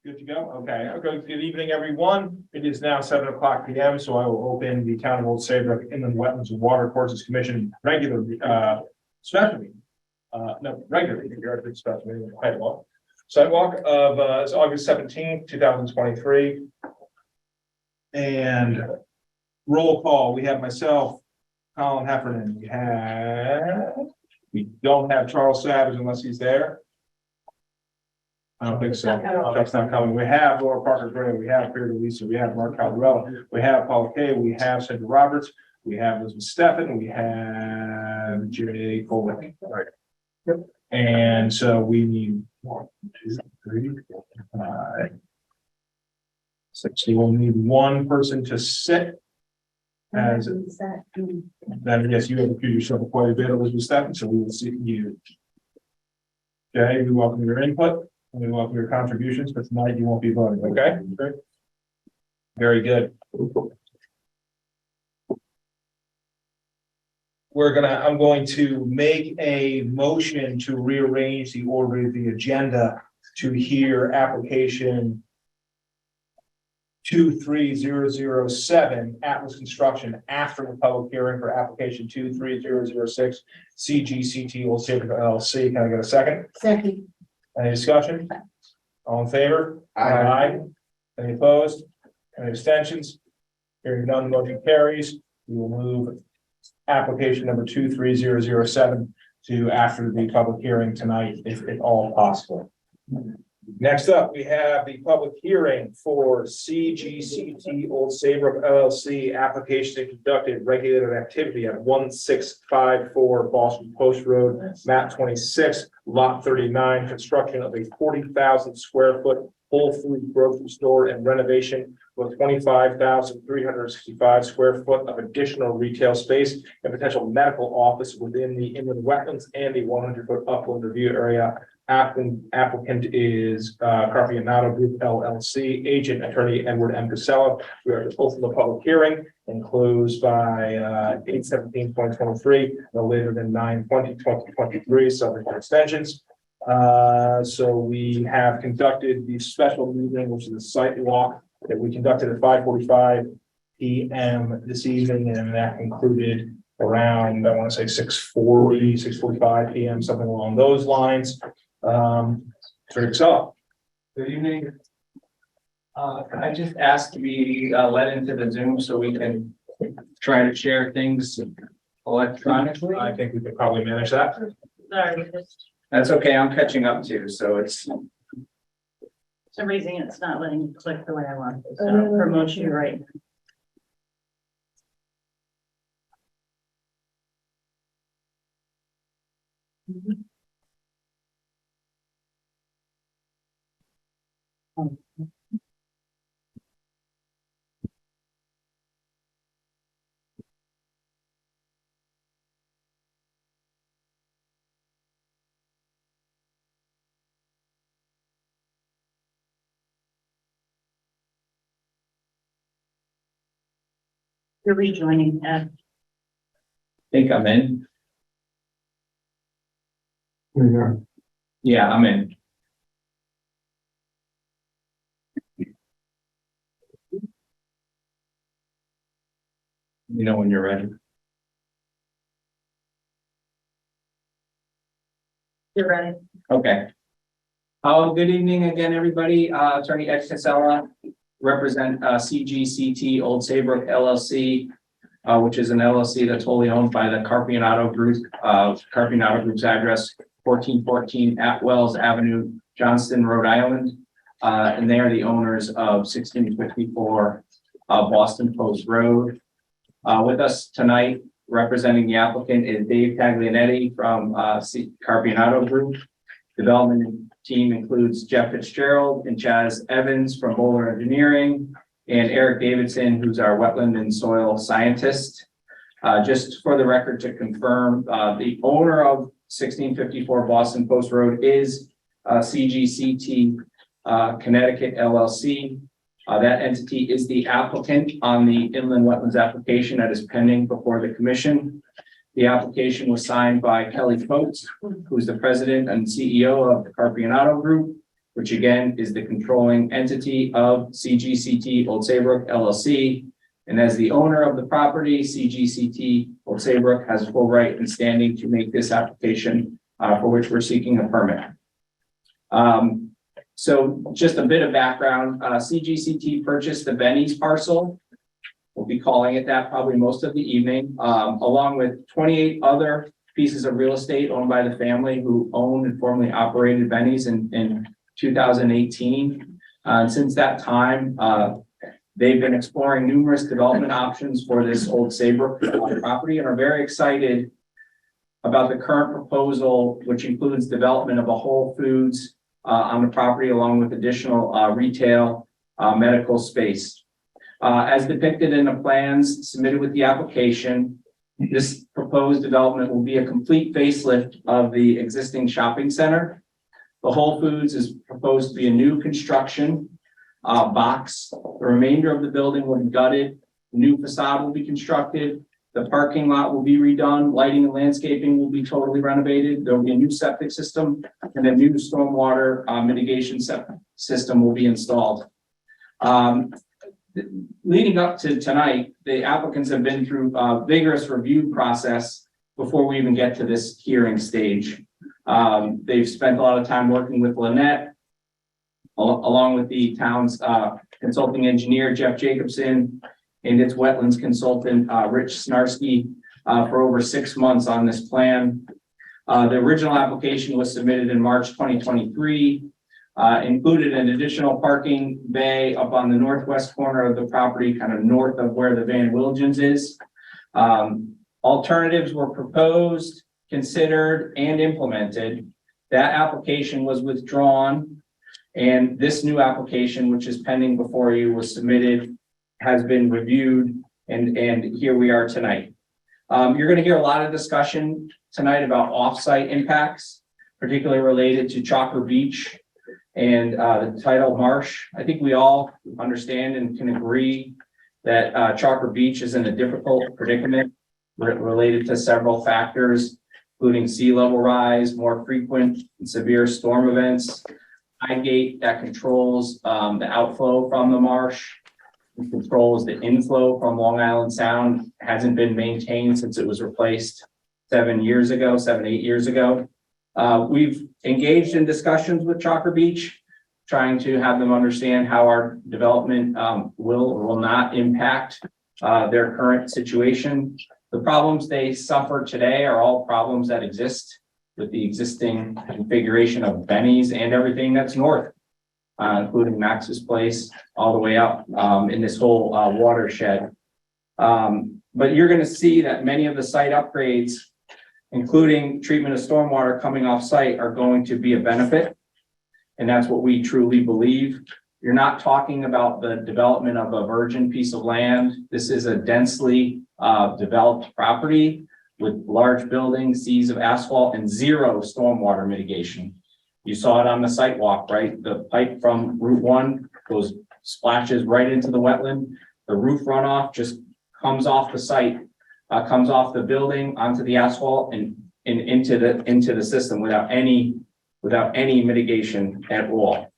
Good to go? Okay. Okay. Good evening, everyone. It is now 7:00 p.m. So I will open the Town of Old Saybrook Inland Wetlands and Watercourses Commission regular special meeting. Regular meeting. Special meeting. Sidewalk of it's August 17th, 2023. And roll call. We have myself, Colin Heffernan. We don't have Charles Savage unless he's there. I don't think so. That's not coming. We have Laura Parker Gray, we have Peter Lisa, we have Mark Caldarella, we have Paula Kay, we have Sandra Roberts, we have Elizabeth Steffen, we have Jerry Colwick. Right. Yep. And so we need 1, 2, 3, 4, 5, 6. We will need one person to sit. As then, yes, you have accused yourself of quite a bit, Elizabeth Steffen, so we will see you. Okay, we welcome your input. We welcome your contributions, but tonight you won't be voting, okay? Very good. I'm going to make a motion to rearrange the order of the agenda to hear application 23007 Atlas Construction after the public hearing for application 23006 CGCT Old Saybrook LLC. Can I get a second? Second. Any discussion? All in favor? Aye. Any opposed? Any abstentions? Hearing none, motion carries. We will move application number 23007 to after the public hearing tonight, if at all possible. Next up, we have the public hearing for CGCT Old Saybrook LLC application to conduct a regulated activity at 1654 Boston Post Road, map 26, lot 39, construction of a 40,000 square foot Whole Foods grocery store and renovation with 25,365 square foot of additional retail space and potential medical office within the inland wetlands and the 100-foot upland review area. Applicant is Carpianato Group LLC, agent attorney Edward M. Casella. We are to open the public hearing and close by 8/17/2023, no later than 9/20/2023, subject to extensions. So we have conducted the special meeting, which is a site walk that we conducted at 5:45 p.m. this evening, and that concluded around, I want to say 6:40, 6:45 p.m., something along those lines. Up. Good evening. Can I just ask to be let into the Zoom so we can try to share things electronically? I think we could probably manage that. Sorry, That's okay. I'm catching up too, so it's. for some reason it's not letting me click the way I want it. So I'll promote you right now. You're rejoining, Ed. Think I'm in. Yeah, I'm in. You know when you're ready. You're ready. Okay. Good evening again, everybody. Attorney Ed Casella, represent CGCT Old Saybrook LLC, which is an LLC that's wholly owned by the Carpianato Group. Carpianato Group's address 1414 Atwells Avenue, Johnston, Rhode Island. And they are the owners of 1654 Boston Post Road. With us tonight, representing the applicant is Dave Taglianetti from Carpianato Group. Development team includes Jeff Fitzgerald and Chaz Evans from Bowler Engineering and Eric Davidson, who's our wetland and soil scientist. Just for the record to confirm, the owner of 1654 Boston Post Road is CGCT Connecticut LLC. That entity is the applicant on the inland wetlands application that is pending before the commission. The application was signed by Kelly Foltz, who's the president and CEO of the Carpianato Group, which again is the controlling entity of CGCT Old Saybrook LLC. And as the owner of the property, CGCT Old Saybrook has full right and standing to make this application for which we're seeking a permit. So just a bit of background, CGCT purchased the Benny's parcel. We'll be calling it that probably most of the evening, along with 28 other pieces of real estate owned by the family who owned and formerly operated Benny's in 2018. And since that time, they've been exploring numerous development options for this Old Saybrook property and are very excited about the current proposal, which includes development of a Whole Foods on the property, along with additional retail medical space. As depicted in the plans submitted with the application, this proposed development will be a complete facelift of the existing shopping center. The Whole Foods is proposed to be a new construction box. The remainder of the building will be gutted. New facade will be constructed. The parking lot will be redone. Lighting and landscaping will be totally renovated. There will be a new septic system and a new stormwater mitigation system will be installed. Leading up to tonight, the applicants have been through a vigorous review process before we even get to this hearing stage. They've spent a lot of time working with Lynette, along with the town's consulting engineer, Jeff Jacobson, and its wetlands consultant, Rich Snarsky, for over 6 months on this plan. The original application was submitted in March 2023, included an additional parking bay up on the northwest corner of the property, kind of north of where the Van Wilgens is. Alternatives were proposed, considered, and implemented. That application was withdrawn, and this new application, which is pending before you, was submitted, has been reviewed, and here we are tonight. You're going to hear a lot of discussion tonight about off-site impacts, particularly related to Chalker Beach and the tidal marsh. I think we all understand and can agree that Chalker Beach is in a difficult predicament related to several factors, including sea level rise, more frequent and severe storm events, high gate that controls the outflow from the marsh, and controls the inflow from Long Island Sound, hasn't been maintained since it was replaced 7, 8 years ago. We've engaged in discussions with Chalker Beach, trying to have them understand how our development will or will not impact their current situation. The problems they suffer today are all problems that exist with the existing configuration of Benny's and everything that's north, including Max's Place, all the way up in this whole watershed. But you're going to see that many of the site upgrades, including treatment of stormwater coming off site, are going to be a benefit. And that's what we truly believe. You're not talking about the development of a virgin piece of land. This is a densely developed property with large buildings, seas of asphalt, and zero stormwater mitigation. You saw it on the site walk, right? The pipe from Route 1 splashes right into the wetland. The roof runoff just comes off the site, comes off the building onto the asphalt and into the system without any mitigation at all.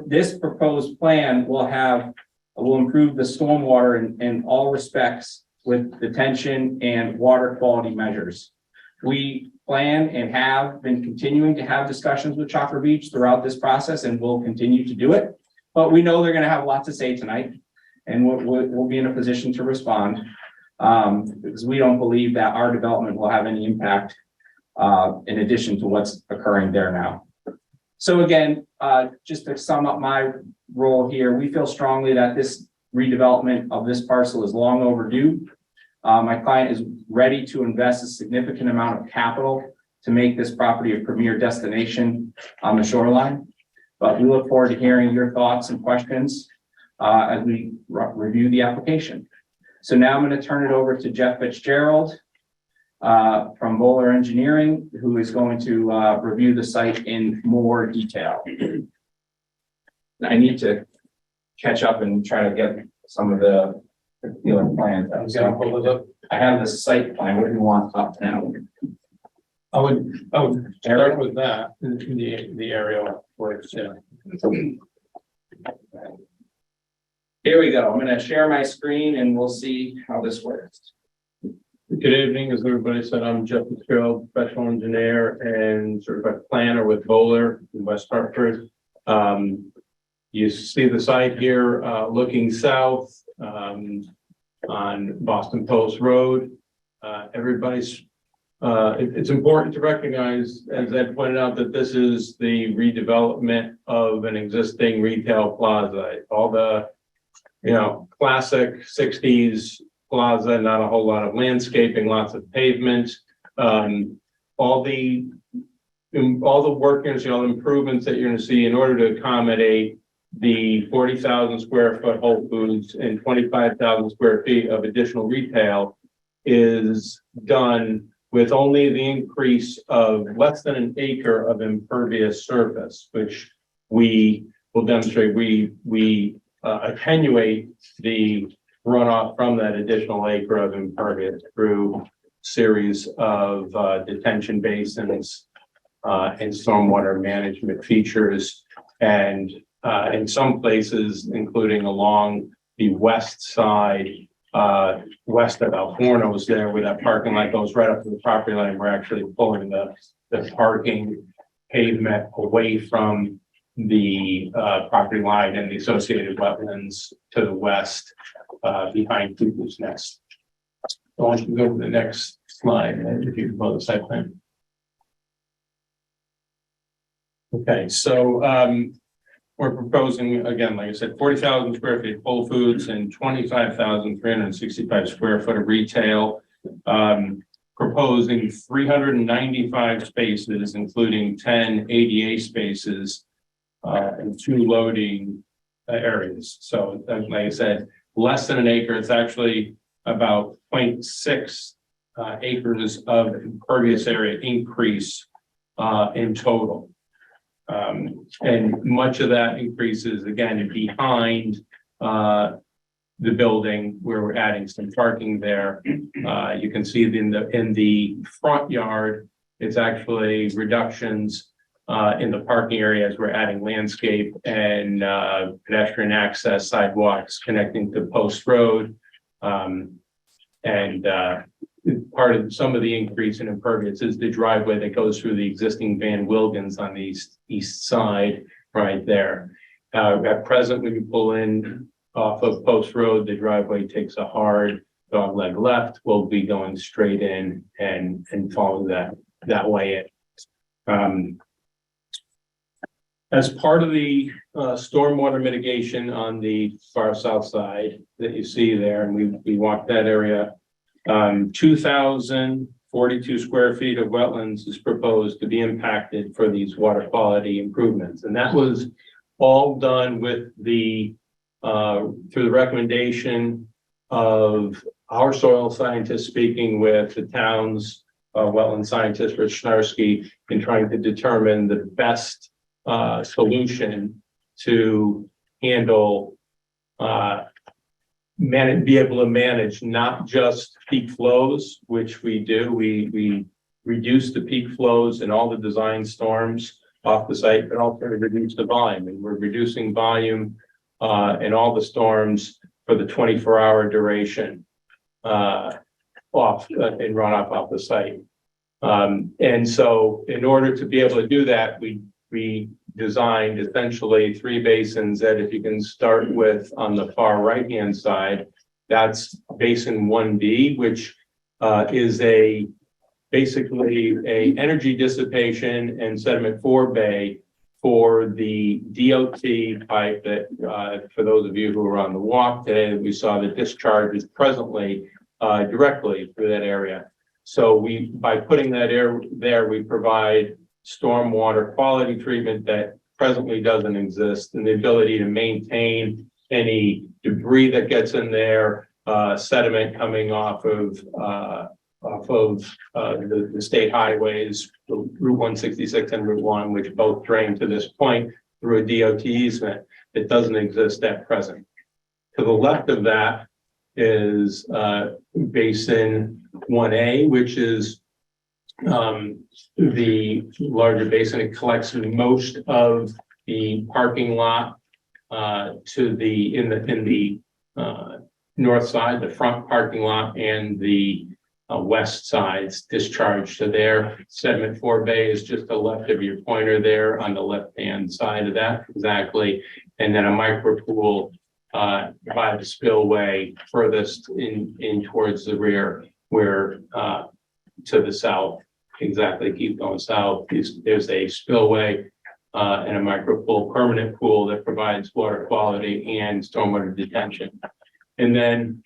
This proposed plan will improve the stormwater in all respects with detention and water quality measures. We plan and have been continuing to have discussions with Chalker Beach throughout this process, and we'll continue to do it. But we know they're going to have a lot to say tonight, and we'll be in a position to respond because we don't believe that our development will have any impact in addition to what's occurring there now. So again, just to sum up my role here, we feel strongly that this redevelopment of this parcel is long overdue. My client is ready to invest a significant amount of capital to make this property a premier destination on the shoreline. But we look forward to hearing your thoughts and questions as we review the application. So now I'm going to turn it over to Jeff Fitzgerald from Bowler Engineering, who is going to review the site in more detail. I need to catch up and try to get some of the plans. I have the site plan. What do you want up now? I would start with that, the aerial works, yeah. Here we go. I'm gonna share my screen and we'll see how this works. Good evening, as everybody said, I'm Jeff Fitzgerald, professional engineer and certified planner with Bowler in West Hartford. You see the site here, looking south, on Boston Post Road. It's important to recognize, as Ed pointed out, that this is the redevelopment of an existing retail plaza. All the, classic 60s plaza, not a whole lot of landscaping, lots of pavement. All the work, improvements that you're going to see in order to accommodate the 40,000 square foot Whole Foods and 25,000 square feet of additional retail is done with only the increase of less than an acre of impervious surface, which we will demonstrate. We attenuate the runoff from that additional acre of impervious through series of detention basins and stormwater management features, and in some places, including along the west side, west of Alforno's there, where that parking lot goes right up to the property line. We're actually pulling the parking pavement away from the property line and the associated wetlands to the west, behind Cuckoo's Nest. I want you to go to the next slide, if you can pull the site plan. Okay, so we're proposing, again, like I said, 40,000 square feet of Whole Foods and 25,365 square foot of retail. Proposing 395 spaces, including 10 ADA spaces and 2 loading areas. So, like I said, less than an acre. It's actually about 0.6 acres of impervious area increase in total. And much of that increase is, again, behind the building, where we're adding some parking there. You can see in the front yard, it's actually reductions in the parking area as we're adding landscape and pedestrian access sidewalks connecting to Post Road. Part of some of the increase in impervious is the driveway that goes through the existing Van Wilkins on the east side right there. At present, when you pull in off of Post Road, the driveway takes a hard dog leg left. We'll be going straight in and follow that way in. As part of the stormwater mitigation on the far south side that you see there, and we walked that area, 2,042 square feet of wetlands is proposed to be impacted for these water quality improvements. And that was all done with through the recommendation of our soil scientists, speaking with the town's wetland scientist, Rich Schnarski, in trying to determine the best solution to handle be able to manage not just peak flows, which we do. We reduce the peak flows in all the design storms off the site, but also reduce the volume. And we're reducing volume in all the storms for the 24-hour duration off and runoff off the site. And so in order to be able to do that, we designed essentially 3 basins that, if you can start with on the far right-hand side, that's basin 1B, which is basically a energy dissipation and sediment forebay for the DOT pipe that, for those of you who were on the walk today, we saw the discharge is presently directly through that area. So by putting that air there, we provide stormwater quality treatment that presently doesn't exist, and the ability to maintain any debris that gets in there, sediment coming off of the state highways, Route 166 and Route 1, which both drain to this point through a DOT easement. It doesn't exist at present. To the left of that is basin 1A, which is the larger basin. It collects most of the parking lot to the in the north side, the front parking lot, and the west sides discharge to there. Sediment forebay is just the left of your pointer there on the left-hand side of that, exactly. And then a micro pool by the spillway furthest in towards the rear, where to the south, exactly, keep going south. There's a spillway and a micro pool, permanent pool that provides water quality and stormwater detention. And then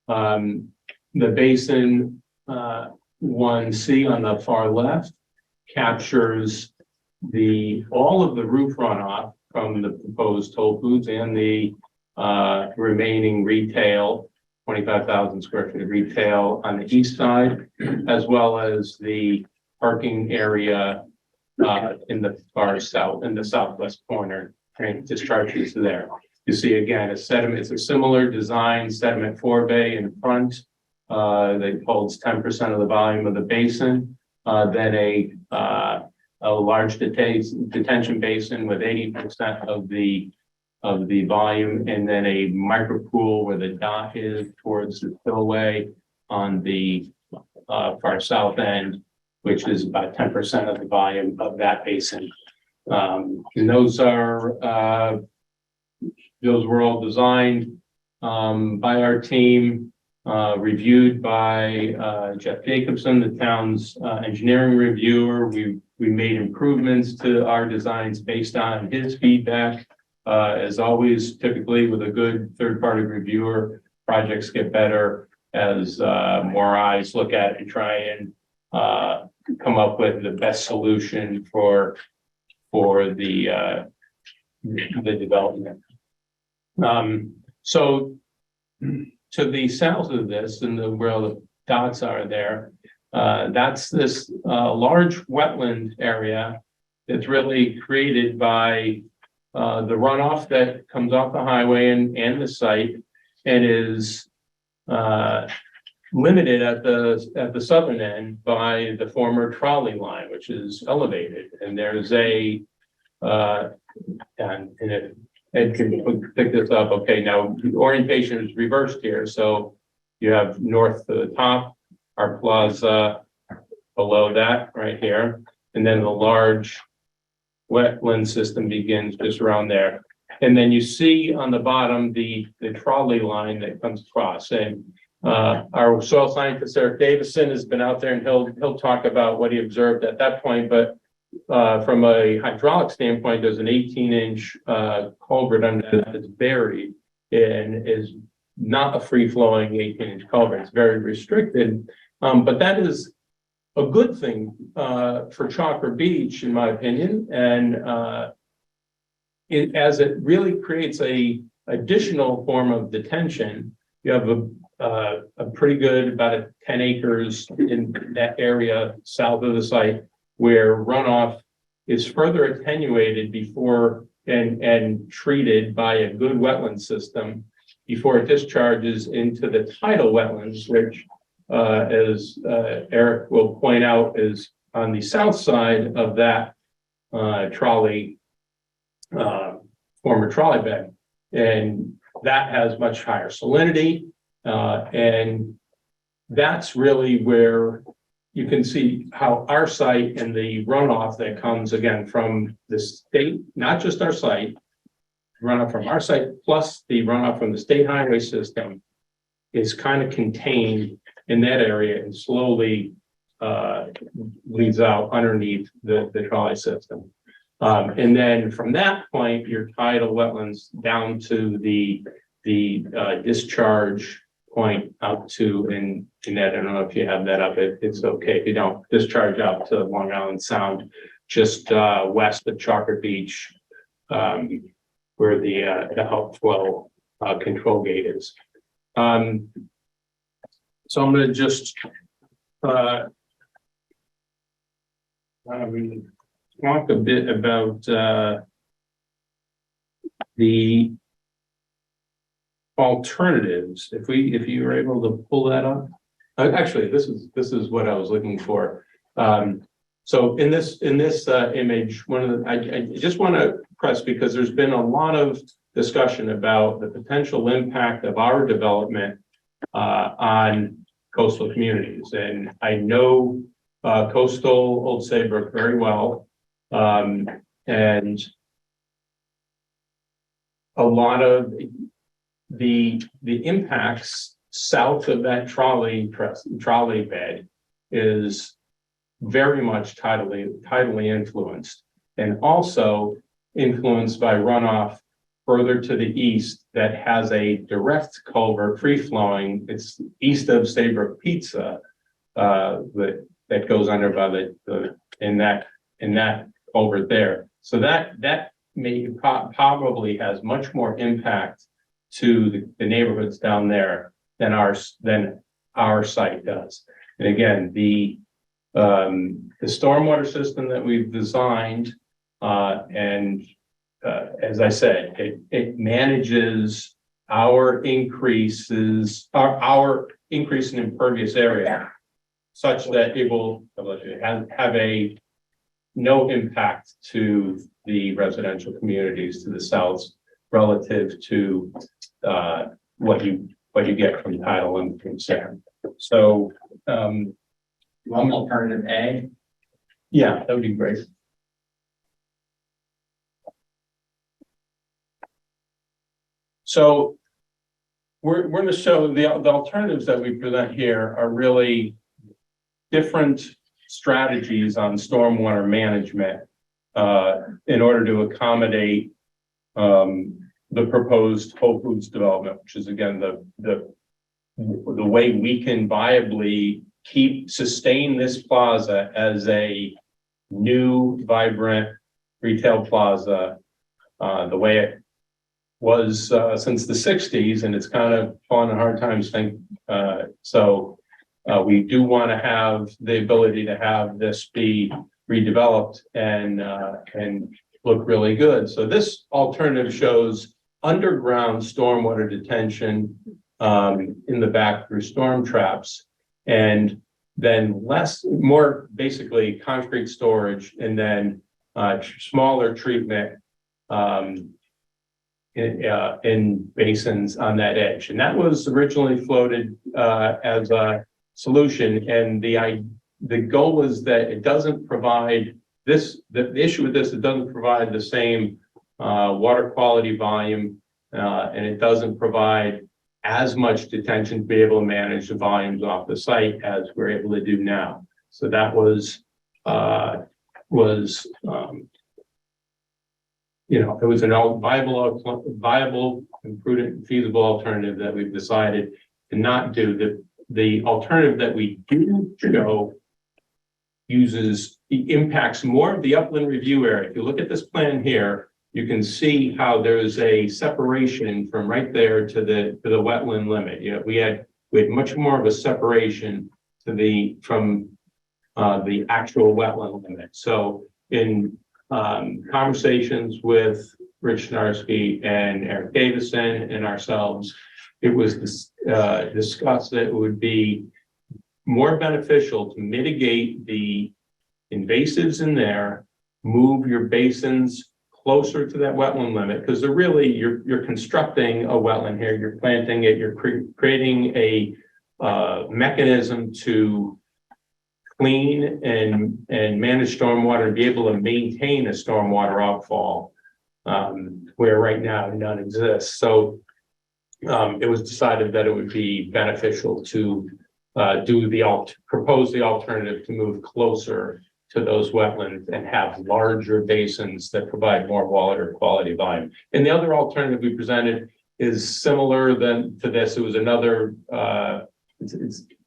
the basin 1C on the far left captures all of the roof runoff from the proposed Whole Foods and the remaining retail, 25,000 square feet of retail on the east side, as well as the parking area in the far south, in the southwest corner, and discharges there. You see again, it's a similar design, sediment forebay in front that holds 10% of the volume of the basin, then a large detention basin with 80% of the volume, and then a micro pool where the dock is towards the spillway on the far south end, which is about 10% of the volume of that basin. And those were all designed by our team, reviewed by Jeff Jacobson, the town's engineering reviewer. We made improvements to our designs based on his feedback. As always, typically with a good third-party reviewer, projects get better as more eyes look at it and try and come up with the best solution for the development. So to the south of this, and where the dots are there, that's this large wetland area that's really created by the runoff that comes off the highway and the site, and is limited at the southern end by the former trolley line, which is elevated. And there's and if Ed can pick this up, okay, now the orientation is reversed here. So you have north to the top, our plaza below that right here, and then the large wetland system begins just around there. And then you see on the bottom the trolley line that comes across. And our soil scientist Eric Davison has been out there, and he'll talk about what he observed at that point. But from a hydraulic standpoint, there's an 18-inch culvert under that that's buried and is not a free-flowing 18-inch culvert. It's very restricted, but that is a good thing for Chalker Beach, in my opinion, and as it really creates a additional form of detention. You have a pretty good, about 10 acres in that area south of the site, where runoff is further attenuated before and treated by a good wetland system before it discharges into the tidal wetlands, which as Eric will point out, is on the south side of that trolley, former trolley bed. And that has much higher salinity. And that's really where you can see how our site and the runoff that comes again from the state, not just our site, runoff from our site plus the runoff from the state highway system is kind of contained in that area and slowly leads out underneath the trolley system. And then from that point, your tidal wetlands down to the discharge point out to, and Ned, I don't know if you have that up, it's okay if you don't, discharge out to Long Island Sound, just west of Chalker Beach, where the outflow control gate is. So I'm going to just talk a bit about the alternatives. If you were able to pull that up, actually, this is what I was looking for. So in this image, I just want to press, because there's been a lot of discussion about the potential impact of our development on coastal communities. And I know coastal Old Saybrook very well. And a lot of the impacts south of that trolley bed is very much tidally influenced, and also influenced by runoff further to the east that has a direct culvert free flowing. It's east of Saybrook Pizza that goes under by the in that culvert there. So that may probably has much more impact to the neighborhoods down there than our site does. And again, the stormwater system that we've designed, as I said, it manages our increase in impervious area such that it will have no impact to the residential communities to the south relative to what you get from tidal and from SAM. So Alternative A. yeah, that would be great. So we're going to show the alternatives that we present here are really different strategies on stormwater management in order to accommodate the proposed Whole Foods development, which is again the way we can viably sustain this plaza as a new, vibrant retail plaza, the way it was since the 60s, and it's kind of fallen on hard times. So we do want to have the ability to have this be redeveloped and look really good. So this alternative shows underground stormwater detention in the back through storm traps, and then more basically concrete storage, and then smaller treatment in basins on that edge. And that was originally floated as a solution. And the goal was that it doesn't provide the issue with this, it doesn't provide the same water quality volume, and it doesn't provide as much detention to be able to manage the volumes off the site as we're able to do now. So that was it was a viable and prudent and feasible alternative that we've decided to not do. The alternative that we do show impacts more of the upland review area. If you look at this plan here, you can see how there's a separation from right there to the wetland limit. We had much more of a separation from the actual wetland limit. So in conversations with Rich Narsky and Eric Davison and ourselves, it was discussed that it would be more beneficial to mitigate the invasives in there, move your basins closer to that wetland limit, because they're really, you're constructing a wetland here, you're planting it, you're creating a mechanism to clean and manage stormwater and be able to maintain a stormwater outfall where right now none exists. So it was decided that it would be beneficial to propose the alternative to move closer to those wetlands and have larger basins that provide more water quality volume. And the other alternative we presented is similar to this. It was another, I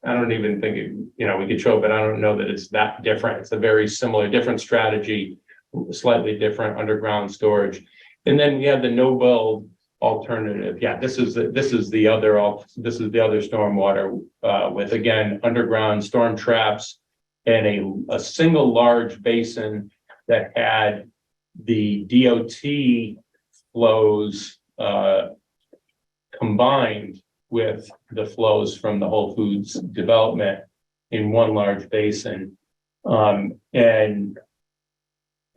don't even think we could show it, but I don't know that it's that different. It's a very similar, different strategy, slightly different underground storage. And then we have the no-build alternative. Yeah, this is the other stormwater with, again, underground storm traps and a single large basin that had the DOT flows combined with the flows from the Whole Foods development in one large basin. And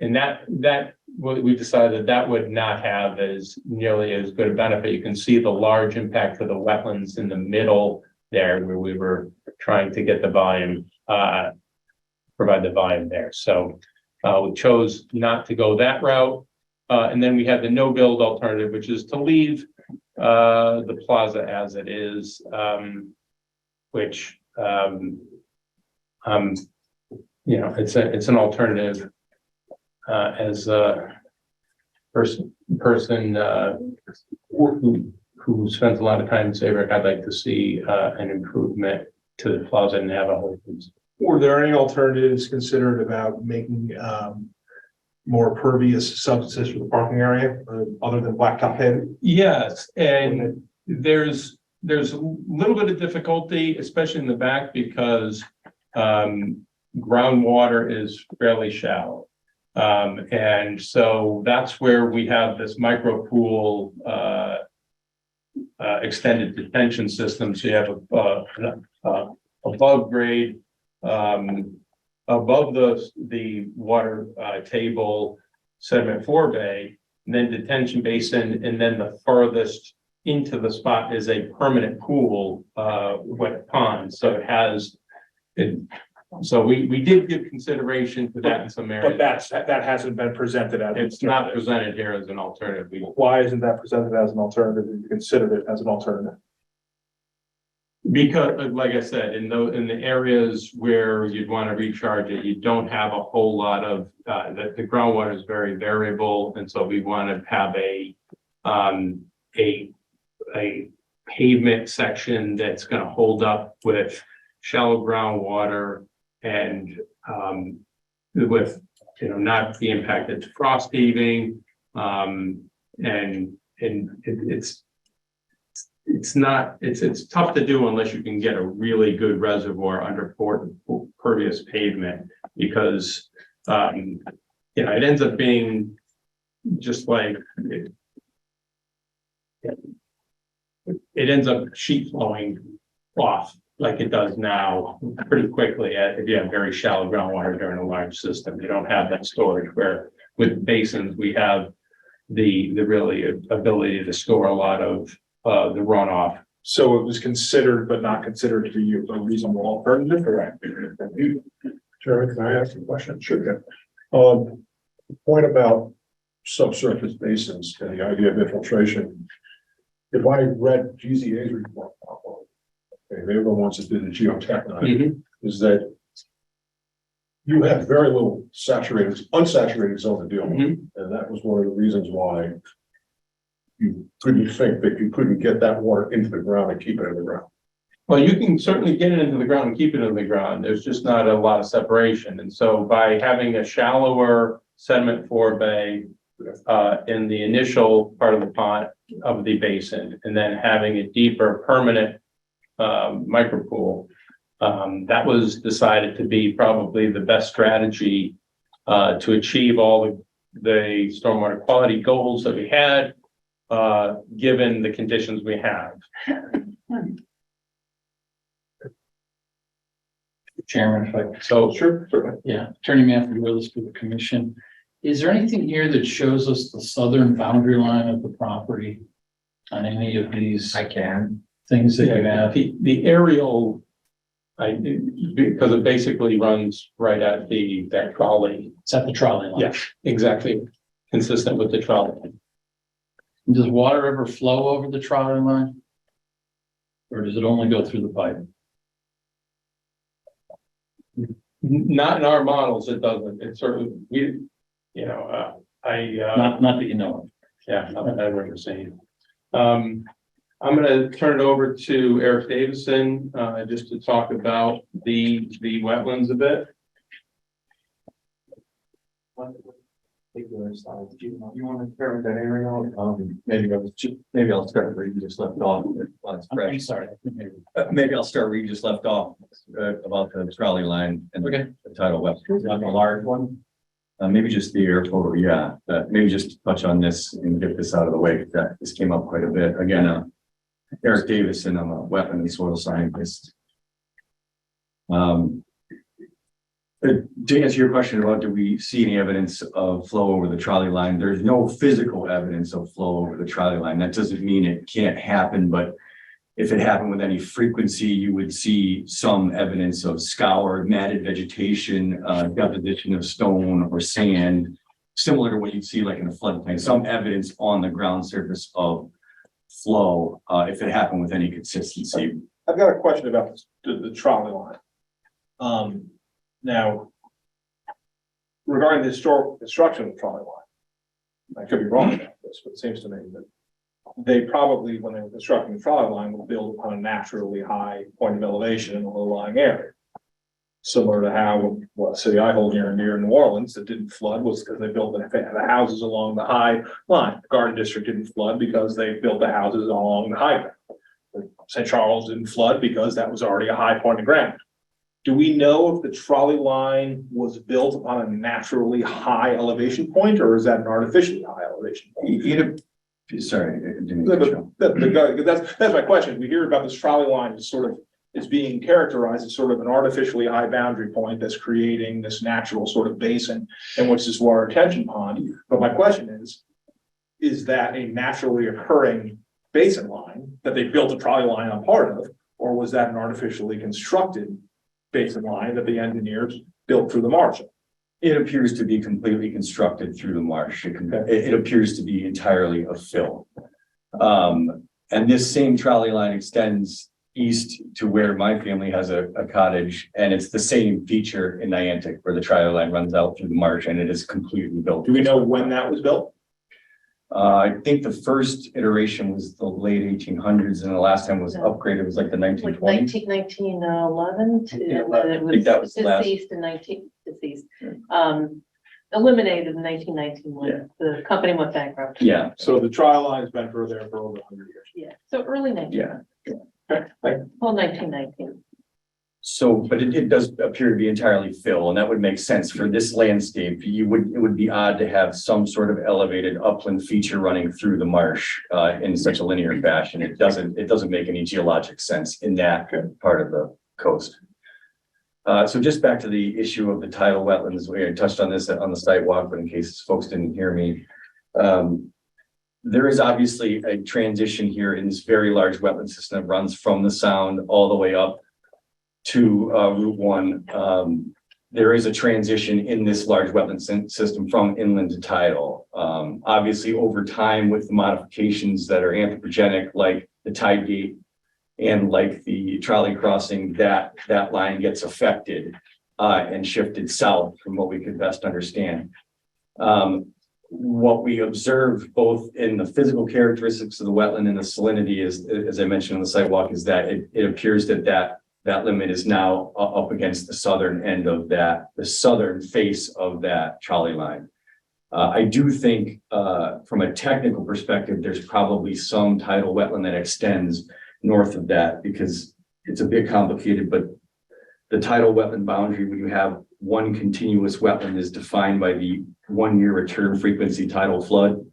that we decided that would not have as nearly as good a benefit. You can see the large impact for the wetlands in the middle there where we were trying to get the volume, provide the volume there. So we chose not to go that route. And then we had the no build alternative, which is to leave the plaza as it is, which it's an alternative. As a person who spends a lot of time in Saybrook, I'd like to see an improvement to the plaza and Navajo. Were there any alternatives considered about making more pervious substances for the parking area other than blacktop paving? Yes, and there's a little bit of difficulty, especially in the back, because groundwater is fairly shallow. And so that's where we have this micro pool extended detention system. So you have above grade, above the water table sediment forebay, and then detention basin, and then the farthest into the spot is a permanent pool, wet pond. So it has it. So we did give consideration to that in some areas. But that hasn't been presented as. It's not presented here as an alternative. Why isn't that presented as an alternative? You considered it as an alternative? Because, like I said, in the areas where you'd want to recharge it, you don't have a whole lot of the groundwater is very variable, and so we want to have a pavement section that's going to hold up with shallow groundwater and with not be impacted to frost heaving, and it's tough to do unless you can get a really good reservoir under pervious pavement, because it ends up being just like it ends up sheet flowing off like it does now pretty quickly if you have very shallow groundwater during a large system. You don't have that storage, where with basins we have the really ability to store a lot of the runoff. So it was considered but not considered to be a reasonable alternative? Correct. Jeremy, can I ask a question? Sure. The point about subsurface basins and the idea of infiltration. If I read GZA's report, okay, they were the ones that did the geotech, is that you have very little unsaturated zone to deal with. And that was one of the reasons why you couldn't think that you couldn't get that water into the ground and keep it in the ground. Well, you can certainly get it into the ground and keep it in the ground. There's just not a lot of separation. And so by having a shallower sediment forebay in the initial part of the pond of the basin, and then having a deeper permanent micropool, that was decided to be probably the best strategy to achieve all the stormwater quality goals that we had, given the conditions we have. Chairman, if I, So Sure. yeah, Attorney Matthew Willis for the commission. Is there anything here that shows us the southern boundary line of the property on any of these things that you have? the aerial, because it basically runs right at that trolley. It's at the trolley line. Yeah, exactly. Consistent with the trolley. Does water ever flow over the trolley line? Or does it only go through the pipe? Not in our models, it doesn't. It's sort of, Not that you know of. yeah, not that I've ever seen. I'm gonna turn it over to Eric Davison, just to talk about the wetlands a bit. You want to start with that aerial? Maybe I'll start where you just left off. I'm sorry. Maybe I'll start where you just left off about the trolley line and Okay. the tidal wetland. Not the large one. Maybe just the airport, yeah. Maybe just touch on this and get this out of the way. That this came up quite a bit. Again, Eric Davison, I'm a wetland and soil scientist. The To answer your question about do we see any evidence of flow over the trolley line, there's no physical evidence of flow over the trolley line. That doesn't mean it can't happen, but if it happened with any frequency, you would see some evidence of scour, matted vegetation, deposition of stone or sand, similar to what you'd see like in a floodplain, some evidence on the ground surface of flow, if it happened with any consistency. I've got a question about the trolley line. Now, regarding the historical construction of the trolley line, I could be wrong about this, but it seems to me that they probably, when they were constructing the trolley line, will build upon a naturally high point of elevation in the low-lying area. Similar to how, what city I hold near New Orleans that didn't flood was because they built the houses along the high line. The Garden District didn't flood because they built the houses along the high ground. St. Charles didn't flood because that was already a high point of ground. Do we know if the trolley line was built upon a naturally high elevation point, or is that an artificially high elevation point? Sorry, I didn't mean to cut you off. That's my question. We hear about this trolley line as sort of, is being characterized as sort of an artificially high boundary point that's creating this natural sort of basin in which this water retention pond. But my question is that a naturally occurring basin line that they built a trolley line on part of, or was that an artificially constructed basin line that the engineers built through the marsh? It appears to be completely constructed through the marsh. It appears to be entirely a fill. And this same trolley line extends east to where my family has a cottage, and it's the same feature in Niantic where the trolley line runs out through the marsh and it is completely built. Do we know when that was built? I think the first iteration was the late 1800s and the last time was upgraded. It was like the 1920s. Like 1911 to, Yeah, and then it I think that was was the last. deceased in eliminated in 1919 when the company went bankrupt. Yeah, So the trolley line has been there for over 100 years. Yeah, so early 19, yeah. well, 1919. So, but it does appear to be entirely fill, and that would make sense for this landscape. It would be odd to have some sort of elevated upland feature running through the marsh in such a linear fashion. It doesn't make any geologic sense in that part of the coast. So just back to the issue of the tidal wetlands, we touched on this on the sidewalk, but in case folks didn't hear me, there is obviously a transition here in this very large wetland system that runs from the sound all the way up to Route 1. There is a transition in this large wetland system from inland to tidal. Obviously, over time with the modifications that are anthropogenic, like the tide gate and like the trolley crossing, that line gets affected and shifted south from what we could best understand. What we observe both in the physical characteristics of the wetland and the salinity is, as I mentioned on the sidewalk, is that it appears that limit is now up against the southern end of the southern face of that trolley line. I do think from a technical perspective, there's probably some tidal wetland that extends north of that because it's a bit complicated, but the tidal wetland boundary, when you have one continuous wetland, is defined by the 1 year return frequency tidal flood.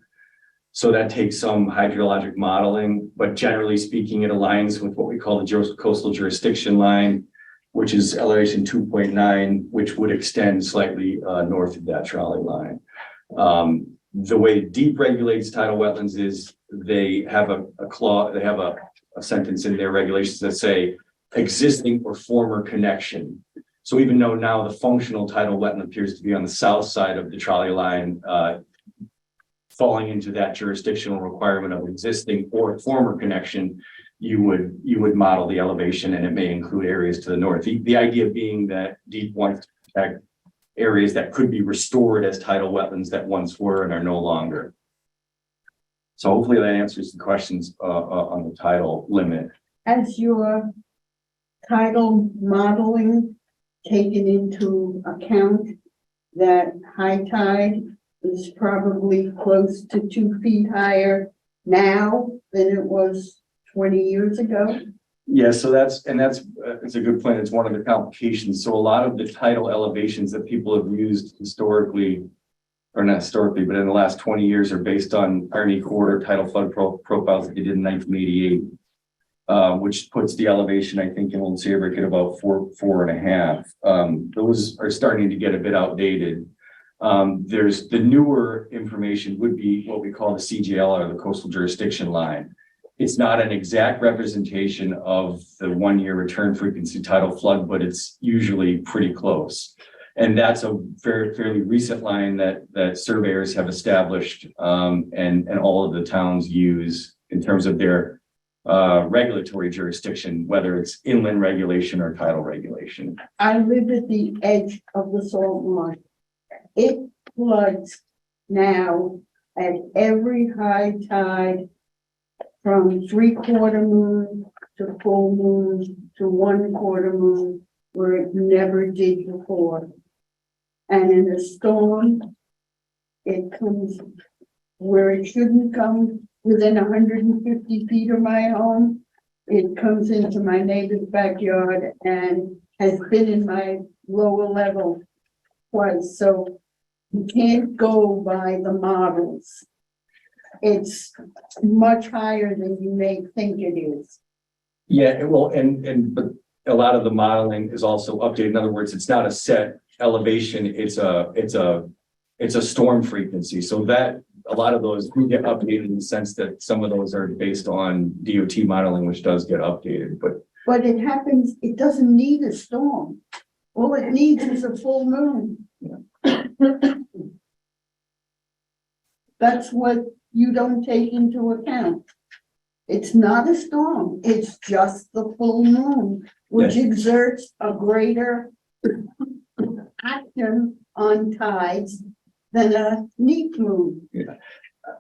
So that takes some hydrologic modeling, but generally speaking, it aligns with what we call the coastal jurisdiction line, which is elevation 2.9, which would extend slightly north of that trolley line. The way DEEP regulates tidal wetlands is they have a clause, they have a sentence in their regulations that say existing or former connection. So even though now the functional tidal wetland appears to be on the south side of the trolley line, falling into that jurisdictional requirement of existing or former connection, you would model the elevation, and it may include areas to the north. The idea being that DEEP wants to protect areas that could be restored as tidal wetlands that once were and are no longer. So hopefully that answers the questions on the tidal limit. Has your tidal modeling taken into account that high tide is probably close to 2 feet higher now than it was 20 years ago? Yeah, so it's a good point. It's one of the complications. So a lot of the tidal elevations that people have used historically, or not historically, but in the last 20 years, are based on Army Quarter tidal flood profiles that they did in 1988. which puts the elevation, I think, in Old Saybrook at about 4.5. Those are starting to get a bit outdated. There's the newer information would be what we call the CGL, or the coastal jurisdiction line. It's not an exact representation of the 1-year return frequency tidal flood, but it's usually pretty close. And that's a fairly recent line that surveyors have established, and all of the towns use in terms of their regulatory jurisdiction, whether it's inland regulation or tidal regulation. I live at the edge of the salt marsh. It floods now at every high tide from 3/4 moon to full moon to 1/4 moon, where it never did before. And in a storm, it comes where it shouldn't come, within 150 feet of my home. It comes into my neighbor's backyard and has been in my lower level twice. So you can't go by the models. It's much higher than you may think it is. Yeah, well, but a lot of the modeling is also updated. In other words, it's not a set elevation, it's a storm frequency. So that a lot of those do get updated in the sense that some of those are based on DOT modeling, which does get updated, But it happens, it doesn't need a storm. All it needs is a full moon. That's what you don't take into account. It's not a storm, it's just the full moon, which exerts a greater action on tides than a neap moon.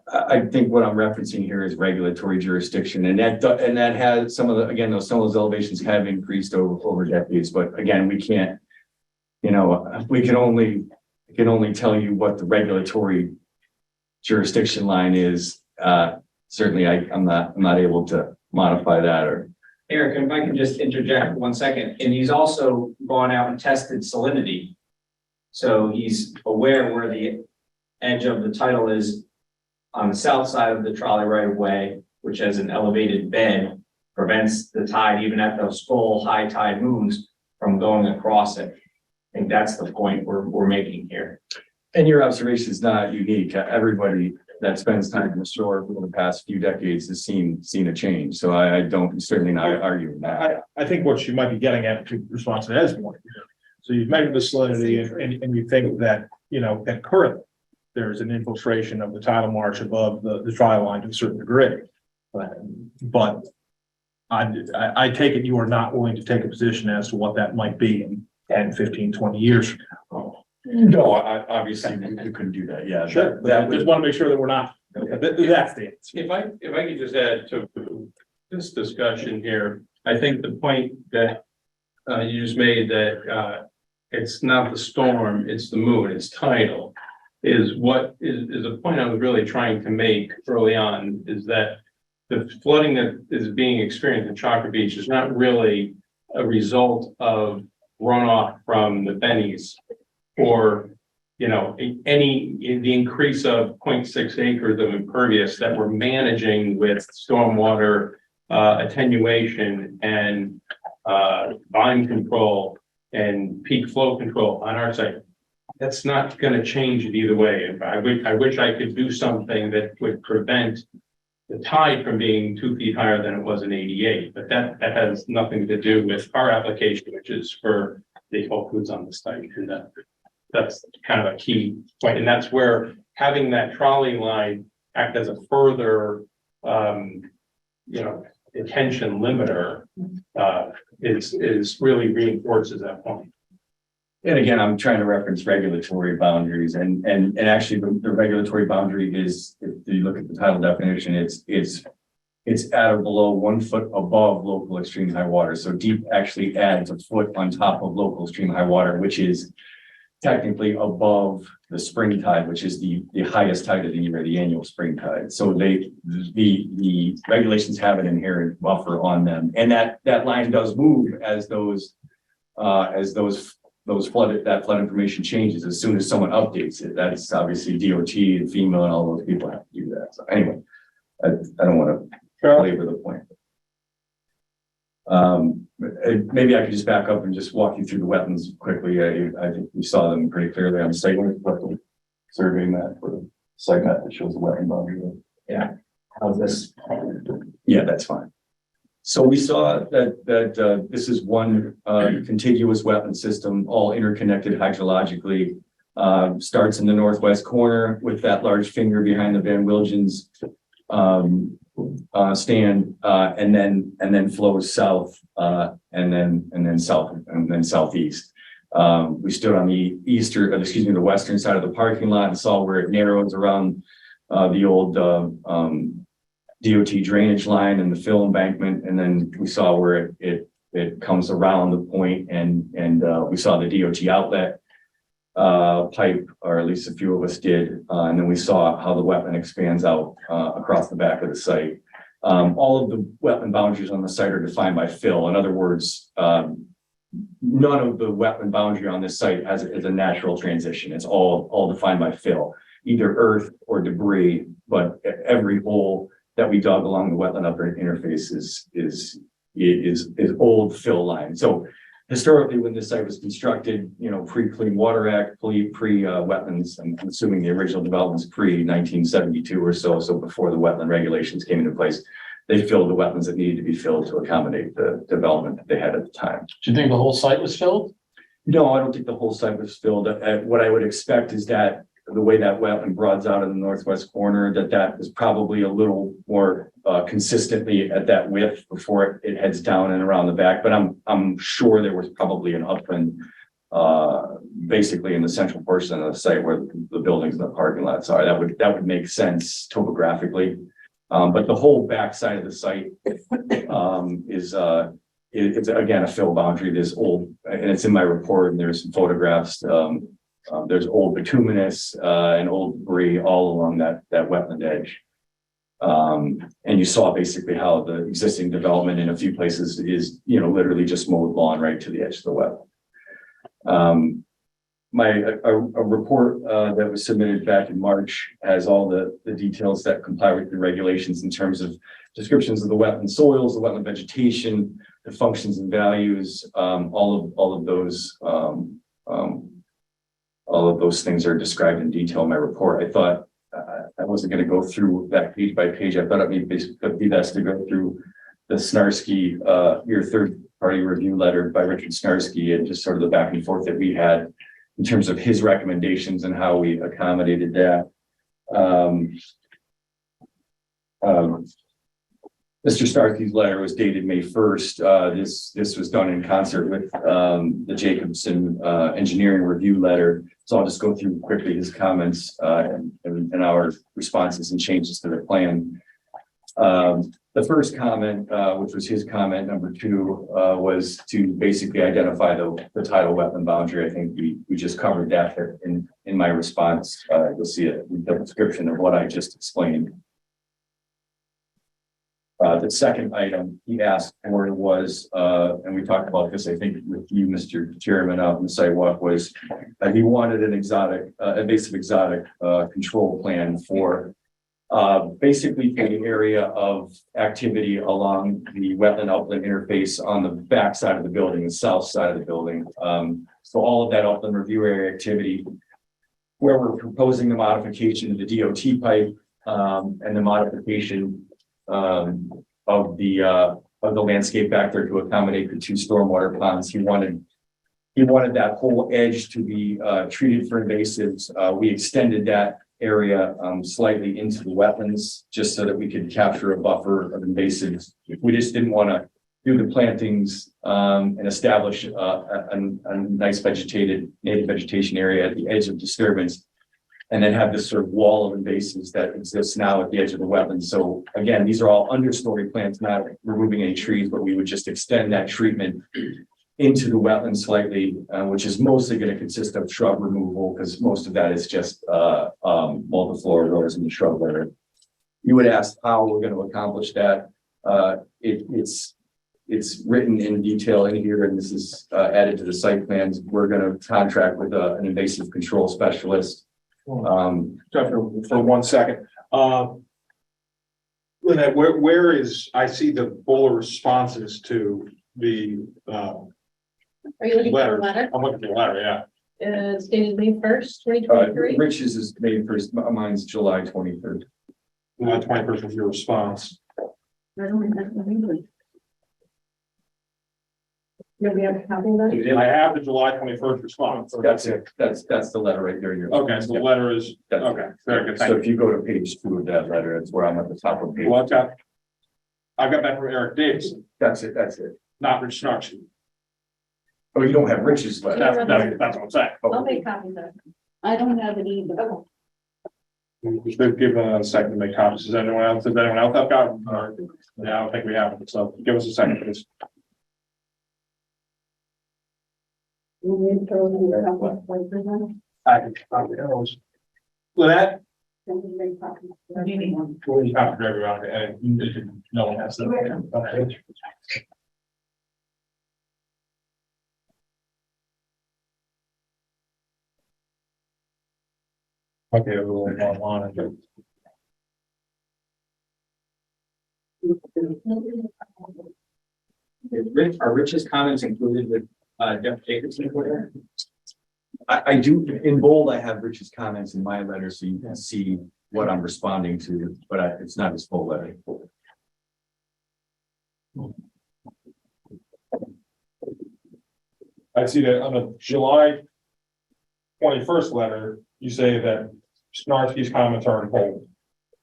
I think what I'm referencing here is regulatory jurisdiction, and that has some of those elevations have increased over decades, but again, we can't, we can only tell you what the regulatory jurisdiction line is. Certainly I'm not able to modify that. Or Eric, if I can just interject 1 second, and he's also gone out and tested salinity. So he's aware where the edge of the tidal is on the south side of the trolley right of way, which has an elevated bed, prevents the tide, even at those full high tide moons, from going across it. I think that's the point we're making here. And your observation is not unique. Everybody that spends time on the shore for the past few decades has seen a change. So I don't certainly not argue with that. I think what you might be getting at to respond to Ed's point. So you've measured the salinity and you think that, that currently there's an infiltration of the tidal marsh above the trial line to a certain degree. But I take it you are not willing to take a position as to what that might be in 10, 15, 20 years. No, obviously you couldn't do that. Yeah, Sure. That just want to make sure that we're not, that's the answer. If I could just add to this discussion here, I think the point that you just made that it's not the storm, it's the moon, it's tidal, is a point I was really trying to make early on, is that the flooding that is being experienced in Chocolate Beach is not really a result of runoff from the Bennies or the increase of 0.6 acres of impervious that we're managing with stormwater attenuation and volume control and peak flow control on our site. That's not going to change it either way. I wish I could do something that would prevent the tide from being 2 feet higher than it was in '88, but that has nothing to do with our application, which is for the Whole Foods on the site, and that's kind of a key point. And that's where having that trolley line act as a further, attention limiter is really reinforces that point. And again, I'm trying to reference regulatory boundaries and actually the regulatory boundary is, if you look at the title definition, it's at or below 1 foot above local extreme high water. So deep actually adds a foot on top of local extreme high water, which is technically above the spring tide, which is the highest tide of the year, the annual spring tide. So the regulations have an inherent buffer on them. And that line does move as that flood information changes as soon as someone updates it. That's obviously DOT and FEMA and all those people have to do that. So anyway, I don't want to belabor the point. Maybe I could just back up and just walk you through the wetlands quickly. I think we saw them pretty clearly on the site. Surveying that for the site map that shows the wetland boundary. Yeah. How's this? Yeah, that's fine. So we saw that this is one contiguous wetland system, all interconnected hydrologically. Starts in the northwest corner with that large finger behind the Van Wilgens stand, and then flows south, and then south, and then southeast. We stood on the the western side of the parking lot and saw where it narrows around the old DOT drainage line and the fill embankment, and then we saw where it comes around the point, and we saw the DOT outlet pipe, or at least a few of us did, and then we saw how the wetland expands out across the back of the site. All of the wetland boundaries on the site are defined by fill. In other words, none of the wetland boundary on this site is a natural transition. It's all defined by fill, either earth or debris, but every hole that we dug along the wetland upper interface is old fill line. So historically, when this site was constructed, pre-Clean Water Act, pre-wetlands, I'm assuming the original development was pre-1972 or so before the wetland regulations came into place, they filled the wetlands that needed to be filled to accommodate the development that they had at the time. Do you think the whole site was filled? No, I don't think the whole site was filled. What I would expect is that the way that wetland broadens out in the northwest corner, that is probably a little more consistently at that width before it heads down and around the back. But I'm sure there was probably an upland basically in the central portion of the site where the buildings and the parking lots are. That would make sense topographically. But the whole back side of the site it's again a fill boundary. There's old, and it's in my report, and there's some photographs. There's old bituminous and old debris all along that wetland edge. And you saw basically how the existing development in a few places is, literally just mowed lawn right to the edge of the wetland. A report that was submitted back in March has all the details that comply with the regulations in terms of descriptions of the wetland soils, the wetland vegetation, the functions and values, all of those things are described in detail in my report. I thought I wasn't going to go through that page by page. I thought it would be best to go through the Snarsky, your third-party review letter by Richard Snarsky, and just sort of the back and forth that we had in terms of his recommendations and how we accommodated that. Mr. Starkey's letter was dated May 1st. This was done in concert with the Jacobson engineering review letter. So I'll just go through quickly his comments and our responses and changes to the plan. The first comment, which was his comment number 2, was to basically identify the tidal wetland boundary. I think we just covered that in my response. You'll see the description of what I just explained. The second item he asked for was, and we talked about this, I think, with you, Mr. Chairman, out on the sidewalk, was that he wanted an invasive exotic control plan for basically for the area of activity along the wetland upland interface on the back side of the building, the south side of the building. So all of that upland review area activity, where we're proposing the modification of the DOT pipe and the modification of the landscape back there to accommodate the 2 stormwater ponds. He wanted that whole edge to be treated for invasives. We extended that area slightly into the wetlands just so that we could capture a buffer of invasives. We just didn't want to do the plantings and establish a nice native vegetation area at the edge of disturbance, and then have this sort of wall of invasives that exists now at the edge of the wetlands. So again, these are all understory plants, not removing any trees, but we would just extend that treatment into the wetland slightly, which is mostly going to consist of shrub removal, because most of that is just multiflora in the shrub layer. You would ask how we're going to accomplish that. It's written in detail in here, and this is added to the site plans. We're going to contract with an invasive control specialist. For 1 second. Lynette, where is, I see the Bowler responses to the, Are you looking for a letter? I'm looking for the letter, yeah. It's dated May 1st, 2023. Rich's is May first, mine's July 23rd. July 21st was your response. I don't have the English. Do we have a copy of that? I have the July 21st response. That's it. That's the letter right there. Okay, so the letter is, That's- okay, very good, So thank if you go to page 2 of that letter, it's where I'm at the top of you. page. Well, I've got that from Eric Davidson, That's it, that's it. not Rich Snarchi. Oh, you don't have Rich's letter? That's what I'm saying. I'll make copies of it. I don't have it either. They've given a second to make copies. Does anyone else have got? Or, yeah, I don't think we have. So give us a second, please. I can copy those. Lynette? Do you need one? Well, you copy everyone, and no one has them. Okay. Okay, a little more on. Are Rich's comments included with, Jeff Jacobson? I do, in bold, I have Rich's comments in my letter, so you can see what I'm responding to, but it's not his full letter. I see that on the July 21st letter, you say that Snarski's comments are in bold.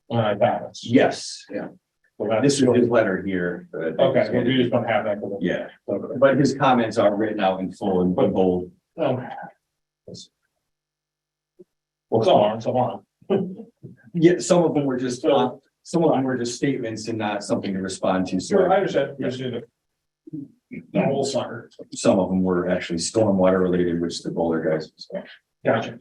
All right, that's. Yes, yeah. So that's- This is his letter here. Okay, well, we just don't have that. Yeah, Okay. but his comments are written out in full and bold. Well, some aren't. Yeah, some of them were just, some of them were just statements and not something to respond to, Sure, so I understand. You just need the whole sucker. some of them were actually stormwater related, which the Bowler guys. Gotcha.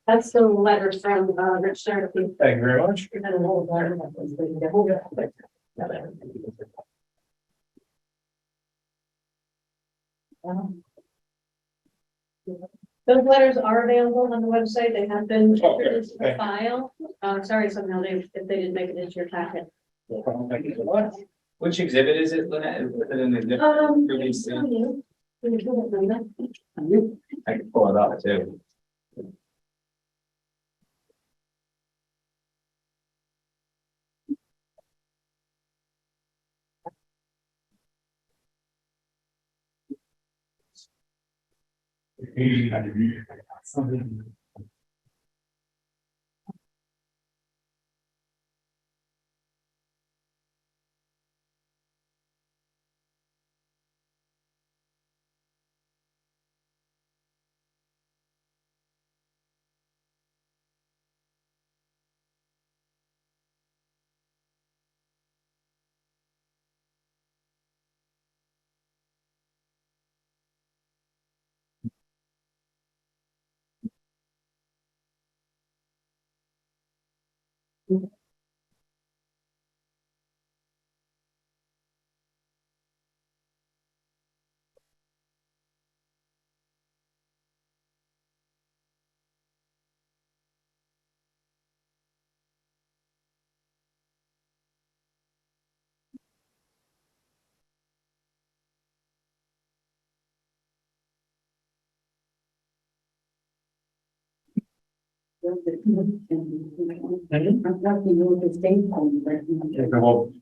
That's the letter from, Rich Starkey. Thank you very much. We had a whole letter that was the whole. Those letters are available on the website. They have been Okay, entered into the thank you. file. Sorry, somehow if they didn't make it into your packet. Thank you so much. Which exhibit is it, Lynette? Is it in the- It's on you. Can you do it, Linda? I can pull it up too. Well,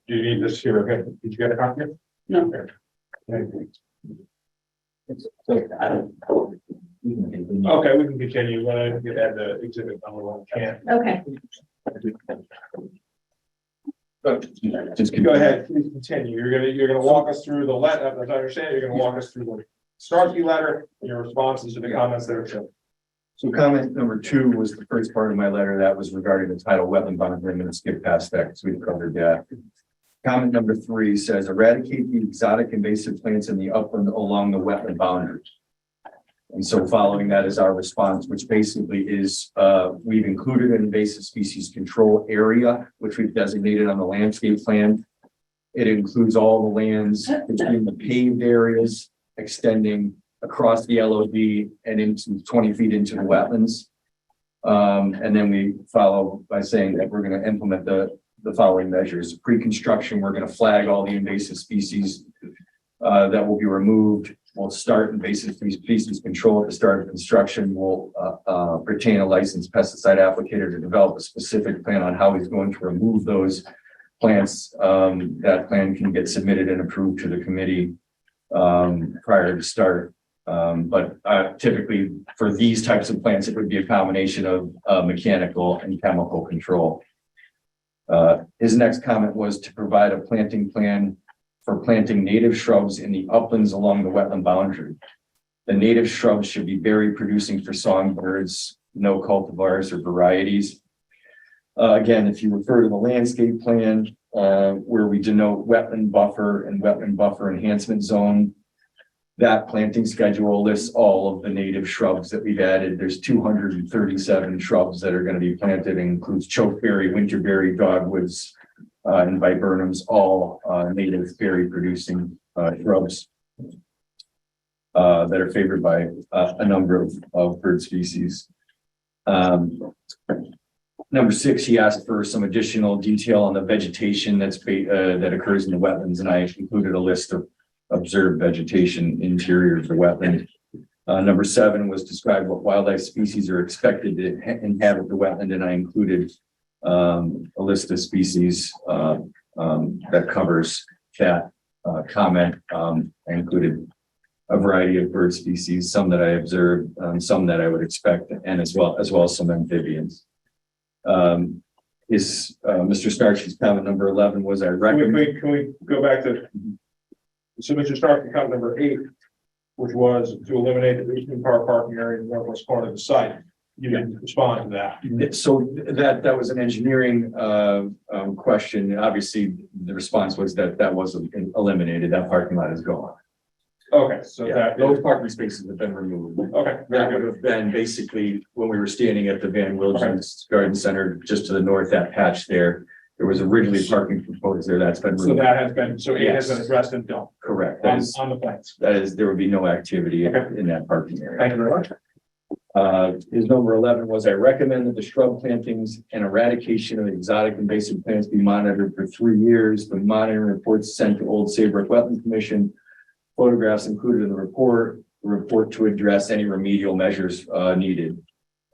do you need this here? Okay, did you get a copy? No. Okay. No. Okay, we can continue. I can add the exhibit number one. Can't. Okay. Just Go ahead, please continue. You're gonna walk us through the letter, as I understand, you're gonna walk us through the Starkey letter, and your responses to the comments that are shown. So comment number 2 was the first part of my letter that was regarding the title wetland boundary. I'm going to skip past that because we've covered that. Comment number 3 says eradicate the exotic invasive plants in the upland along the wetland boundary. And so following that is our response, which basically is, we've included an invasive species control area, which we've designated on the landscape plan. It includes all the lands between the paved areas extending across the LOD and into 20 feet into the wetlands. And then we follow by saying that we're going to implement the following measures. Pre-construction, we're going to flag all the invasive species that will be removed. We'll start invasive species control at the start of construction. We'll retain a licensed pesticide applicator to develop a specific plan on how he's going to remove those plants. That plan can get submitted and approved to the committee prior to start. But typically for these types of plants, it would be a combination of mechanical and chemical control. His next comment was to provide a planting plan for planting native shrubs in the uplands along the wetland boundary. The native shrubs should be berry producing for songbirds, no cultivars or varieties. Again, if you refer to the landscape plan, where we denote wetland buffer and wetland buffer enhancement zone, that planting schedule lists all of the native shrubs that we've added. There's 237 shrubs that are going to be planted, includes chokeberry, winterberry, dogwoods, and viburnums, all native berry producing shrubs that are favored by a number of bird species. Number 6, he asked for some additional detail on the vegetation that occurs in the wetlands, and I included a list of observed vegetation interior of the wetland. Number 7 was describe what wildlife species are expected to inhabit the wetland, and I included a list of species that covers that comment. I included a variety of bird species, some that I observed, some that I would expect, and as well as some amphibians. Mr. Starkey's comment number 11 was I recommend. Can we go back to, so Mr. Starkey comment number 8, which was to eliminate the Eastern Park parking area in the northwest corner of the site. You didn't respond to that. So that was an engineering question. Obviously, the response was that wasn't eliminated. That parking lot is gone. Okay, so Yeah, that, those parking spaces have been removed. okay, That very would good. have been basically when we were standing at the Van Wilgen's Garden Center, just to the north, that patch there. There was originally parking proposed there. That's been So removed. that has been, so 8 has been Yes. addressed and done Correct. on the plans. There would be no activity Okay. in that parking area. Thank you very much. His number 11 was I recommend that the shrub plantings and eradication of exotic invasive plants be monitored for 3 years. The monitoring reports sent to Old Saybrook Wetland Commission. Photographs included in the report to address any remedial measures needed.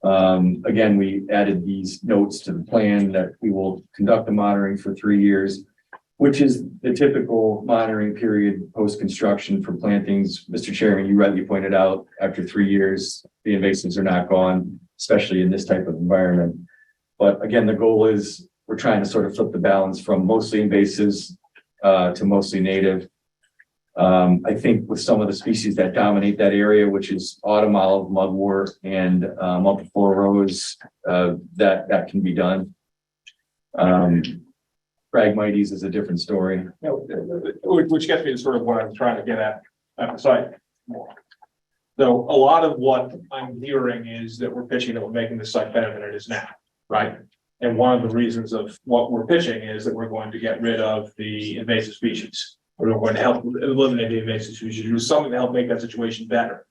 Again, we added these notes to the plan that we will conduct the monitoring for 3 years, which is the typical monitoring period post-construction for plantings. Mr. Chairman, you rightly pointed out, after 3 years, the invasives are not gone, especially in this type of environment. But again, the goal is we're trying to sort of flip the balance from mostly invasives to mostly native. I think with some of the species that dominate that area, which is autumn olive, mugwort, and multiflora rose, that can be done. Phragmites is a different story. Which gets me to sort of what I'm trying to get at the site more. So a lot of what I'm hearing is that we're pitching that we're making the site better than it is now, right? And one of the reasons of what we're pitching is that we're going to get rid of the invasive species. We're going to help eliminate the invasive species, do something to help make that situation better.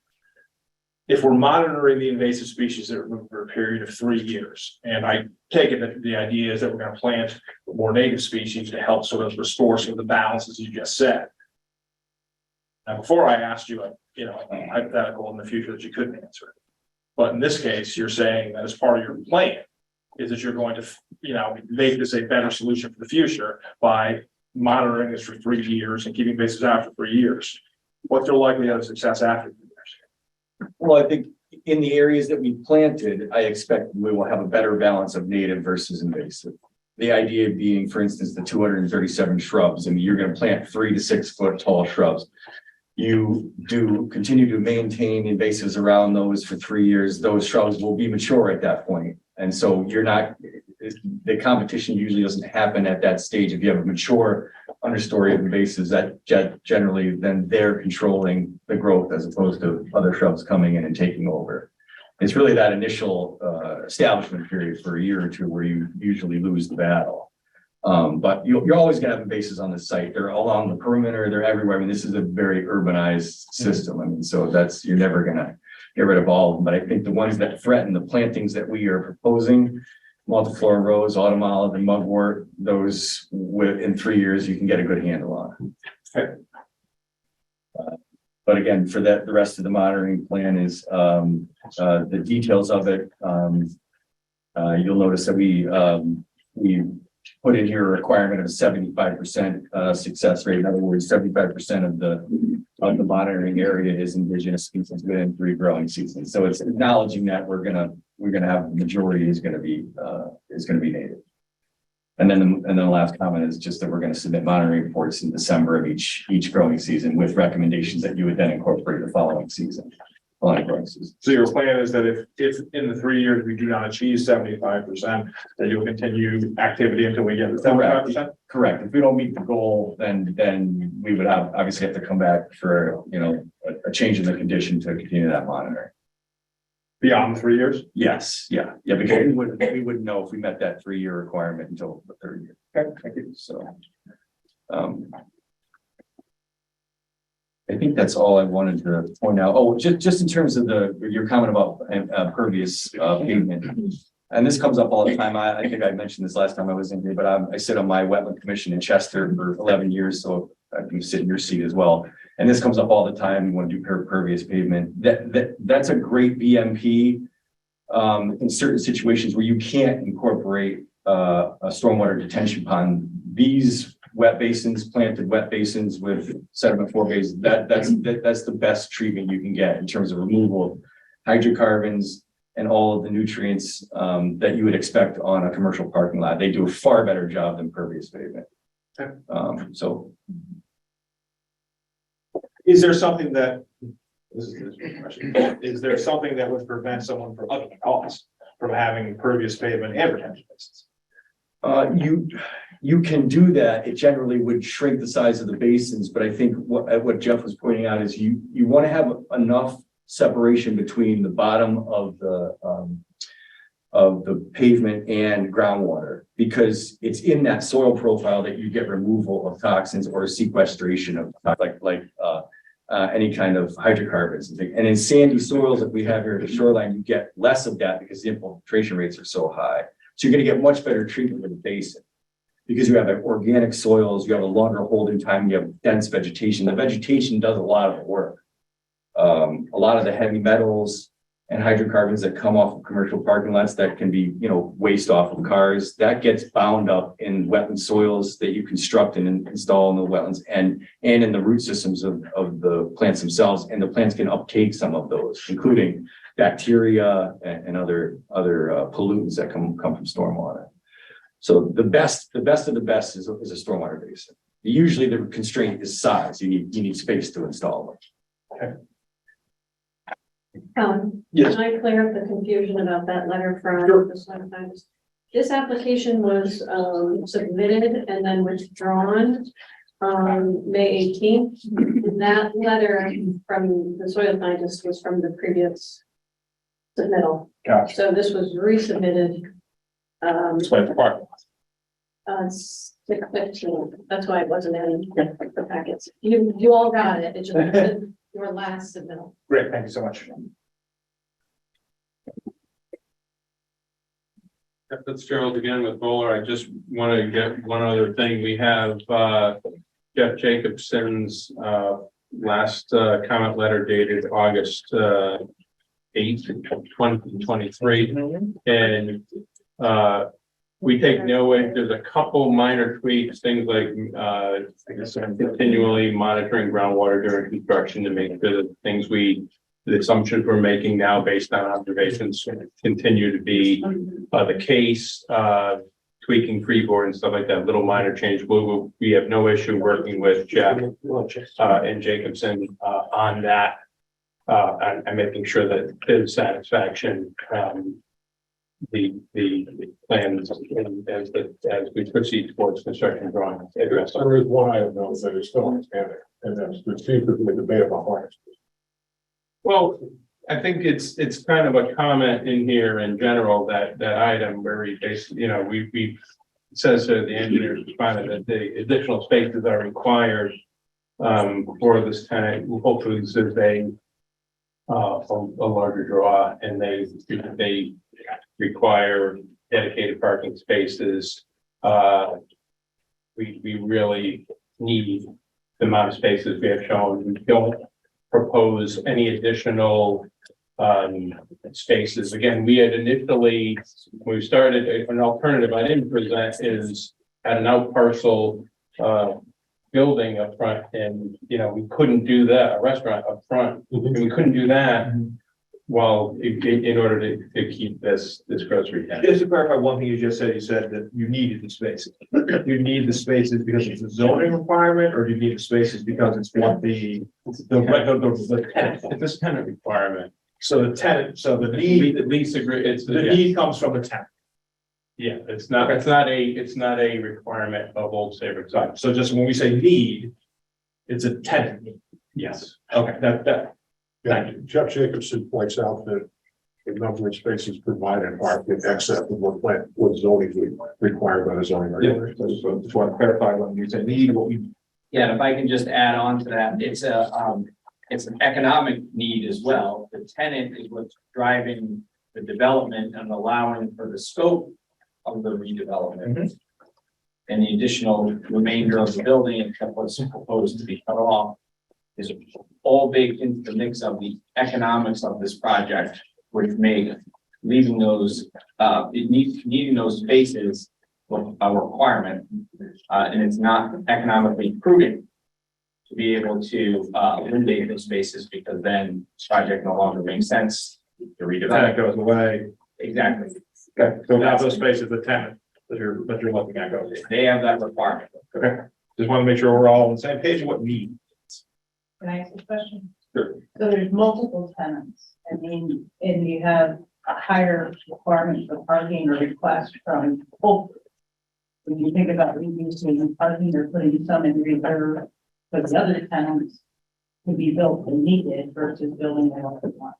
If we're monitoring the invasive species that are removed for a period of 3 years, and I take it that the idea is that we're going to plant more native species to help sort of restore some of the balance, as you just said. Now, before I asked you, a hypothetical in the future that you couldn't answer. But in this case, you're saying that as part of your plan, is that you're going to, make this a better solution for the future by monitoring this for 3 years and keeping bases out for 3 years. What's the likelihood of success after 3 years? Well, I think in the areas that we planted, I expect we will have a better balance of native versus invasive. The idea being, for instance, the 237 shrubs, and you're going to plant 3 to 6 foot tall shrubs. You do continue to maintain invasives around those for 3 years. Those shrubs will be mature at that point. And so the competition usually doesn't happen at that stage. If you have a mature understory of invasives, that generally then they're controlling the growth as opposed to other shrubs coming in and taking over. It's really that initial establishment period for a year or two where you usually lose the battle. But you're always gonna have invasives on the site. They're along the perimeter, they're everywhere. I mean, this is a very urbanized system. I mean, so you're never gonna get rid of all of them. But I think the ones that threaten the plantings that we are proposing, multiflora rose, autumn olive, and mugwort, those in 3 years, you can get a good handle on. Okay. But again, for the rest of the monitoring plan is the details of it. You'll notice that we put in here a requirement of a 75% success rate. In other words, 75% of the monitoring area is indigenous species within 3 growing seasons. So it's acknowledging that we're gonna have the majority is gonna be native. And then the last comment is just that we're going to submit monitoring reports in December of each growing season with recommendations that you would then incorporate the following season. So your plan is that if in the 3 years we do not achieve 75%, that you'll continue activity until we get to 75%? Correct. If we don't meet the goal, then we would obviously have to come back for, a change in the condition to continue that monitoring. Beyond 3 years? Yes, yeah, because we wouldn't know if we met that 3-year requirement until the 3rd year. Okay, thank you. So, I think that's all I wanted to point out. Oh, just in terms of your comment about pervious pavement, and this comes up all the time. I think I mentioned this last time I was in here, but I sit on my wetland commission in Chester for 11 years, so I can sit in your seat as well. And this comes up all the time. You want to do pervious pavement. That's a great BMP in certain situations where you can't incorporate a stormwater detention pond. These wet basins, planted wet basins with sediment forebays, that's the best treatment you can get in terms of removal of hydrocarbons and all of the nutrients that you would expect on a commercial parking lot. They do a far better job than pervious pavement. So. Is there something that, is there something that would prevent someone from, other than cost, from having pervious pavement and retention basins? You can do that. It generally would shrink the size of the basins, but I think what Jeff was pointing out is you want to have enough separation between the bottom of the pavement and groundwater, because it's in that soil profile that you get removal of toxins or sequestration of like any kind of hydrocarbons and things. And in sandy soils that we have here at the shoreline, you get less of that because the infiltration rates are so high. So you're going to get much better treatment with the basin because you have organic soils, you have a longer holding time, you have dense vegetation. The vegetation does a lot of the work. A lot of the heavy metals and hydrocarbons that come off of commercial parking lots that can be, waste off of cars, that gets bound up in wetland soils that you construct and install in the wetlands and in the root systems of the plants themselves. And the plants can uptake some of those, including bacteria and other pollutants that come from stormwater. So the best of the best is a stormwater basin. Usually the constraint is size. You need space to install them. Okay. Can I clear up the confusion about that letter from the soil scientist? This application was submitted and then withdrawn May 18th. That letter from the soil scientist was from the previous submittal. Gotcha. So this was resubmitted. Explain the part. 6/15. That's why it wasn't in the packets. You all got it. It just your last submittal. Great, thank you so much. Fitzgerald again with Bowler. I just want to get one other thing. We have Jeff Jacobson's last comment letter dated August 2023. And, we take no way, there's a couple minor tweaks, things like, I guess, continually monitoring groundwater during construction to make sure that the assumptions we're making now based on observations continue to be the case, tweaking freeboard and stuff like that, little minor change. We have no issue working with Jeff and Jacobson on that and making sure that his satisfaction, the plans as we proceed towards construction drawings. There is one item though that is still outstanding, and that's the seems to be a debate about harness. Well, I think it's kind of a comment in here in general, that item where we basically, we says that the engineers find that the additional spaces are required for this tenant. Hopefully this is a larger draw, and they require dedicated parking spaces. We really need the amount of spaces we have shown. We don't propose any additional spaces. Again, we had initially, when we started, an alternative I didn't present is at an out parcel building up front, and we couldn't do that, a restaurant up front, and we couldn't do that well in order to keep this grocery tenant. Just to clarify one thing you just said, you said that you needed the spaces. You need the spaces because it's a zoning requirement, or do you need the spaces because it's what the tenant? It's a tenant requirement. So the tenant, so the need, The lease agree, it's the need comes from the tenant. yeah, it's not a requirement of Old Saybrook. Sorry. So just when we say need, it's a tenant need. Yes. Okay, that. Yeah, Jeff Jacobson points out that the number of spaces provided are in excess of what zoning required by the zoning Yeah, regulations. so just want to clarify when you say need, what we. Yeah, and if I can just add on to that, it's an economic need as well. The tenant is what's driving the development and allowing for the scope of the redevelopment. And the additional remainder of the building, except what's proposed to be cut off, is all baked into the mix of the economics of this project, which make leaving those, needing those spaces a requirement. And it's not economically prudent to be able to eliminate those spaces, because then this project no longer makes sense to redevelop. Tenant goes away. Exactly. Okay, so now those spaces, the tenant that you're looking at goes. They have that requirement. Okay, just want to make sure we're all on the same page of what need. Can I ask a question? Sure. So there's multiple tenants, and you have a higher requirement for parking or request from both. When you think about reducing parking or putting some in reserve for the other tenants to be built and needed versus building their own one.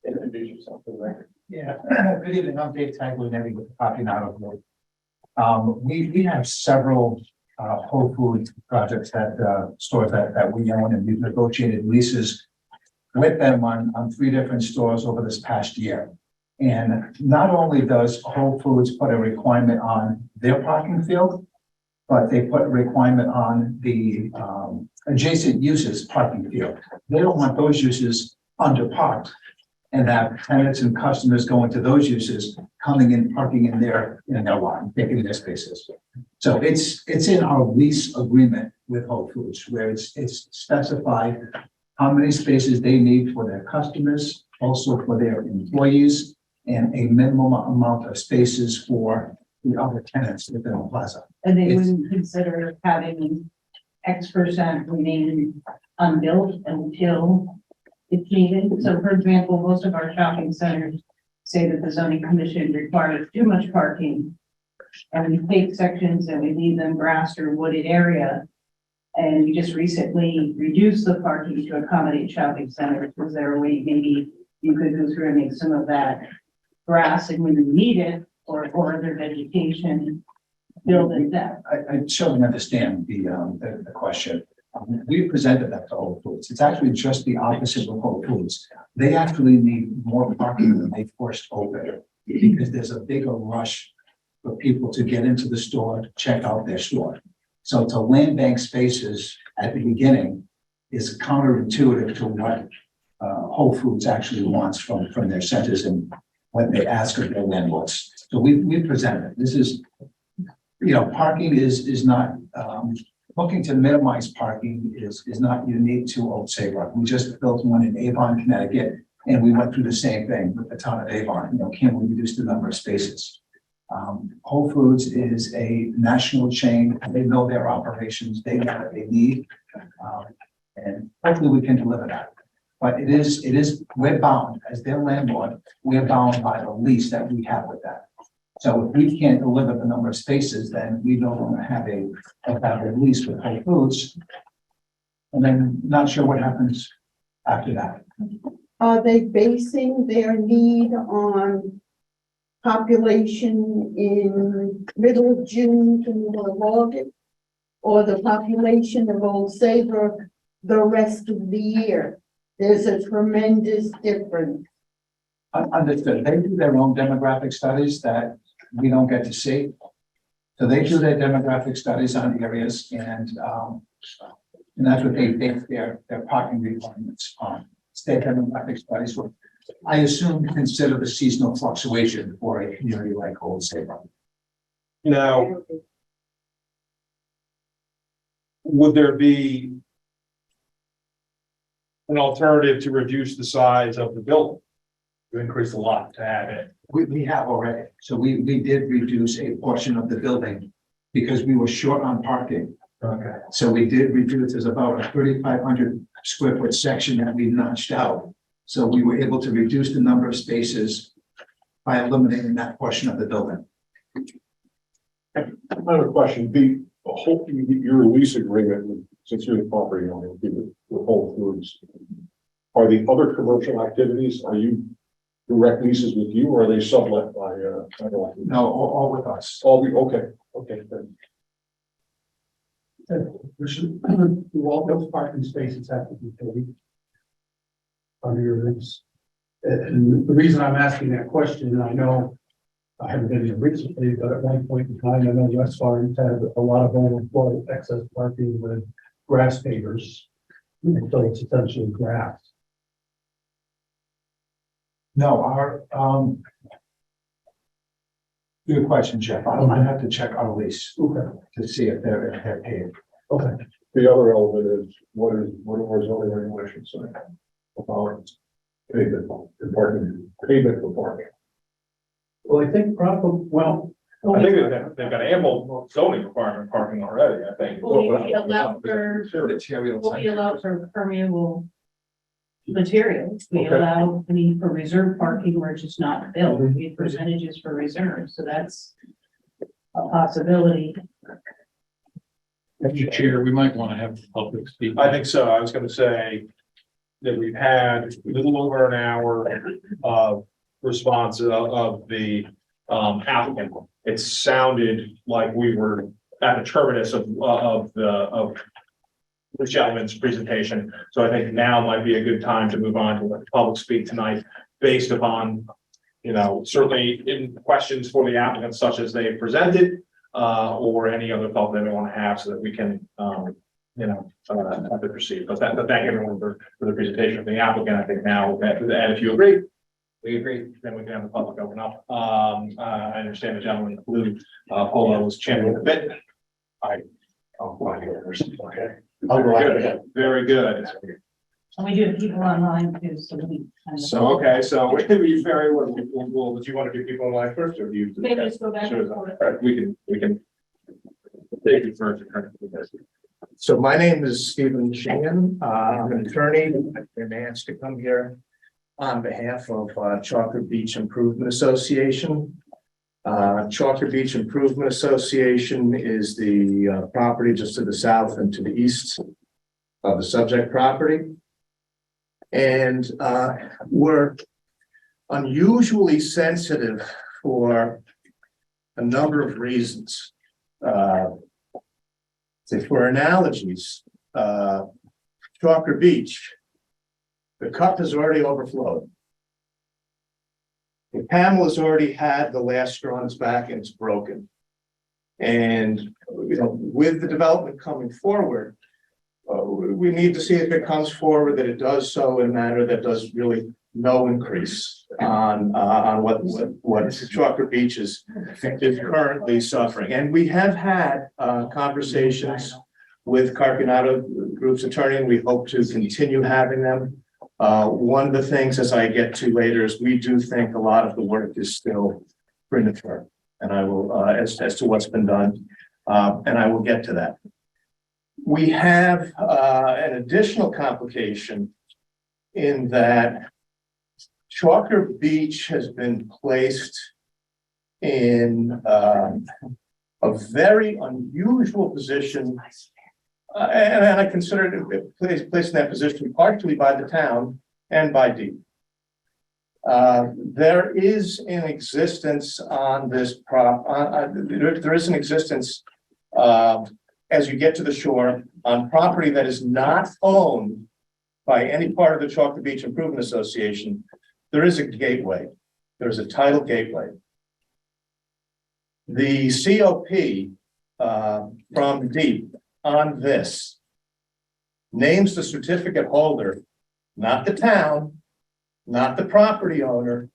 Introduce yourself for the record. Yeah, good evening, I'm Dave Tagley, Navy with Coffee out of Wood. We have several Whole Foods projects stores that we own, and we've negotiated leases with them on 3 different stores over this past year. And not only does Whole Foods put a requirement on their parking field, but they put a requirement on the adjacent uses parking field. They don't want those uses underparked, and have tenants and customers going to those uses, coming in, parking in their lot, taking their spaces. So it's in our lease agreement with Whole Foods, where it's specified how many spaces they need for their customers, also for their employees, and a minimum amount of spaces for the other tenants within the plaza. And they wouldn't consider having X% remaining unbuilt until it's needed. So for example, most of our shopping centers say that the zoning commission requires too much parking. And we take sections and we leave them grassed or wooded area. And we just recently reduced the parking to accommodate shopping centers. Was there a way maybe you could go through and make some of that grass and when you need it, or other vegetation build in depth? I certainly understand the question. We presented that to Whole Foods. It's actually just the opposite of Whole Foods. They actually need more parking than they forced open, because there's a bigger rush for people to get into the store, to check out their store. So to land bank spaces at the beginning is counterintuitive to what Whole Foods actually wants from their centers and when they ask of their landlords. So we presented it. This is, parking is not, looking to minimize parking is not unique to Old Saybrook. We just built one in Avon, Connecticut, and we went through the same thing with the town of Avon. Can we reduce the number of spaces? Whole Foods is a national chain. They know their operations. They know what they need. And hopefully we can deliver that. But we're bound as their landlord. We're bound by the lease that we have with them. So if we can't deliver the number of spaces, then we no longer have a lease with Whole Foods. And then not sure what happens after that. Are they basing their need on population in middle of June to middle of August? Or the population of Old Saybrook the rest of the year? There's a tremendous difference. Understood. They do their own demographic studies that we don't get to see. So they do their demographic studies on areas and that's what they base their parking requirements on. State demographic studies, which I assume consider the seasonal fluctuation for a community like Old Saybrook. Now, would there be an alternative to reduce the size of the building? To increase the lot to add it? We have already. So we did reduce a portion of the building because we were short on parking. Okay. So we did reduce, there's about a 3,500 square foot section that we notched out. So we were able to reduce the number of spaces by eliminating that portion of the building. Another question, your lease agreement, since you're the property owner with Whole Foods, are the other commercial activities, are you direct leases with you or are they sublet by, I don't know. No, all with us. Okay, then. Do all those parking spaces have to be paid under your lease? And the reason I'm asking that question, and I know I haven't been here recently, but at one point in time, I know West Farms had a lot of overflow excess parking with grass pavers. And so it's essentially grass. No, good question, Jeff. I have to check our lease to see if they're paid. Okay. The other element is, what are our zoning regulations say about payment for parking? Well, I think I think they've got ample zoning requirement parking already, I think. Will we allow for permeable materials? We Okay. allow, for reserve parking where it's just not built, we have percentages for reserve, so that's a possibility. Mr. Chair, we might want to have the public speak. I think so. I was gonna say that we've had a little over an hour of response of the applicant. It sounded like we were at the terminus of the gentleman's presentation. So I think now might be a good time to move on to let the public speak tonight based upon, certainly in questions for the applicant such as they presented, or any other thought they may want to have so that we can, have to proceed. But thank everyone for the presentation of the applicant. I think now, and if you agree, we agree, then we can have the public open up. I understand the gentleman in the blue polo was chanting a bit. Okay. I'll go ahead. Very good. And we do have people online too, so we. So we very well, do you want to do people online first or do you? Maybe just go back Sure. and forth. All right, we can. Take you first. So my name is Stephen Sheehan. I'm an attorney. I've been asked to come here on behalf of Chocolate Beach Improvement Association. Chocolate Beach Improvement Association is the property just to the south and to the east of the subject property. And we're unusually sensitive for a number of reasons. For analogies, Chalker Beach, the cup has already overflowed. The Pamela's already had the last straw on its back and it's broken. And with the development coming forward, we need to see if it comes forward that it does so in a manner that does really no increase on what Chalker Beach is currently suffering. And we have had conversations with Carpinato Group's attorney, and we hope to continue having them. One of the things, as I get to later, is we do think a lot of the work is still premature. And I will, as to what's been done, and I will get to that. We have an additional complication in that Chalker Beach has been placed in a very unusual position. And I consider it placed in that position partially by the town and by DEEP. There is in existence on this there is an existence as you get to the shore on property that is not owned by any part of the Chalker Beach Improvement Association. There is a gateway. There's a tidal gateway. The COP from DEEP on this names the certificate holder, not the town, not the property owner,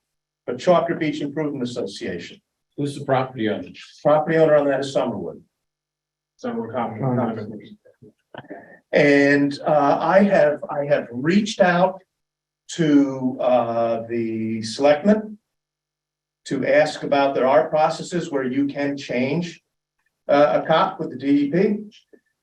but Chalker Beach Improvement Association. Who's the property owner? Property owner on that is Summerwood. Summerwood Common. And I have reached out to the selectmen to ask about, there are processes where you can change a COP with the DEP.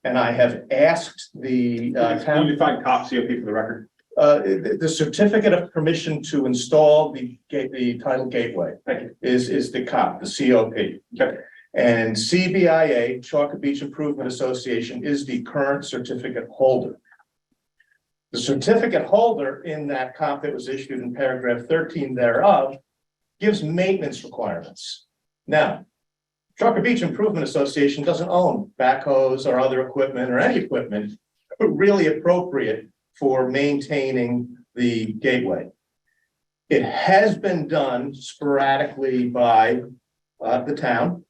And I have asked the Can you define COP, COP for the record? the certificate of permission to install the tidal gateway. Thank you. Is the COP, the COP. Okay. And CBIA, Chalker Beach Improvement Association, is the current certificate holder. The certificate holder in that COP that was issued in paragraph 13 thereof gives maintenance requirements. Now, Chalker Beach Improvement Association doesn't own backhoes or other equipment or any equipment really appropriate for maintaining the gateway. It has been done sporadically by the town.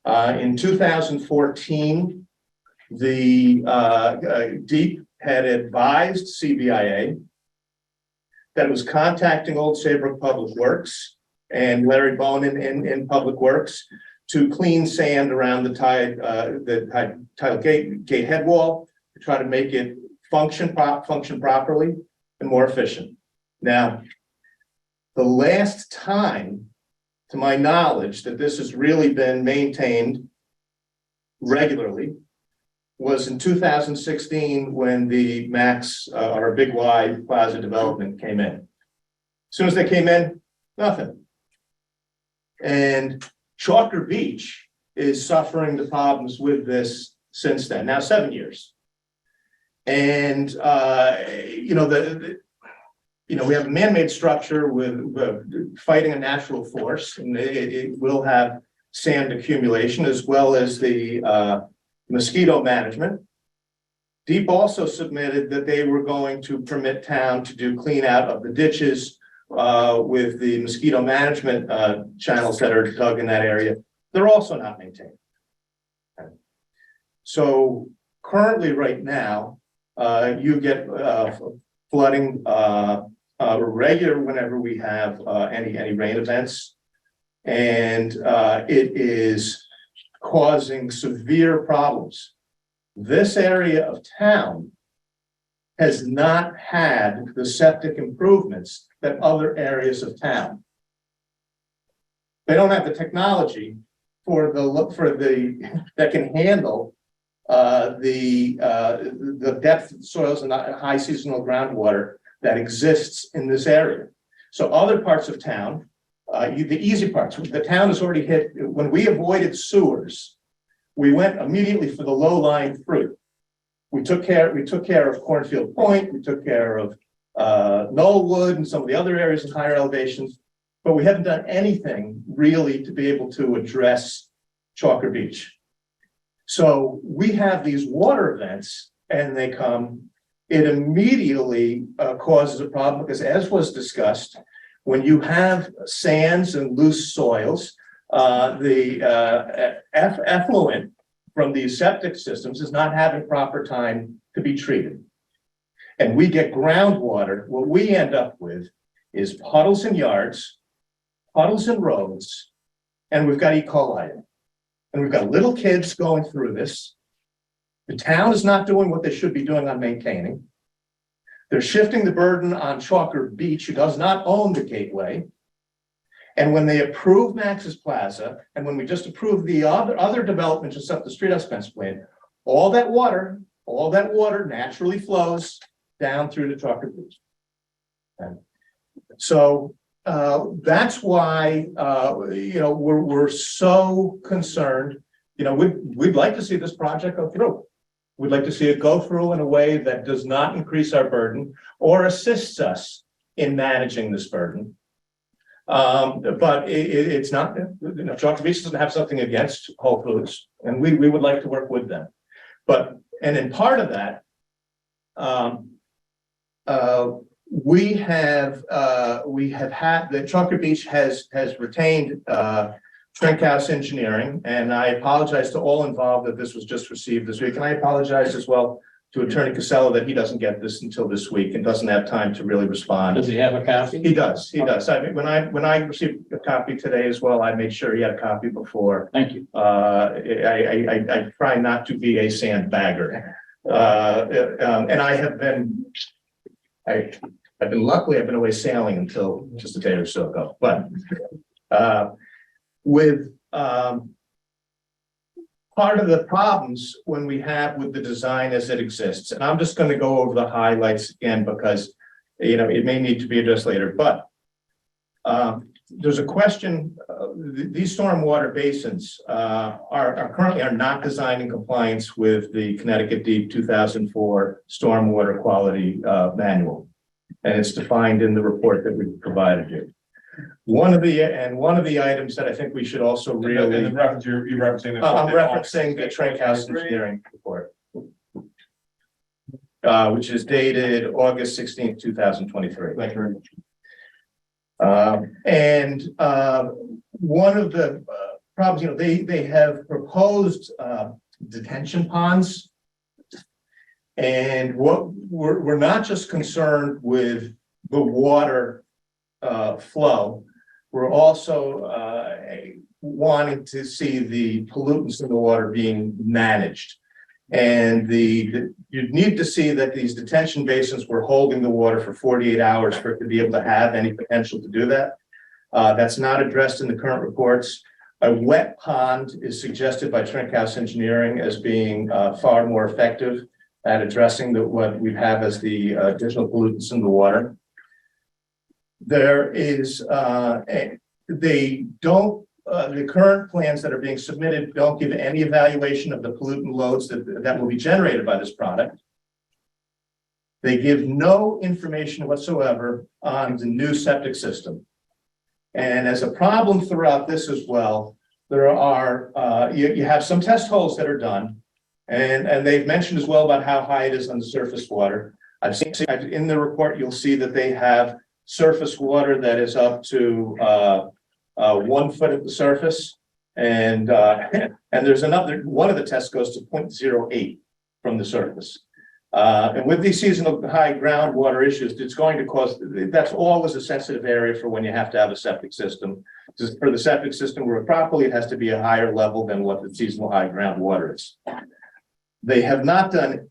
In 2014, the DEEP had advised CBIA that it was contacting Old Saybrook Public Works and Larry Bonin in Public Works to clean sand around the tidal gate head wall to try to make it function properly and more efficient. Now, the last time, to my knowledge, that this has really been maintained regularly was in 2016 when the Max, our Big Y Plaza development came in. As soon as they came in, nothing. And Chalker Beach is suffering the problems with this since then, now 7 years. And, you know, we have a man-made structure with fighting a natural force, and it will have sand accumulation as well as the mosquito management. DEEP also submitted that they were going to permit town to do clean out of the ditches with the mosquito management channels that are dug in that area. They're also not maintained. So currently right now, you get flooding regular whenever we have any rain events. And it is causing severe problems. This area of town has not had the septic improvements that other areas of town. They don't have the technology that can handle the depth of soils and the high seasonal groundwater that exists in this area. So other parts of town, the easy parts, the town has already hit, when we avoided sewers, we went immediately for the low-lying fruit. We took care of Cornfield Point, we took care of Knollwood and some of the other areas in higher elevations, but we haven't done anything really to be able to address Chalker Beach. So we have these water events and they come, it immediately causes a problem because, as was discussed, when you have sands and loose soils, the effluent from these septic systems is not having proper time to be treated, and we get groundwater, what we end up with is puddles in yards, puddles in roads, and we've got E. coli. And we've got little kids going through this. The town is not doing what they should be doing on maintaining. They're shifting the burden on Chalker Beach, who does not own the gateway. And when they approve Max's Plaza, and when we just approved the other development just up the street, expense plan, all that water naturally flows down through the Chalker Beach. And so that's why, we're so concerned. We'd like to see this project go through. We'd like to see it go through in a way that does not increase our burden or assists us in managing this burden. But it's not, Chalker Beach doesn't have something against Whole Foods, and we would like to work with them. And in part of that, we have had, the Chalker Beach has retained Trinkhouse Engineering, and I apologize to all involved that this was just received this week. And I apologize as well to Attorney Casella that he doesn't get this until this week and doesn't have time to really respond. Does he have a copy? He does. I mean, when I received a copy today as well, I made sure he had a copy before. Thank you. I try not to be a sandbagger. And I've been luckily, I've been away sailing until just a day or so ago, but with part of the problems when we have with the design as it exists, and I'm just going to go over the highlights again because it may need to be addressed later, but there's a question. These stormwater basins are currently not designed in compliance with the Connecticut Deep 2004 Stormwater Quality Manual, and it's defined in the report that we provided you. One of the items that I think we should also really. In reference, you're referencing. I'm referencing the Trinkhouse Engineering report, which is dated August 16th, 2023. Thank you very much. And one of the problems, they have proposed detention ponds. And what we're not just concerned with the water flow, we're also wanting to see the pollutants in the water being managed. And you need to see that these detention basins were holding the water for 48 hours for it to be able to have any potential to do that. That's not addressed in the current reports. A wet pond is suggested by Trinkhouse Engineering as being far more effective at addressing what we have as the additional pollutants in the water. There is, the current plans that are being submitted don't give any evaluation of the pollutant loads that will be generated by this product. They give no information whatsoever on the new septic system. And as a problem throughout this as well, there are, you have some test holes that are done, and they've mentioned as well about how high it is on the surface water. I've seen in the report, you'll see that they have surface water that is up to 1 foot at the surface, and there's another one of the tests goes to 0.08 from the surface. And with these seasonal high groundwater issues, it's going to cause, that's always a sensitive area for when you have to have a septic system. Just for the septic system to work properly, it has to be a higher level than what the seasonal high groundwater is. They have not done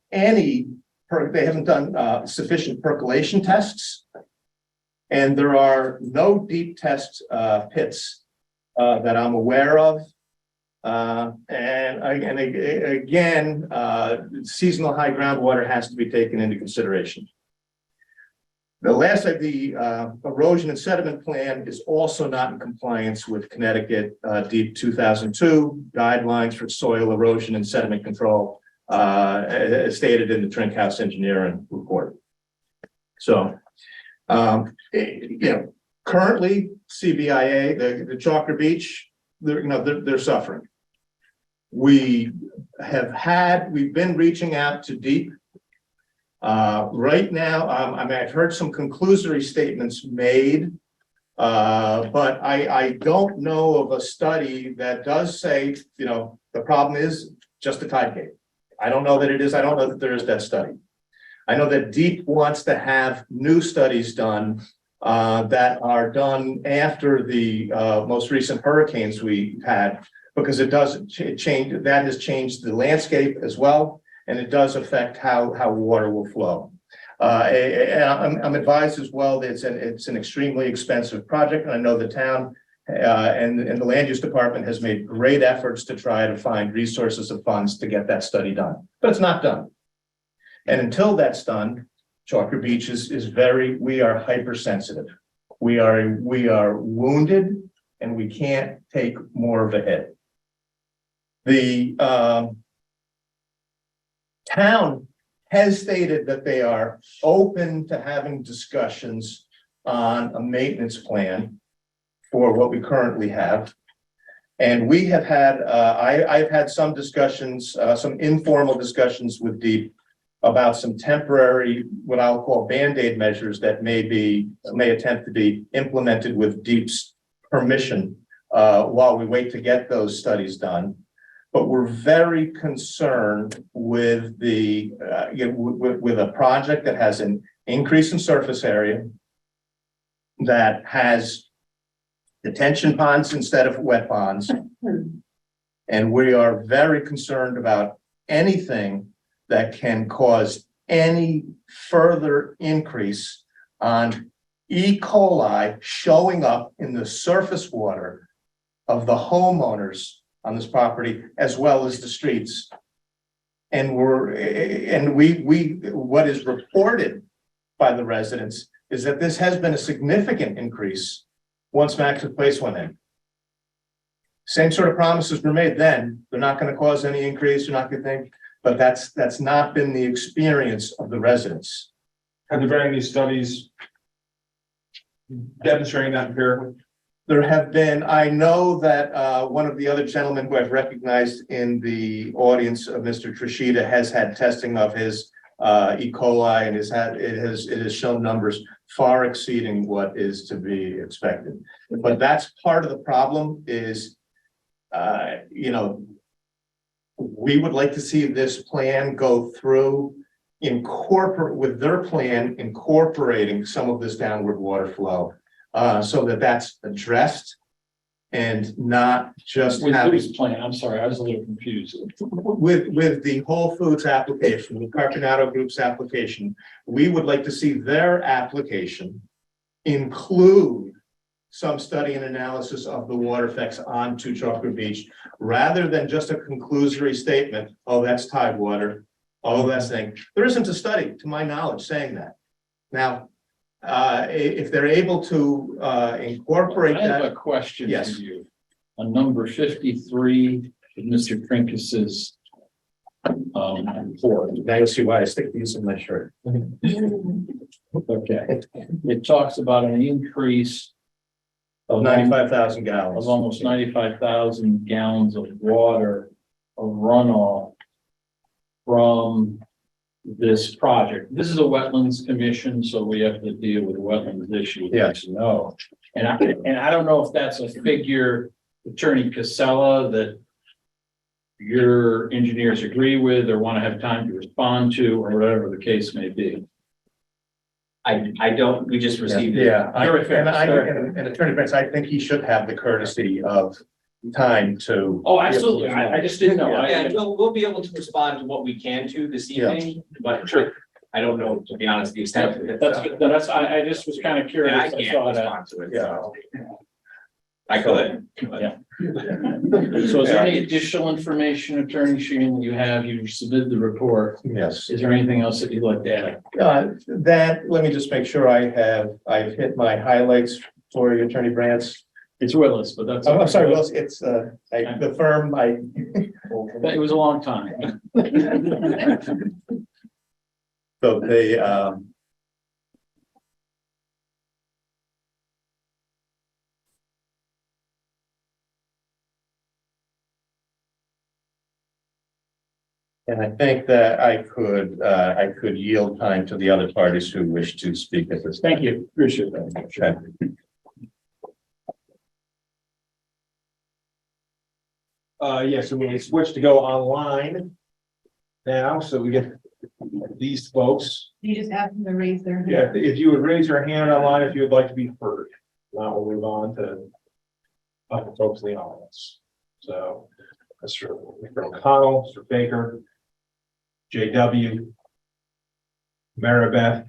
sufficient percolation tests. And there are no deep test pits that I'm aware of. And again, seasonal high groundwater has to be taken into consideration. The last of the erosion and sediment plan is also not in compliance with Connecticut Deep 2002 guidelines for soil erosion and sediment control, as stated in the Trinkhouse Engineering report. So. Currently CBIA, the Chalker Beach, they're suffering. We've been reaching out to Deep. Right now, I've heard some conclusory statements made, but I don't know of a study that does say, the problem is just the tide gate. I don't know that it is. I don't know that there is that study. I know that Deep wants to have new studies done that are done after the most recent hurricanes we had, because it does change, that has changed the landscape as well, and it does affect how water will flow. I'm advised as well that it's an extremely expensive project, and I know the town and the land use department has made great efforts to try to find resources of funds to get that study done, but it's not done. And until that's done, Chalker Beach we are hypersensitive. We are wounded, and we can't take more of a hit. The town has stated that they are open to having discussions on a maintenance plan for what we currently have. And we have had, I've had some discussions, some informal discussions with Deep about some temporary, what I'll call Band-Aid measures that may attempt to be implemented with Deep's permission while we wait to get those studies done. But we're very concerned with with a project that has an increase in surface area, that has detention ponds instead of wet ponds. And we are very concerned about anything that can cause any further increase on E. coli showing up in the surface water of the homeowners on this property, as well as the streets. And what is reported by the residents is that this has been a significant increase once Max Place went in. Same sort of promises were made then. They're not going to cause any increase. You're not going to think, but that's not been the experience of the residents. Have there been any studies demonstrating that empirically? There have been, I know that one of the other gentlemen who I've recognized in the audience of Mr. Trishita has had testing of his E. coli, and it has shown numbers far exceeding what is to be expected. But that's part of the problem is, we would like to see this plan go through, with their plan incorporating some of this downward water flow. So that's addressed and not just With having, whose plan? I'm sorry, I was a little confused. with the Whole Foods application, the Carpinato Group's application, we would like to see their application include some study and analysis of the water effects onto Chalker Beach, rather than just a conclusory statement, oh, that's tide water, oh, that's thing. There isn't a study, to my knowledge, saying that. Now, if they're able to incorporate I have that. a question for Yes. you. On number 53, Mr. Trinkus's report. Now you'll see why I stick these in my shirt. Okay, it talks about an increase Of 95,000 of gallons. almost 95,000 gallons of water of runoff from this project. This is a wetlands commission, so we have to deal with wetlands issues. Yes. No, and I don't know if that's a figure, Attorney Casella, that your engineers agree with or want to have time to respond to, or whatever the case may be. I don't, we just received it. Yeah, Very fair. and Attorney Prince, I think he should have the courtesy of time to. Oh, absolutely. I just didn't know. Yeah, we'll be able to respond to what we can to this evening, but I don't know, to be honest, the extent of it. That's good. No, that's, I just was kind of curious. And I I can't saw that. respond to it. Yeah. I could. Yeah. So is there any additional information, Attorney Sheehan, you have? You submitted the report. Yes. Is there anything else that you'd like to add? Let me just make sure I've hit my highlights for you, Attorney Brantz. It's Willis, but that's. I'm sorry, Willis, it's the firm, It was a long time. so they, and I think that I could yield time to the other parties who wish to speak at this. Thank you. Appreciate that. Okay. Yeah, so when we switch to go online, now, so we get these folks. You just ask them to raise their hand. Yeah, if you would raise your hand online if you would like to be heard. Now we'll move on to other folks in the audience. So, Mr. O'Connell, Mr. Baker, JW, Maribeth,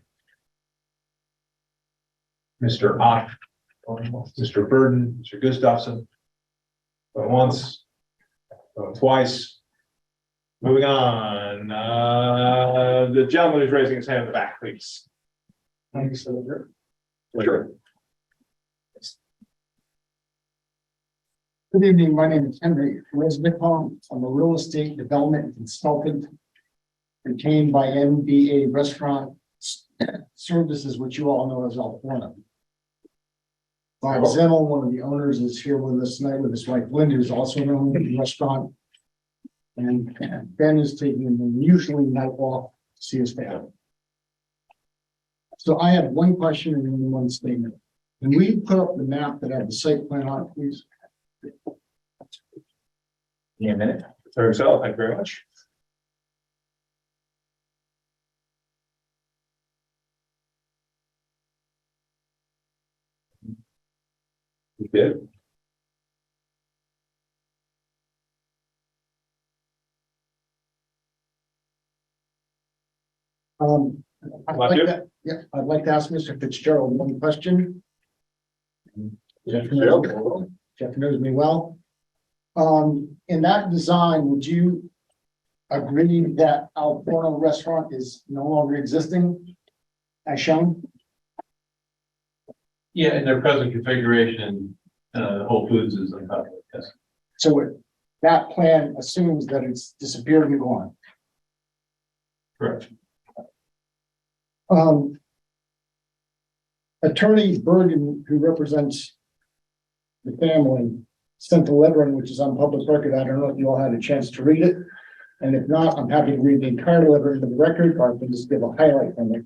Mr. Ott, Mr. Burden, Mr. Gustafson. Going once, going twice. Moving on, the gentleman who's raising his hand in the back, please. Thanks, Senator. Sure. Good evening, my name is Henry Resnick. I'm a real estate development consultant retained by MBA Restaurant Services, which you all know as Alforno. Bob Zennel, one of the owners, is here with us tonight with his wife Linda, who's also an owner of the restaurant. And Ben is taking an unusually night off to see his family. So I have one question and then one statement. Can we put up the map that had the site plan on it, please? In a minute. Thank you very much. You did. I'd like to ask Mr. Fitzgerald one question. Jeff knows me well. In that design, would you agree that Alforno restaurant is no longer existing as shown? Yeah, in their present configuration, Whole Foods is on top of it, yes. So that plan assumes that it's disappeared and gone. Correct. Attorney Bergen, who represents the family, sent a letter in which is on public record. I don't know if you all had a chance to read it. And if not, I'm happy to read the entire letter into the record, or I can just give a highlight from it.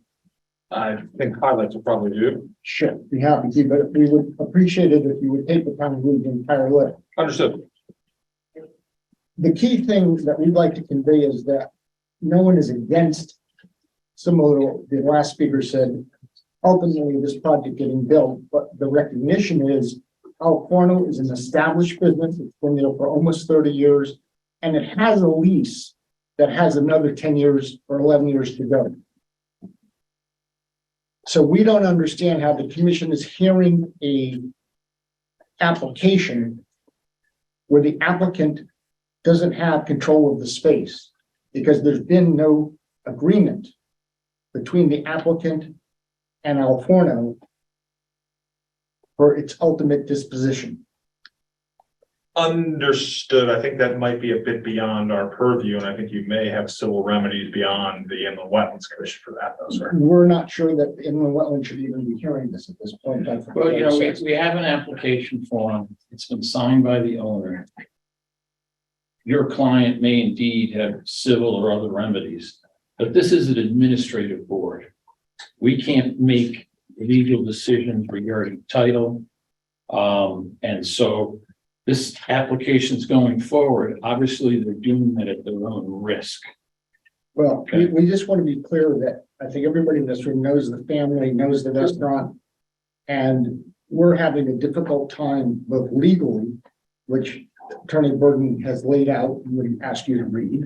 I think highlights will probably do. Sure, be happy to, but we would appreciate it if you would take the time to read the entire letter. Understood. The key thing that we'd like to convey is that no one is against, similar to the last speaker said, ultimately this project getting built, but the recognition is Alforno is an established business. It's been there for almost 30 years, and it has a lease that has another 10 years or 11 years to go. So we don't understand how the commission is hearing a application where the applicant doesn't have control of the space, because there's been no agreement between the applicant and Alforno for its ultimate disposition. Understood. I think that might be a bit beyond our purview, and I think you may have civil remedies beyond the Inland Wetlands Commission for that, though, sir. We're not sure that Inland Wetlands should even be hearing this at this point. Well, you know, we have an application form. It's been signed by the owner. Your client may indeed have civil or other remedies, but this is an administrative board. We can't make legal decisions regarding title. And so this application's going forward. Obviously, they're doing that at their own risk. Well, we just want to be clear that I think everybody in this room knows the family, knows the restaurant. And we're having a difficult time both legally, which Attorney Burden has laid out and would ask you to read.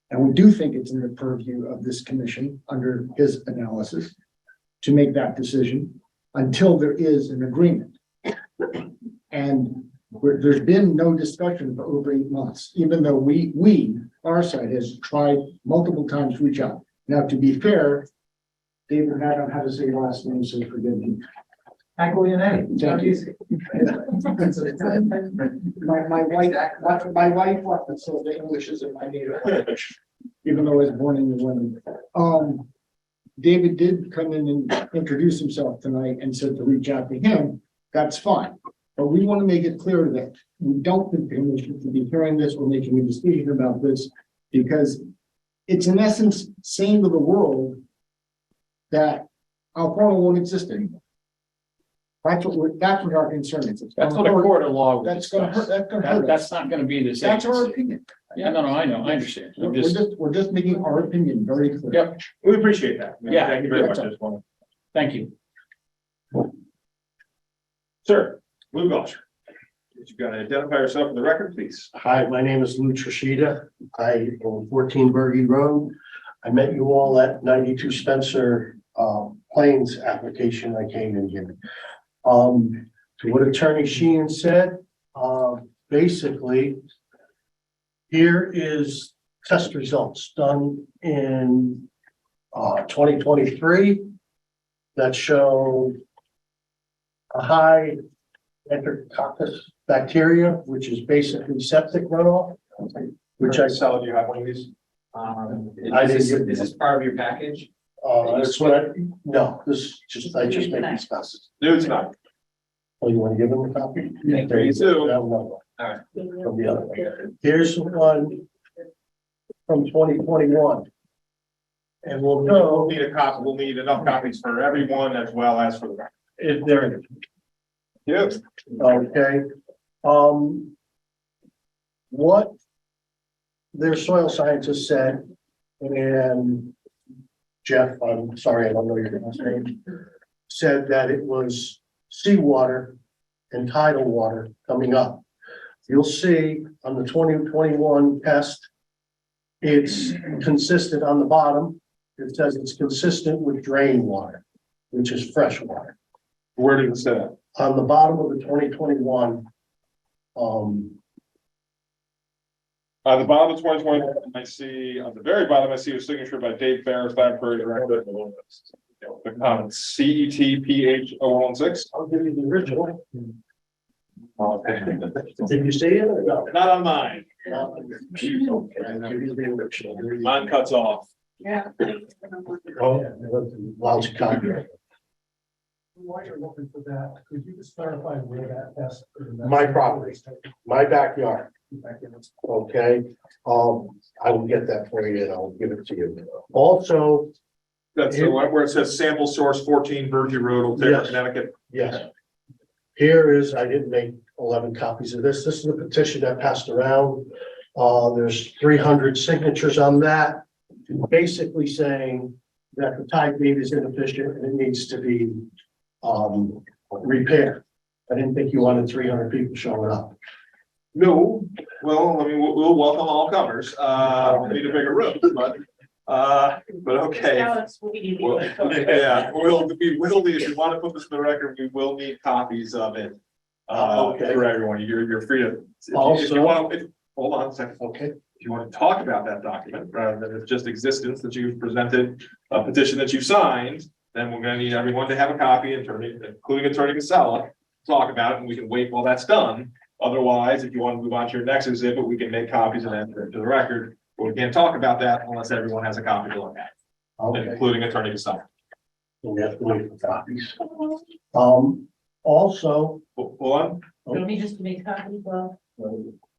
And we do think it's in the purview of this commission under his analysis to make that decision until there is an agreement. And there's been no discussion for over 8 months, even though our side has tried multiple times to reach out. Now, to be fair, David, I don't know how to say your last name, so forgive me. Thank you. My wife left it, so the English isn't my native language, even though I was born in New England. David did come in and introduce himself tonight and said to reach out to him. That's fine. But we want to make it clear that we don't think the commission should be hearing this or making a decision about this, because it's in essence saying to the world that Alforno won't exist anymore. That's what our concern is. That's what a court of law would That's gonna hurt. discuss. That's gonna hurt us. That's not gonna be this. That's our opinion. Yeah, no, I know, I understand. I'm just, we're just making our opinion very clear. yep, We appreciate that. Yeah. Thank you very much. Desmond. thank you. Sir, Lou Gosher. You gotta identify yourself for the record, please. Hi, my name is Lou Trishita. I own 14 Bergy Road. I met you all at 92 Spencer Plains application. I came in here. To what Attorney Sheehan said, basically, here is test results done in 2023 that show a high Enterococcus bacteria, which is basically septic runoff, which I Sal, do you have one of these? I didn't get- Is this part of your package? that's what no, this just, I just make these passes. No, it's not. Oh, you want to give them a copy? Yeah, please do. That one. Alright. From the other one. Here's one from 2021. And we'll We'll know need a copy, we'll need enough copies for everyone as well as for the record. if they're, Yes. okay. What their soil scientist said, and Jeff, I'm sorry, I don't know your last name, said that it was seawater and tidal water coming up. You'll see on the 2021 test, it's consistent on the bottom. It says it's consistent with drain water, which is fresh water. Where did it say that? On the bottom of the 2021, On the bottom of 2020, I see, on the very bottom, I see a signature by Dave Ferris, Flag Prairie Director. The comment CETPH016. I'll give you the original. Okay. Did you see it or no? Not on mine. Okay, I'll give you the original. Mine cuts off. Yeah. Oh, lousy copy. While you're looking for that, could you just clarify where that test? My property. My backyard, okay? I will get that for you and I'll give it to you. Also, That's the one where it says sample source 14 Virgie Road, Old Taylor, Yes. Connecticut. yes. Here is, I didn't make 11 copies of this. This is a petition that passed around. There's 300 signatures on that. Basically saying that the tide gate is inefficient and it needs to be repaired. I didn't think you wanted 300 people showing up. No, well, I mean, we'll welcome all comers. We'll need a bigger room, but okay. Well, yeah, we will need, if you want to put this in the record, we will need copies of it. Okay. For everyone, you're free to. If you Also- want, hold on a second. Okay. If you want to talk about that document, rather than it's just existence that you've presented, a petition that you signed, then we're gonna need everyone to have a copy, including Attorney Casella, talk about it, and we can wait while that's done. Otherwise, if you want to move on to your next exhibit, we can make copies and enter it to the record. But we can't talk about that unless everyone has a copy to look at, Okay. including Attorney Casella. We have to wait for copies. Also, Hold on. Don't need just to make copies, well,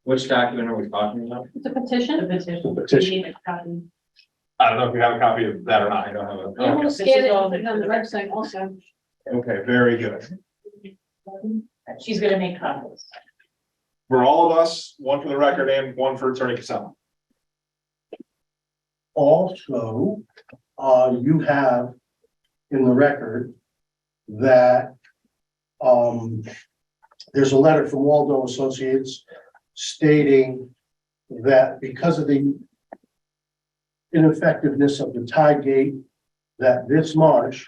Which document are we talking about? It's a petition. the petition. Petition. We need a copy. I don't know if you have a copy of that or not. I don't have And a. we'll scan it and put it on the website also. Okay, very good. She's gonna make copies. For all of us, one for the record and one for Attorney Casella. also, you have in the record that there's a letter from Waldo Associates stating that because of the ineffectiveness of the tide gate, that this marsh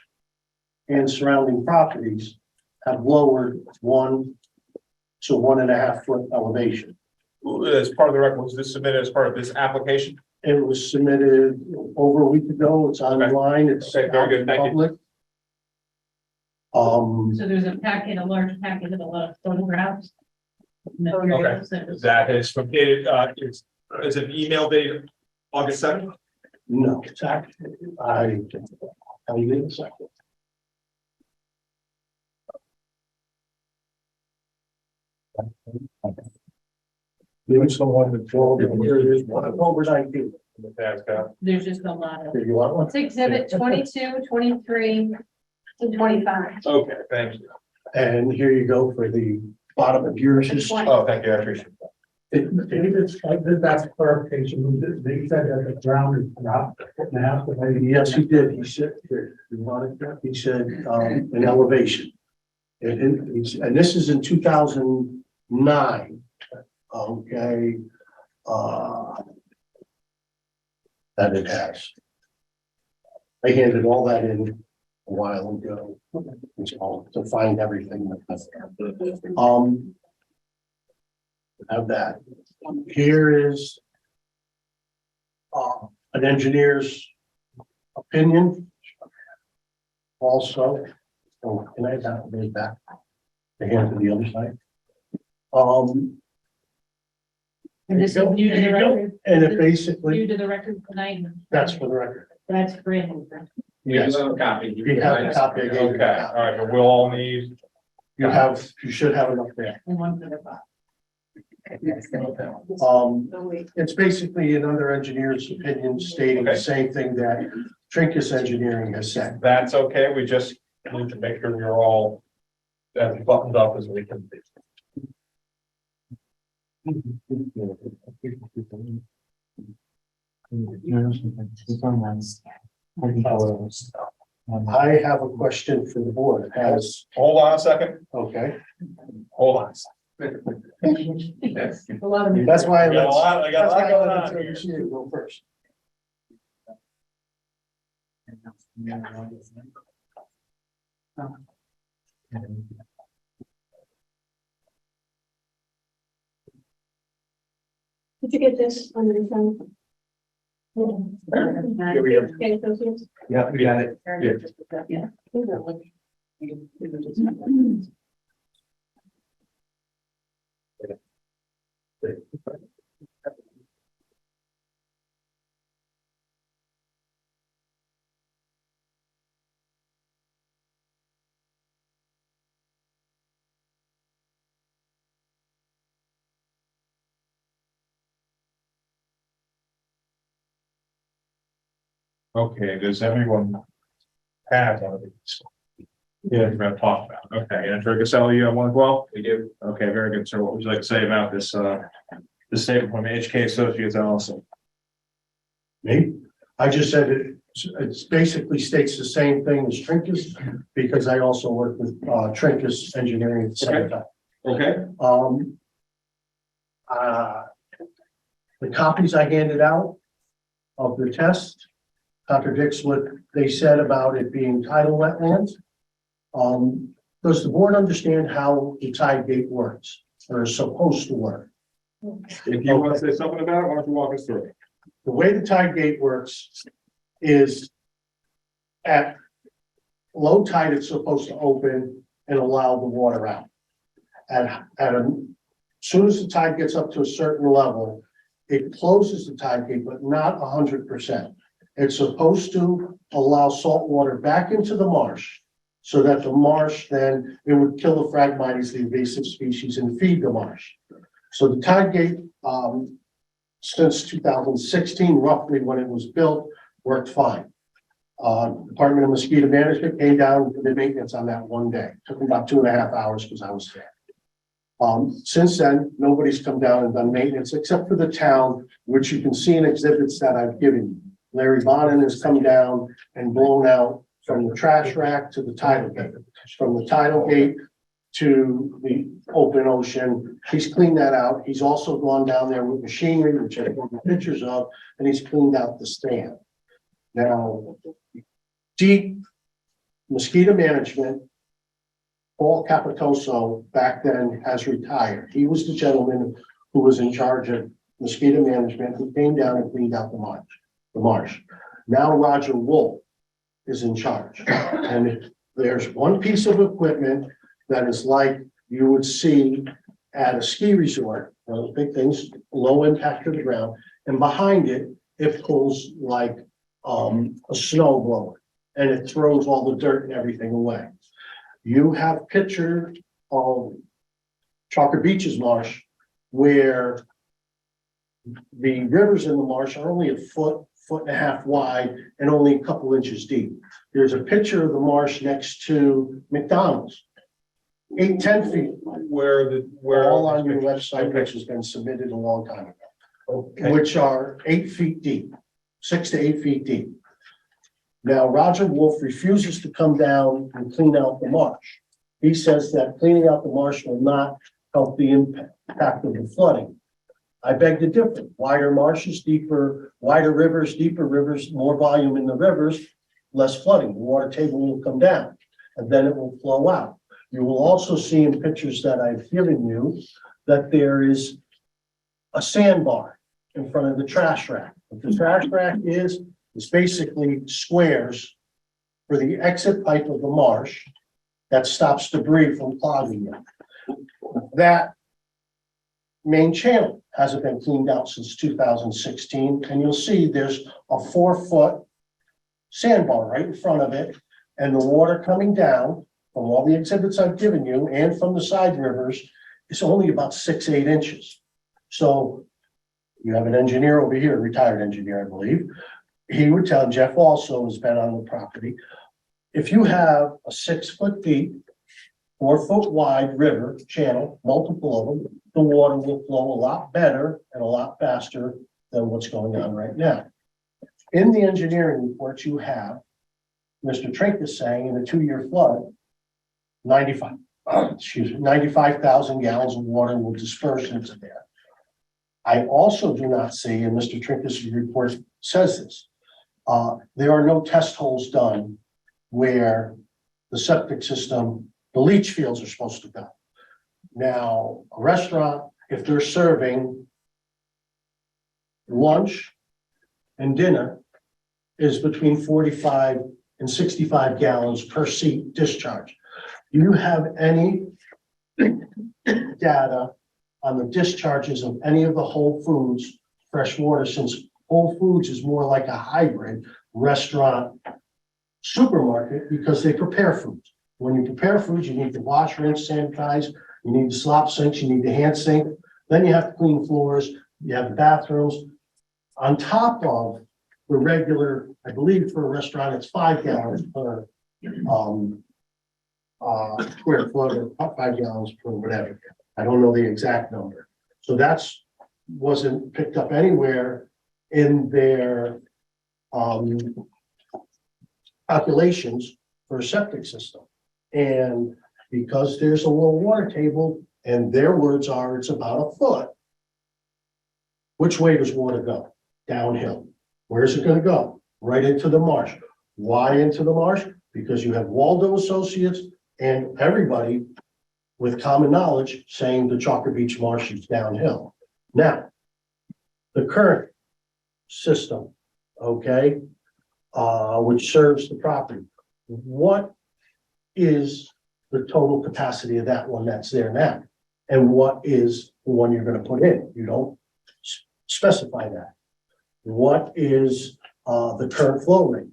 and surrounding properties have lowered 1 to 1.5 foot elevation. As part of the record, was this submitted as part of this application? It was submitted over a week ago. It's online. It's Okay, very good. out in Thank you. public. So there's a packet, a large packet with a lot of photographs. Okay. That is from dated, is an email dated August 7th? No, it's actually, I'll give it a second. Maybe someone would draw, here it is, October 19th. There's just a lot of. Here, you want one? It's exhibit 22, 23, and 25. Okay, thank you. And here you go for the bottom of yours. Which one? Oh, thank you, I appreciate that. That's clarification. They said that the ground is about a foot and a half. Yes, he did. He said, he said, an elevation. And this is in 2009. Okay. That it has. I handed all that in a while ago. To find everything. Have that. Here is an engineer's opinion. Also, oh, can I have that way back? The hand to the other side. And this is new to the record. And it basically, New to the record tonight. that's for the record. That's brand new. You have a copy. You have a copy. I gave you. Okay, all right, but we'll all need, You should have enough there. And one for the box. It's basically another engineer's opinion stating the Okay. same thing that Trinkus Engineering has said. that's okay, we just need to make sure we're all as buttoned up as we can be. I have a question for the board. Hold on a second, Okay, hold on. A lot of. that's why I got a lot, I got a lot going on You here. go first. Did you get this on your phone? Here we go. Okay, those ones. Yeah, we got it. Yeah. Okay, does everyone have one of these? Yeah, we're gonna talk about, okay, and Trey Caselli, you have one as well? We do. Okay, very good, sir, what would you like to say about this, the statement from HK Associates LLC? Me? I just said it's basically states the same thing as Trinkus, because I also work with Trinkus Engineering at the same time. Okay, The copies I handed out of the test contradicts what they said about it being tidal wetlands. Does the board understand how the tide gate works, or is supposed to work? if you want to say something about it, why don't you walk us through it? The way the tide gate works is at low tide, it's supposed to open and allow the water out. As soon as the tide gets up to a certain level, it closes the tide gate, but not 100%. It's supposed to allow salt water back into the marsh, so that the marsh then, it would kill the Phragmites, the invasive species, and feed the marsh. So the tide gate, since 2016, roughly when it was built, worked fine. Department of Mosquito Management came down and did maintenance on that one day. Took them about 2.5 hours because I was there. Since then, nobody's come down and done maintenance except for the town, which you can see in exhibits that I've given you. Larry Bonin has come down and blown out from the trash rack to the tidal gate, from the tidal gate to the open ocean. He's cleaned that out. He's also gone down there with machinery, which I have pictures of, and he's cleaned out the stand. Now, deep mosquito management, Paul Capitoso back then has retired. He was the gentleman who was in charge of mosquito management, who came down and cleaned out the marsh. Now Roger Wolf is in charge. And there's one piece of equipment that is like you would see at a ski resort, those big things, low impact to the ground, and behind it, it pulls like a snow blower, and it throws all the dirt and everything away. You have pictures of Chalker Beach's marsh where the rivers in the marsh are only a foot and a half wide and only a couple inches deep. There's a picture of the marsh next to McDonald's. 10 feet, where. all on your website, which has been submitted a long time ago, Okay, which are 8 feet deep, 6 to 8 feet deep. Now, Roger Wolf refuses to come down and clean out the marsh. He says that cleaning out the marsh will not help the impact of the flooding. I beg to differ. Wider marshes, wider rivers, deeper rivers, more volume in the rivers, less flooding. The water table will come down and then it will flow out. You will also see in pictures that I've given you that there is a sandbar in front of the trash rack. What the trash rack is basically squares for the exit pipe of the marsh that stops debris from clogging it. That main channel hasn't been cleaned out since 2016, and you'll see there's a 4-foot sandbar right in front of it, and the water coming down from all the exhibits I've given you and from the side rivers is only about 6-8 inches. So you have an engineer over here, a retired engineer, I believe. He would tell, Jeff also has been on the property. If you have a 6-foot deep, 4-foot wide river channel, multiple of them, the water will flow a lot better and a lot faster than what's going on right now. In the engineering report, you have Mr. Trinkus saying in a 2-year flood, 95,000 gallons of water will disperse into there. I also do not see, and Mr. Trinkus' report says this, there are no test holes done where the septic system, the leach fields are supposed to go. Now, a restaurant, if they're serving lunch and dinner, is between 45 and 65 gallons per seat discharge. Do you have any data on the discharges of any of the Whole Foods fresh water, since Whole Foods is more like a hybrid restaurant supermarket because they prepare foods. When you prepare foods, you need to wash, rinse, sanitize, you need the slop sinks, you need the hand sink, then you have to clean floors, you have the bathrooms. On top of the regular, I believe for a restaurant, it's 5 gallons per square foot, or 5 gallons per whatever. I don't know the exact number. So that's wasn't picked up anywhere in their calculations for a septic system. And because there's a low water table, and their words are it's about 1 foot, which way does water go? Downhill. Where is it going to go? Right into the marsh. Why into the marsh? Because you have Waldo Associates and everybody with common knowledge saying the Chalker Beach Marsh is downhill. Now, the current system, okay, which serves the property, what is the total capacity of that one that's there now? And what is the one you're going to put in? You don't specify that. What is the current flow rate?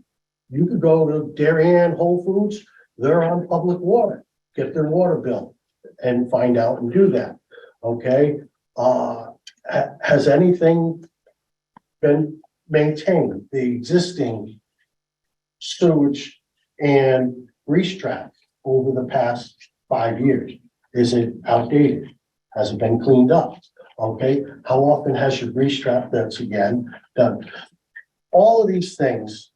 You could go to Darien, Whole Foods, they're on public water, get their water bill and find out and do that, okay? Has anything been maintained? The existing sewage and grease trap over the past 5 years? Is it outdated? Has it been cleaned up? Okay, how often has your grease trap that's again done? All of these things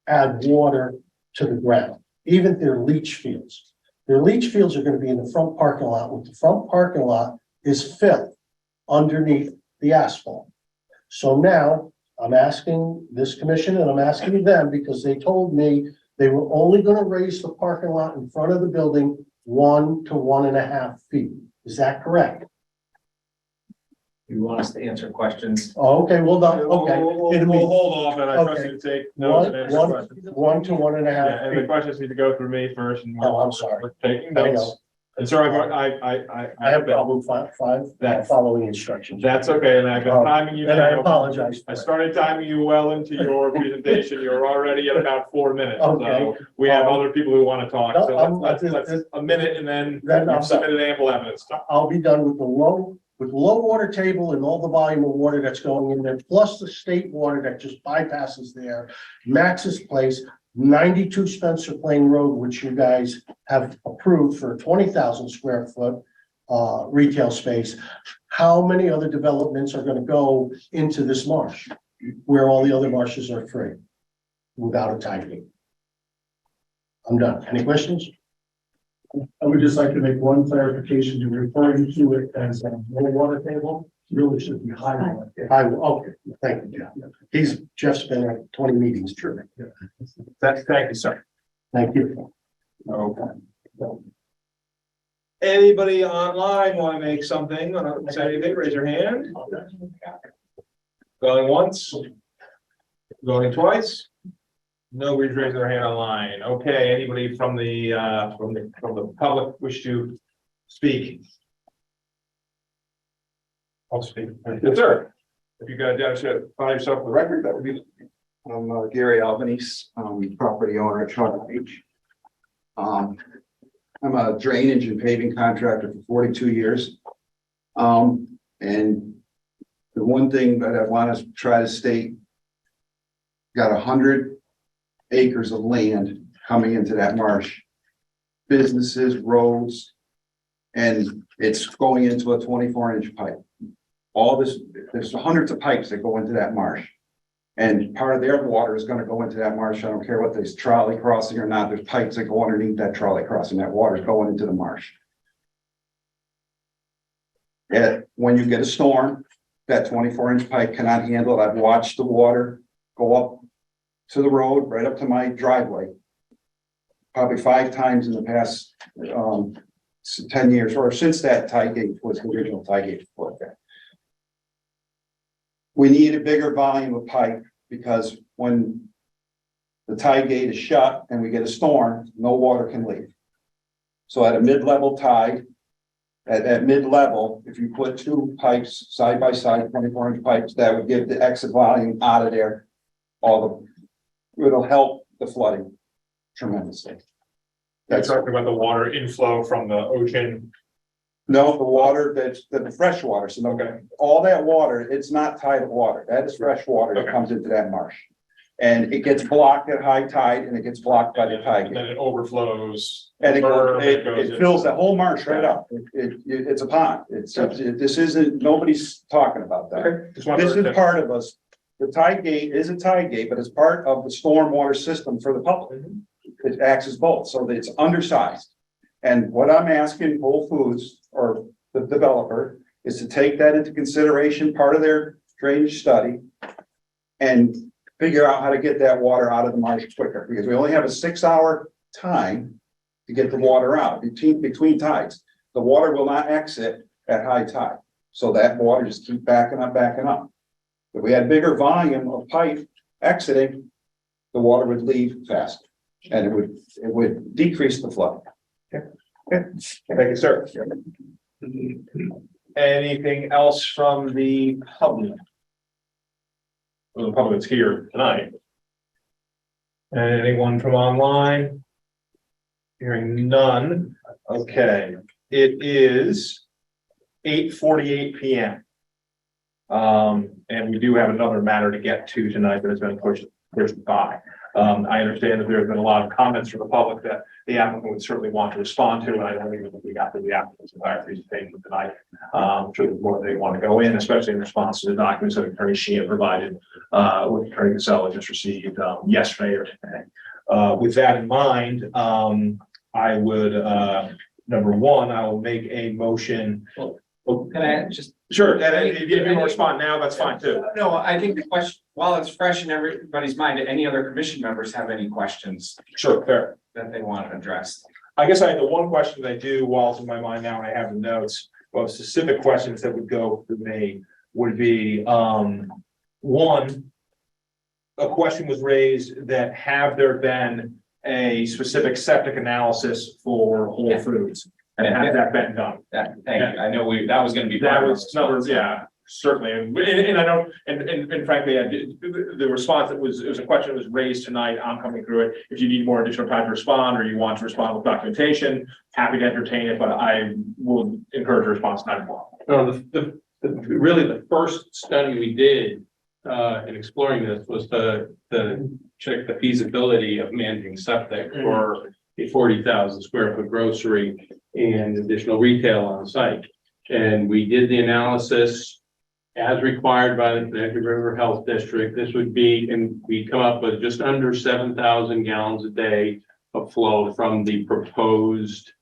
add water to the ground, even their leach fields. Their leach fields are going to be in the front parking lot. What the front parking lot is filled underneath the asphalt. So now I'm asking this commission and I'm asking them because they told me they were only going to raise the parking lot in front of the building 1 to 1.5 feet. Is that correct? You want us to answer questions? Oh, okay, well done. Okay. We'll hold off and I trust Okay. you to take notes and answer questions. 1 to 1.5 Yeah, and the feet. questions need to go through me first. And Oh, I'm sorry. we're taking I notes. know. And sorry, I have problem following instructions. That's okay, and I've been timing you. And I now. apologize for I it. started timing you well into your presentation. You're already at about 4 minutes. Okay. So we have other people who want to talk. No, So let's I'm- a minute and then Then I'm you've submitted ample evidence. I'll be done with the low water table and all the volume of water that's going in there, plus the state water that just bypasses there, Max's place. 92 Spencer Plain Road, which you guys have approved for 20,000 square foot retail space. How many other developments are gonna go into this marsh where all the other marshes are free without a tide gate? I'm done. Any questions? I would just like to make one clarification. You're referring to it as a low water table, really should be high water. table. Okay, thank you, Jeff. Jeff's been at 20 meetings, true. Thank you, sir. Thank you. Okay. Anybody online want to make something, say anything, raise your hand. Going once? Going twice? Nobody's raising their hand online. Okay, anybody from the public wish to speak? I'll speak. Yes, sir. If you got to find yourself for the record, that would be. I'm Gary Albanese, property owner at Chocolate Beach. I'm a drainage and paving contractor for 42 years. And the one thing that I want to try to state, got 100 acres of land coming into that marsh. Businesses, roads, and it's going into a 24-inch pipe. All this, there's hundreds of pipes that go into that marsh. And part of their water is going to go into that marsh. I don't care what there's trolley crossing or not, there's pipes that go underneath that trolley crossing. That water is going into the marsh. And when you get a storm, that 24-inch pipe cannot handle it. I've watched the water go up to the road, right up to my driveway, probably 5 times in the past 10 years, or since that tide gate was the original tide gate put there. We need a bigger volume of pipe because when the tide gate is shut and we get a storm, no water can leave. So at a mid-level tide, at mid-level, if you put 2 pipes side by side, 24-inch pipes, that would give the exit volume out of there. It'll help the flooding tremendously. That's talking about the water inflow from the ocean. No, the water, that's the fresh water. So Okay. all that water, it's not tidal water. That is fresh water that comes into that marsh. And it gets blocked at high tide and it gets blocked by the tide. And then it overflows. And it fills that whole marsh right up. It's a pond. This isn't, nobody's talking about that. Okay. This is part of us. The tide gate is a tide gate, but it's part of the stormwater system for the public. It acts as both, so that it's undersized. And what I'm asking Whole Foods or the developer is to take that into consideration, part of their drainage study, and figure out how to get that water out of the marsh quicker, because we only have a 6-hour time to get the water out between tides. The water will not exit at high tide. So that water just keeps backing up, backing up. If we had bigger volume of pipe exiting, the water would leave faster and it would decrease the flow. Okay. Thank you, sir. Anything else from the public? Well, the public that's here tonight. And anyone from online? Hearing none. Okay, it is 8:48 p.m. And we do have another matter to get to tonight that has been pushed by. I understand that there's been a lot of comments from the public that the applicant would certainly want to respond to, and I don't even think we got to the applicant's entire presentation tonight. I'm sure there's more they want to go in, especially in response to the documents that Attorney Sheehan provided, with Attorney Casella just received yesterday or today. With that in mind, I would, number one, I will make a motion. Well, can I just? Sure, and if you want to respond now, that's fine too. No, I think the question, while it's fresh in everybody's mind, any other commission members have any questions Sure, fair. that they want to address? I guess I had the one question that I do while it's in my mind now, and I have the notes, well, specific questions that would go to me would be, one, a question was raised that have there been a specific septic analysis for Whole Foods? And has that been done? Thank you. I know that was going to be. That was another, yeah, certainly. And I know, and frankly, the response that was, it was a question that was raised tonight. I'm coming through it. If you need more additional time to respond, or you want to respond with documentation, happy to entertain it, but I will encourage a response tonight as well. Really, the first study we did in exploring this was to check the feasibility of managing septic for a 40,000 square foot grocery and additional retail on site. And we did the analysis as required by the Connecticut River Health District. This would be, and we come up with just under 7,000 gallons a day of flow from the proposed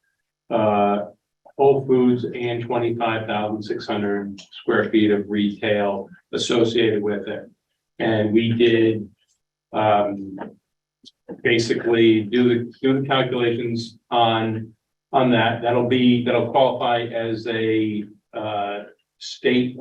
Whole Foods and 25,600 square feet of retail associated with it. And we did basically do the calculations on that. That'll qualify as a state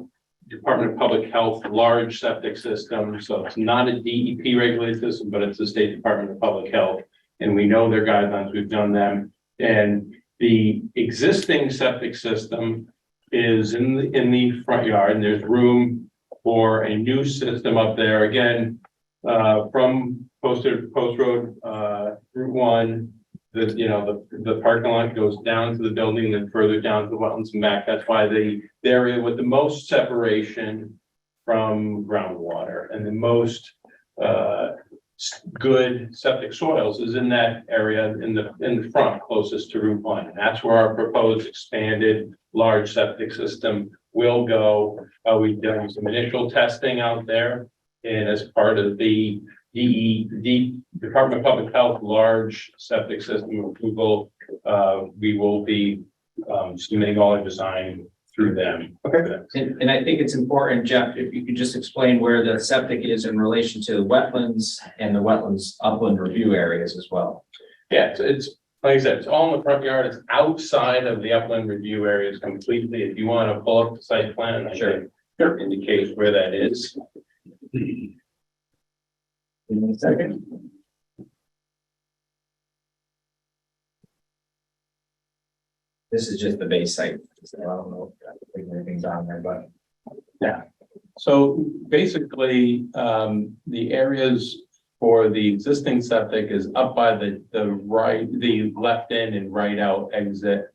Department of Public Health large septic system. So it's not a DEP regulated system, but it's the State Department of Public Health. And we know their guidelines, we've done them. And the existing septic system is in the front yard, and there's room for a new system up there. Again, from Post Road, Route 1, the parking lot goes down to the building and then further down to the wetlands and back. That's why the area with the most separation from groundwater and the most good septic soils is in that area in the front closest to Route 1. And that's where our proposed expanded large septic system will go. We've done some initial testing out there, and as part of the Department of Public Health large septic system approval, we will be submitting all our design through them. Okay. And I think it's important, Jeff, if you could just explain where the septic is in relation to the wetlands and the wetlands upland review areas as well. Yeah, it's like I said, it's all in the front yard. It's outside of the upland review areas completely. If you want to pull up the site plan, I can indicate where that is. Give me a second. This is just the base site, so I don't know if anything's on there, but. Yeah. So basically, the areas for the existing septic is up by the left in and right out exit.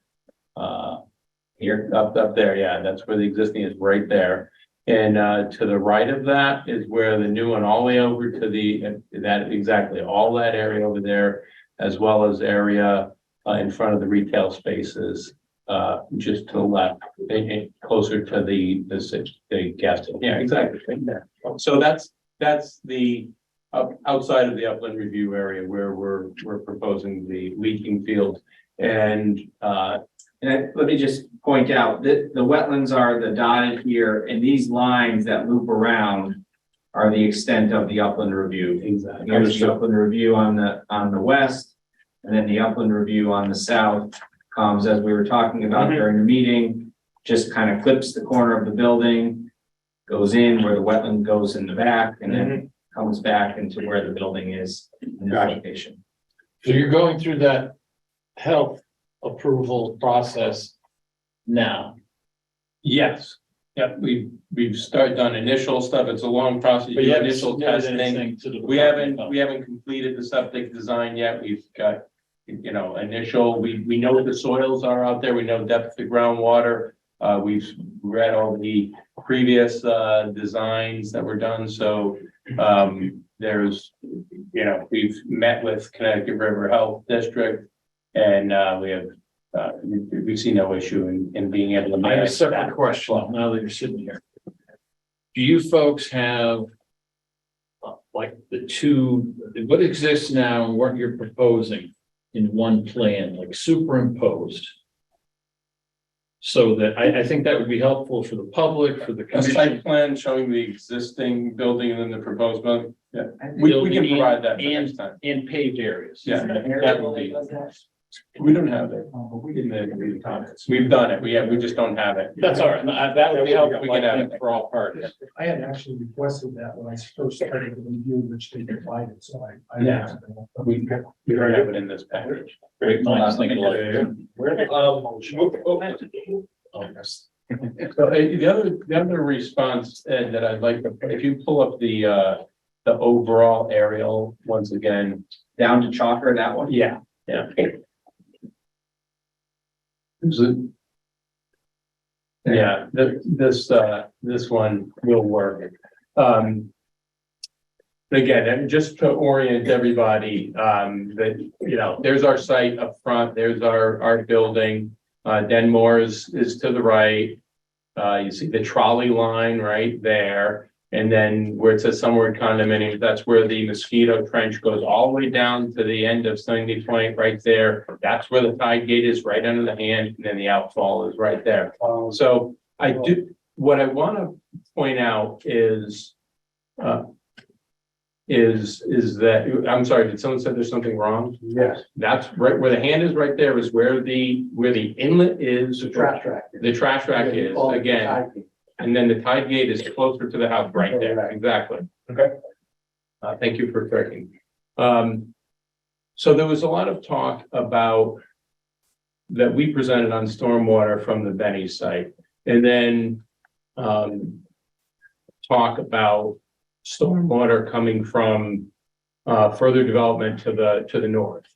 Here, up there, yeah, that's where the existing is, right there. And to the right of that is where the new one, all the way over to exactly all that area over there, as well as area in front of the retail spaces, just to the left, and closer to the gas station. Yeah, exactly. Right there. So that's the outside of the upland review area where we're proposing the leaching field. And let me just point out that the wetlands are the dotted here, and these lines that loop around are the extent of the upland review. Exactly. Here's the upland review on the west, and then the upland review on the south comes, as we were talking about during the meeting, just kind of clips the corner of the building, goes in where the wetland goes in the back, and then comes back into where the building is in the location. So you're going through that health approval process now? yes, yep, we've done initial stuff. It's a long process. But you haven't initial submitted testing. anything to the We haven't completed the septic design yet. We've got, initial, we know what the soils are out there. We know depth of groundwater. We've read all the previous designs that were done. So there's, we've met with Connecticut River Health District, and we see no issue in being able to I have a manage separate that. question now that you're sitting here. Do you folks have like what exists now and what you're proposing in one plan, like superimposed? So that I think that would be helpful for the public, for the A commission. site plan showing the existing building and then the proposed building. Yeah, we can provide that for next time. And paved areas. Yeah, that would be. We don't have it. In the comments. We've done it. We just don't have it. That's all right. That would be helpful, We can I have think, for all parties. I had actually requested that when I first started the review, which they provided, so I. Yeah. We don't have it in this package. Great minds think alike. So the other response, Ed, that I'd like, if you pull up the overall aerial once again. Down to Chalker, that one? Yeah. Is it? Yeah, this one will work. Again, and just to orient everybody, that, you know, there's our site up front, there's our building. Denmore is to the right. You see the trolley line right there. And then where it says somewhere condominium, that's where the mosquito trench goes all the way down to the end of Sandy Point right there. That's where the tide gate is, right under the hand, and then the outfall is right there. So what I want to point out is that, I'm sorry, did someone say there's something wrong? Yes. That's right, where the hand is right there is where the inlet is. The trash rack. The trash rack is, again, and then the tide gate is closer to the house, right there, exactly. Okay. Thank you for correcting. So there was a lot of talk about that we presented on stormwater from the Benny site, and then talk about stormwater coming from further development to the north.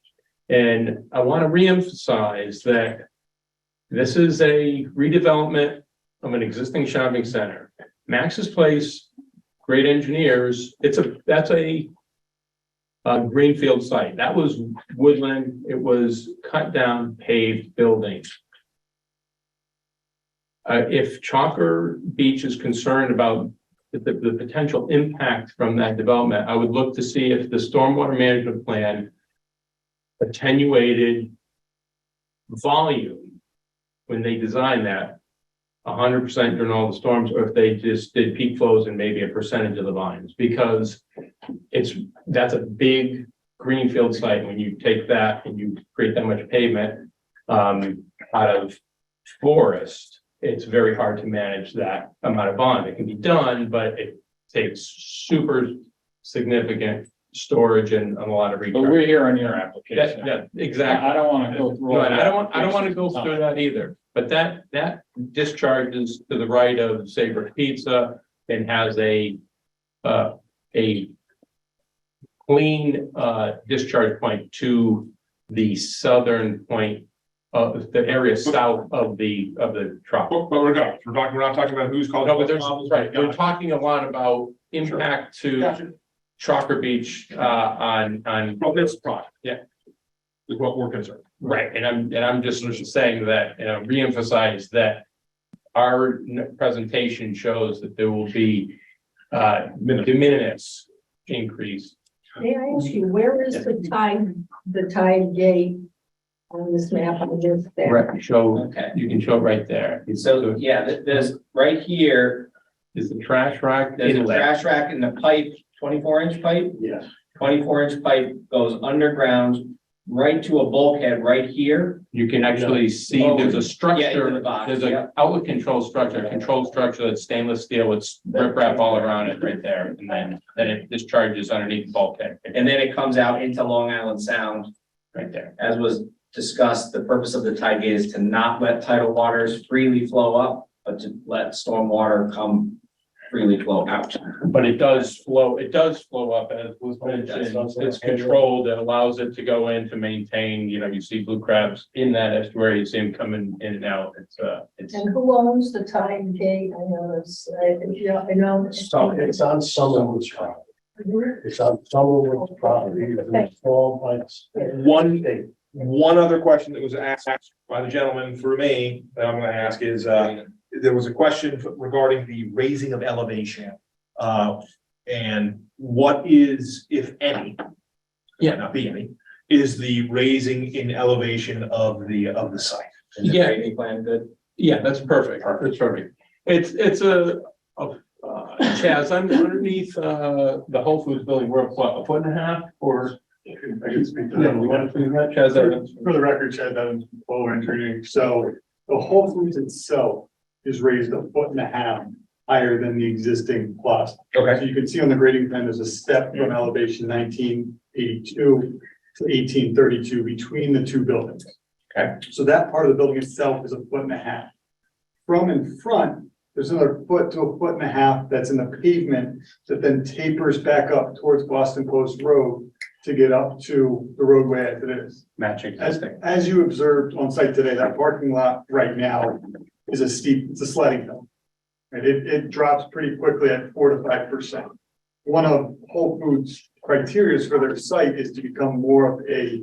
And I want to reemphasize that this is a redevelopment of an existing shopping center. Max's Place, great engineers, that's a greenfield site. That was woodland. It was cut down paved building. If Chalker Beach is concerned about the potential impact from that development, I would look to see if the stormwater management plan attenuated volume when they designed that 100% during all the storms, or if they just did peak flows and maybe a percentage of the volumes, because that's a big greenfield site. When you take that and you create that much pavement out of forest, it's very hard to manage that amount of volume. It can be done, but it takes super significant storage and a lot of But recharge. we're here on your application. Yeah, exactly. I don't want to go through. No, all and that. I don't want to go through that either, but that discharges to the right of Saybrook Pizza and has a clean discharge point to the southern point of the area south of the trough. But we're not talking about who's called. No, but there's, right, we're talking a lot about impact to Gotcha. Chalker Beach on. Well, this project. Yeah. Is what we're concerned. Right, and I'm just saying that, reemphasize that our presentation shows that there will be de minimis increase. May I ask you, where is the tide gate on this map? On this there? Right, Okay. you can show it right there. So, yeah, there's right here, Is the trash rack there's a inlet? trash rack in the pipe, 24-inch pipe. Yes. 24-inch pipe goes underground right to a bulkhead right here. You can actually see Oh, there's a yeah, into structure, the box, there's yeah. an outlet control structure, a control structure that's stainless steel with riprap all around it right there. And then it discharges underneath the bulkhead. And then it comes out into Long Island Sound. Right there. As was discussed, the purpose of the tide gate is to not let tidal waters freely flow up, but to let storm water come freely flow out. But it does flow up as was mentioned. It's controlled. It allows it to go in to maintain, you see blue crabs in that estuary. You see them coming in and out. It's And who owns the tide gate? I know it's, I know. So it's on Summerwood's property. It's on Summerwood's property. It's all pipes. One other question that was asked by the gentleman through me that I'm gonna ask is, there was a question regarding the raising of elevation. And what is, if any, Yeah. not be any, is the raising in elevation of the site? Yeah. Grading plan, good. Yeah, that's perfect. That's perfect. It's a Chaz, underneath the Whole Foods building, we're what, a foot and a half or? I can speak to Yeah, that. we want to do that, Chaz? For the record, Chad, that was over engineering. So the Whole Foods itself is raised 1.5 feet higher than the existing plaza. Okay. So you can see on the grading plan, there's a step from elevation 1982 to 1832 between the two buildings. Okay. So that part of the building itself is 1.5 feet. From in front, there's another foot to 1.5 feet that's in the pavement that then tapers back up towards Boston Post Road to get up to the roadway as it is. Matching. As you observed on site today, that parking lot right now is it's a sledding hill. And it drops pretty quickly at 4 to 5%. one of Whole Foods' criteria for their site is to become more of a,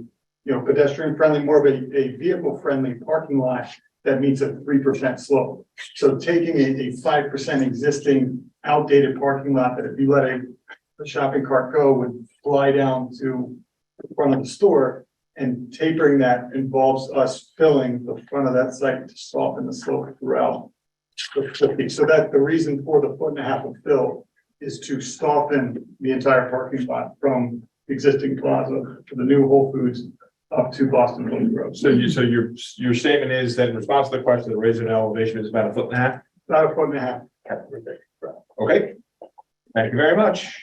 pedestrian friendly, more of a vehicle friendly parking lot that meets a 3% slope. So taking a 5% existing outdated parking lot that if you let a shopping cart go would fly down to the front of the store, and tapering that involves us filling the front of that site to soften the slope throughout the 50. So that the reason for the 1.5 foot of fill is to soften the entire parking lot from the existing plaza to the new Whole Foods up to Boston Hills Road. So your statement is that in response to the question, the raising elevation is about 1.5 feet? About 1.5 foot. Okay, thank you very much.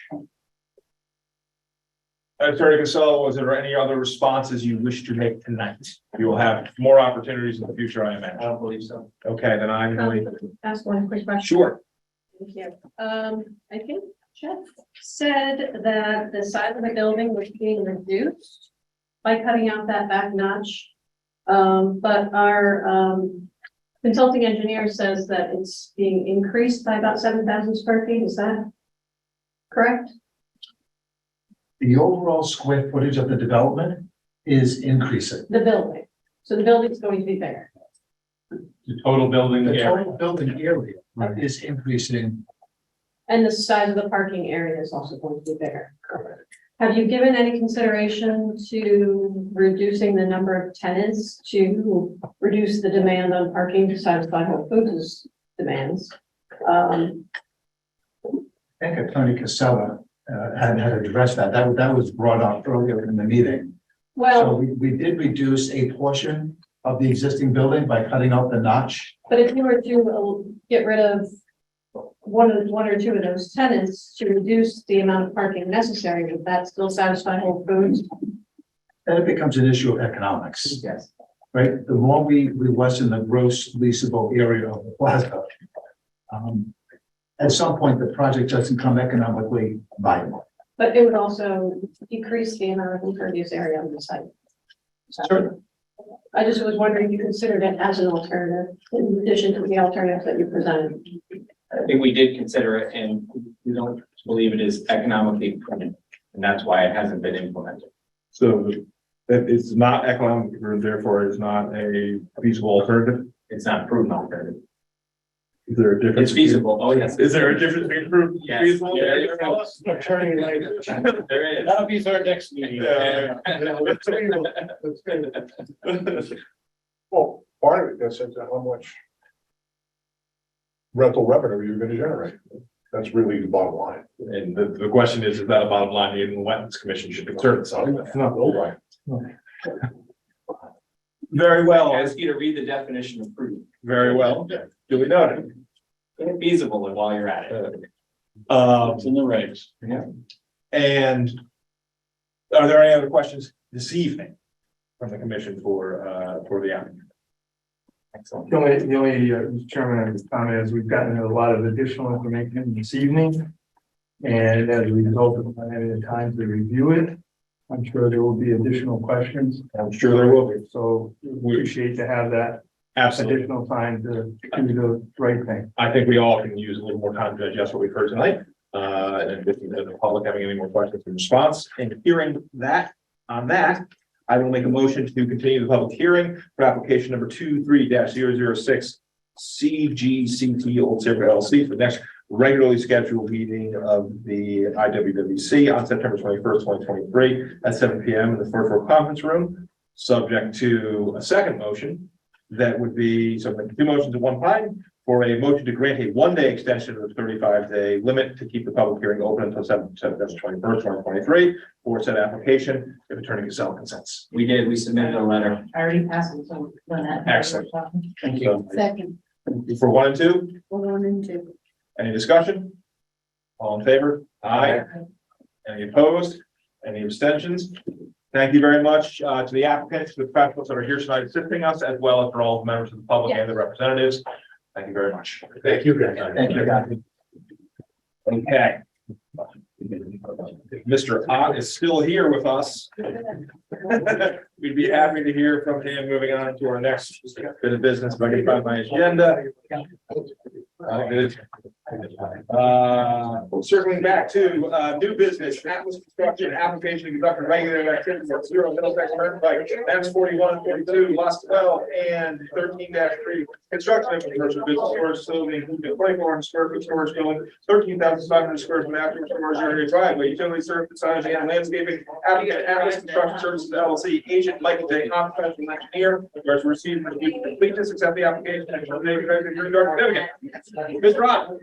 Attorney Casella, was there any other responses you wish to make tonight? You will have more opportunities in the future, I imagine. I don't believe so. Okay, then I'm going, Ask one quick question. sure. Thank you. I think Jeff said that the size of the building was being reduced by cutting out that back notch. But our consulting engineer says that it's being increased by about 7,000 square feet. Is that correct? The overall square footage of the development is increasing. The building. So the building's going to be bigger. The total building The area. total building area is increasing. And the size of the parking area is also going to be bigger. Have you given any consideration to reducing the number of tenants to reduce the demand on parking to satisfy Whole Foods' demands? I think Attorney Casella had addressed that. That was brought up earlier in the meeting. So Well, we did reduce a portion of the existing building by cutting out the notch. but if you were to get rid of one or two of those tenants to reduce the amount of parking necessary, would that still satisfy Whole Foods? Then it becomes an issue of economics, Yes. right? The more we lessen the gross leasable area of the plaza, at some point, the project doesn't become economically viable. But it would also decrease the amount of impervious area on the site. Sure. I just was wondering if you considered it as an alternative in addition to the alternatives that you presented. I think we did consider it and we don't believe it is economically prudent. And that's why it hasn't been implemented. So that it's not economic, therefore it's not a feasible alternative. It's not proven alternative. Is there a difference? It's feasible. Oh, yes. Is there a difference between proven and Yes. feasible? Yeah, Attorney language. There is. That'll be our next meeting. Yeah. Well, part of it gets into how much rental revenue you're gonna generate. That's really the bottom line. And the question is that a bottom line even the Wetlands Commission should concern itself with? It's not right. Very well, Ask you to read the definition of prudent. very well. Duly noted. Feasible while you're at it. It's in the regs. And are there any other questions this evening from the commission for the applicant? Excellent. The only, Mr. Chairman, comment is we've gotten a lot of additional information this evening. And as a result of not having the time to review it, I'm sure there will be additional questions. I'm sure there will be. So we appreciate to have that Absolutely. additional time to do the right thing. I think we all can use a little more time to digest what we've heard tonight. And if the public having any more questions in response and hearing that, on that, I will make a motion to continue the public hearing for application number 23-006 CGCT Old Saybrook LLC for the next regularly scheduled meeting of the IWWC on September 21st, 2023 at 7 p.m. in the first floor conference room, subject to a second motion that would be, so like two motions at one time, for a motion to grant a one-day extension of the 35-day limit to keep the public hearing open until September 21st, 2023 for said application, if Attorney Casella consents. We did, we submitted a letter. I already passed it, so. when that- Excellent. Thank you. Second, For 1 and 2, 1 and 2. any discussion? All in favor? Aye. Any opposed? Any abstentions? Thank you very much to the applicants, to the professionals that are here tonight assisting us, as well as for all members of the public and the representatives. Thank you very much. Thank you, guys. Thank you. Okay. If Mr. Ott is still here with us, we'd be happy to hear from him. Moving on to our next bit of business. If I can find my agenda. Circling back to, new business, Atlas Construction, application to conduct regular activities at 0 Middlesex Turnpike, that's 41, 42, lots 12, and 13-3. Construction of commercial business storage facility, including 2,400 square foot storage building, 13,500 square foot after storage area driveway, utility service, signage and landscaping, applicant Atlas Construction Services LLC, agent Michael J. Hoff, professional engineer, who has received the completeness, accept the application, and Mr. Rob.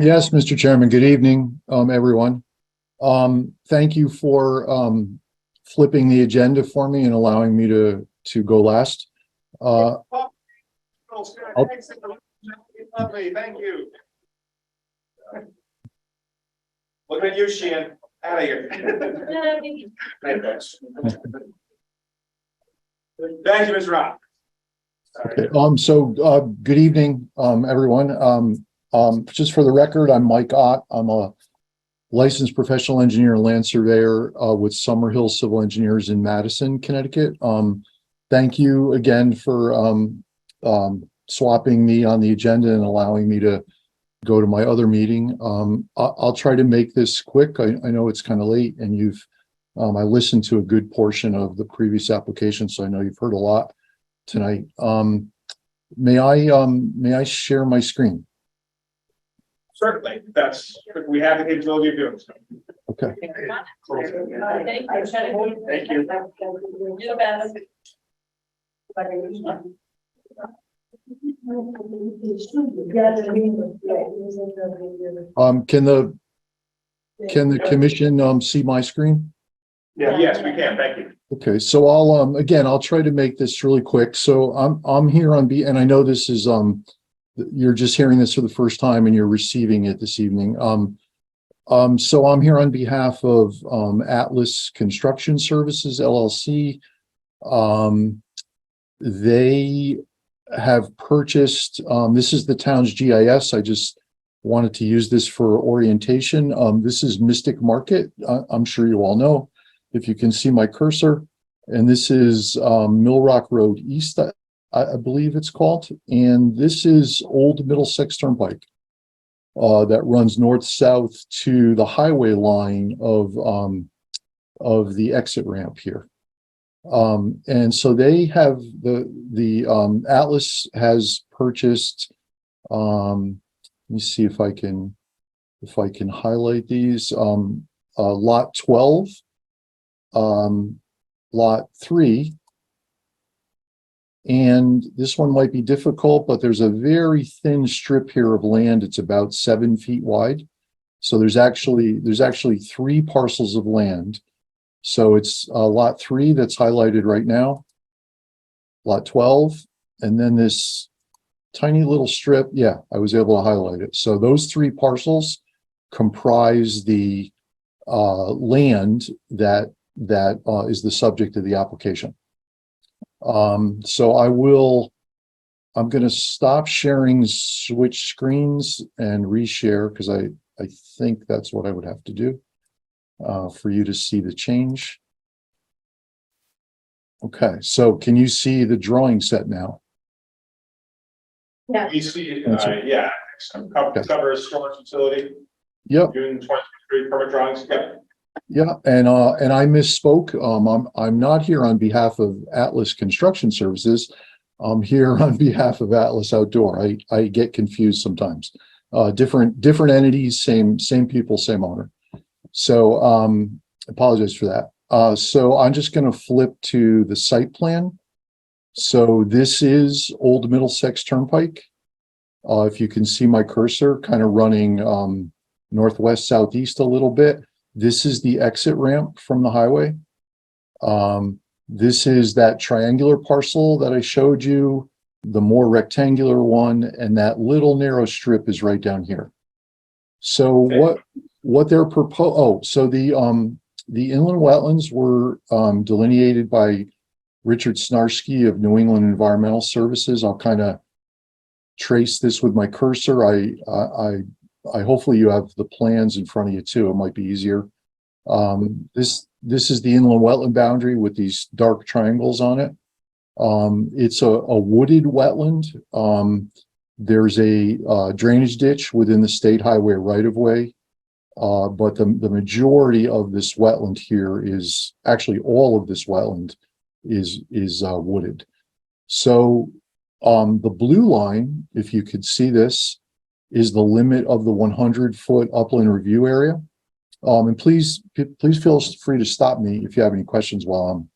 Yes, Mr. Chairman, good evening, everyone. Thank you for flipping the agenda for me and allowing me to go last. Thank you. Look at you, Sheehan, out of here. Thank you, Mr. Rob. Okay, good evening, everyone. Just for the record, I'm Mike Ott. I'm a licensed professional engineer and land surveyor with Summerhill Civil Engineers in Madison, Connecticut. Thank you again for swapping me on the agenda and allowing me to go to my other meeting. I'll try to make this quick. I know it's kind of late, and I listened to a good portion of the previous application, so I know you've heard a lot tonight. May I share my screen? Certainly, we have the capability of doing so. Okay. Thank you. You're the best. Can the commission see my screen? Yeah, yes, we can. Thank you. Okay, so I'll try to make this really quick. So I'm here on and I know this is you're just hearing this for the first time and you're receiving it this evening. So I'm here on behalf of Atlas Construction Services LLC. They have purchased, this is the town's GIS. I just wanted to use this for orientation. This is Mystic Market. I'm sure you all know, if you can see my cursor. And this is Mill Rock Road East, I believe it's called. And this is Old Middlesex Turnpike that runs north-south to the highway line of the exit ramp here. And so they have the Atlas has purchased, let me see if I can highlight these, lot 12, lot 3, and this one might be difficult, but there's a very thin strip here of land. It's about 7 feet wide. So there's actually 3 parcels of land. So it's lot 3 that's highlighted right now, lot 12, and then this tiny little strip. Yeah, I was able to highlight it. So those 3 parcels comprise the land that is the subject of the application. So I'm going to stop sharing, switch screens and reshare, because I think that's what I would have to do for you to see the change. Okay, so can you see the drawing set now? Yeah. You see, yeah, cover a storage facility. Yep. Doing 23 permit drawings. Yeah. Yeah, and I misspoke. I'm not here on behalf of Atlas Construction Services. I'm here on behalf of Atlas Outdoor. I get confused sometimes. Different entities, same people, same owner. So apologize for that. So I'm just going to flip to the site plan. So this is Old Middlesex Turnpike. If you can see my cursor kind of running northwest, southeast a little bit. This is the exit ramp from the highway. This is that triangular parcel that I showed you, the more rectangular one, and that little narrow strip is right down here. So okay. What they're so the inland wetlands were delineated by Richard Snarsky of New England Environmental Services. I'll kind of trace this with my cursor. I hopefully you have the plans in front of you too. It might be easier. This is the inland wetland boundary with these dark triangles on it. It's a wooded wetland. There's a drainage ditch within the state highway right of way. But the majority of this wetland here is actually all of this wetland is wooded. So the blue line, if you could see this, is the limit of the 100-foot upland review area. And please feel free to stop me if you have any questions while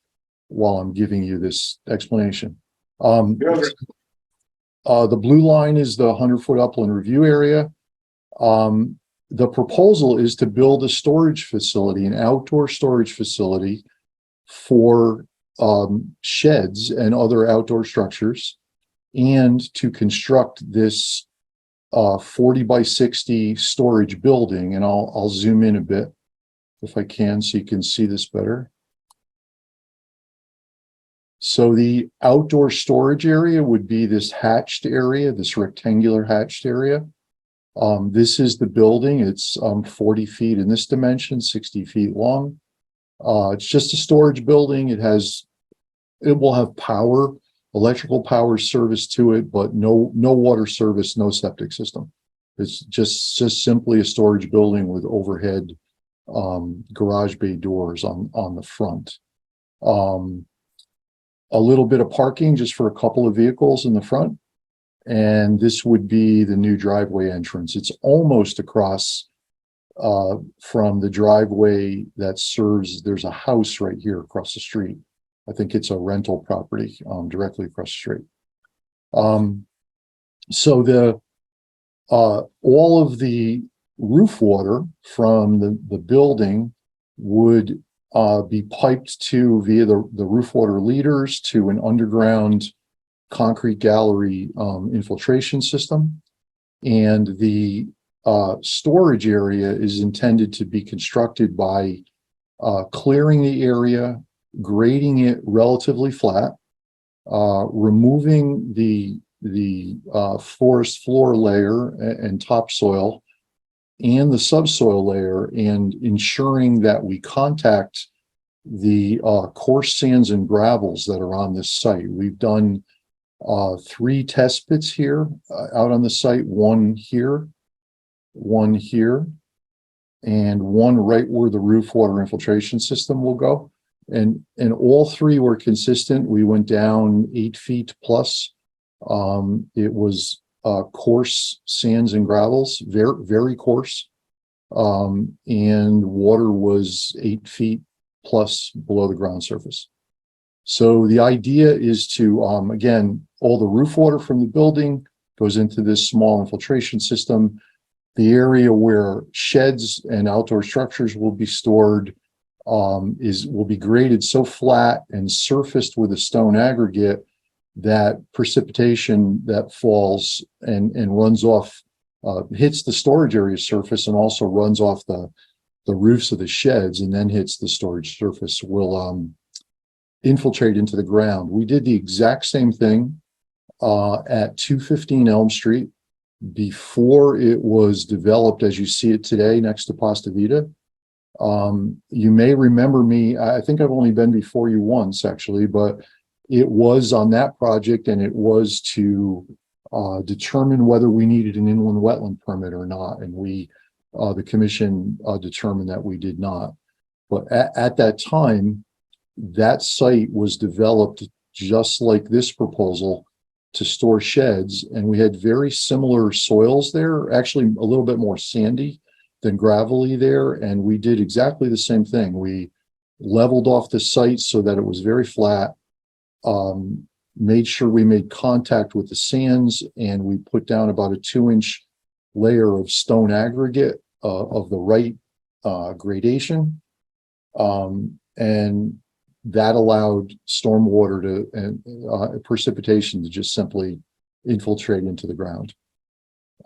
I'm giving you this explanation. The blue line is the 100-foot upland review area. The proposal is to build a storage facility, an outdoor storage facility for sheds and other outdoor structures, and to construct this 40 by 60 storage building. And I'll zoom in a bit if I can so you can see this better. So the outdoor storage area would be this hatched area, this rectangular hatched area. This is the building. It's 40 feet in this dimension, 60 feet long. It's just a storage building. It will have power, electrical power service to it, but no water service, no septic system. It's just simply a storage building with overhead garage bay doors on the front. A little bit of parking just for a couple of vehicles in the front. And this would be the new driveway entrance. It's almost across from the driveway that serves, there's a house right here across the street. I think it's a rental property directly across the street. So all of the roof water from the building would be piped via the roof water leaders to an underground concrete gallery infiltration system. And the storage area is intended to be constructed by clearing the area, grading it relatively flat, removing the forest floor layer and topsoil and the subsoil layer, and ensuring that we contact the coarse sands and gravels that are on this site. We've done 3 test pits here out on the site, one here, and one right where the roof water infiltration system will go. And all 3 were consistent. We went down 8 feet plus. It was coarse sands and gravels, very, very coarse. And water was 8 feet plus below the ground surface. So the idea is to, again, all the roof water from the building goes into this small infiltration system. The area where sheds and outdoor structures will be stored will be graded so flat and surfaced with a stone aggregate that precipitation that falls and runs off, hits the storage area surface and also runs off the roofs of the sheds and then hits the storage surface will infiltrate into the ground. We did the exact same thing at 215 Elm Street before it was developed as you see it today next to Pasta Vida. You may remember me, I think I've only been before you once actually, but it was on that project, and it was to determine whether we needed an inland wetland permit or not. And the commission determined that we did not. But at that time, that site was developed just like this proposal to store sheds, and we had very similar soils there, actually a little bit more sandy than gravelly there, and we did exactly the same thing. We leveled off the site so that it was very flat, made sure we made contact with the sands, and we put down about a 2-inch layer of stone aggregate of the right gradation, and that allowed stormwater and precipitation to just simply infiltrate into the ground.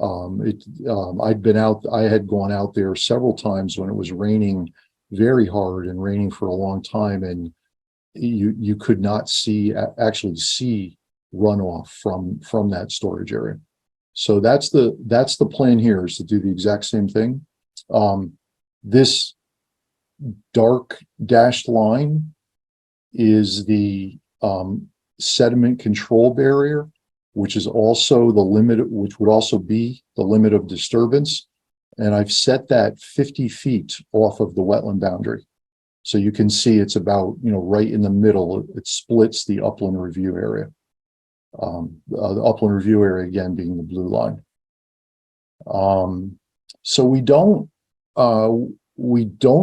I had gone out there several times when it was raining very hard and raining for a long time, and you could not actually see runoff from that storage area. So that's the plan here, is to do the exact same thing. This dark dashed line is the sediment control barrier, which is also the limit, which would also be the limit of disturbance. And I've set that 50 feet off of the wetland boundary. So you can see it's about, right in the middle. It splits the upland review area. The upland review area again being the blue line. So we don't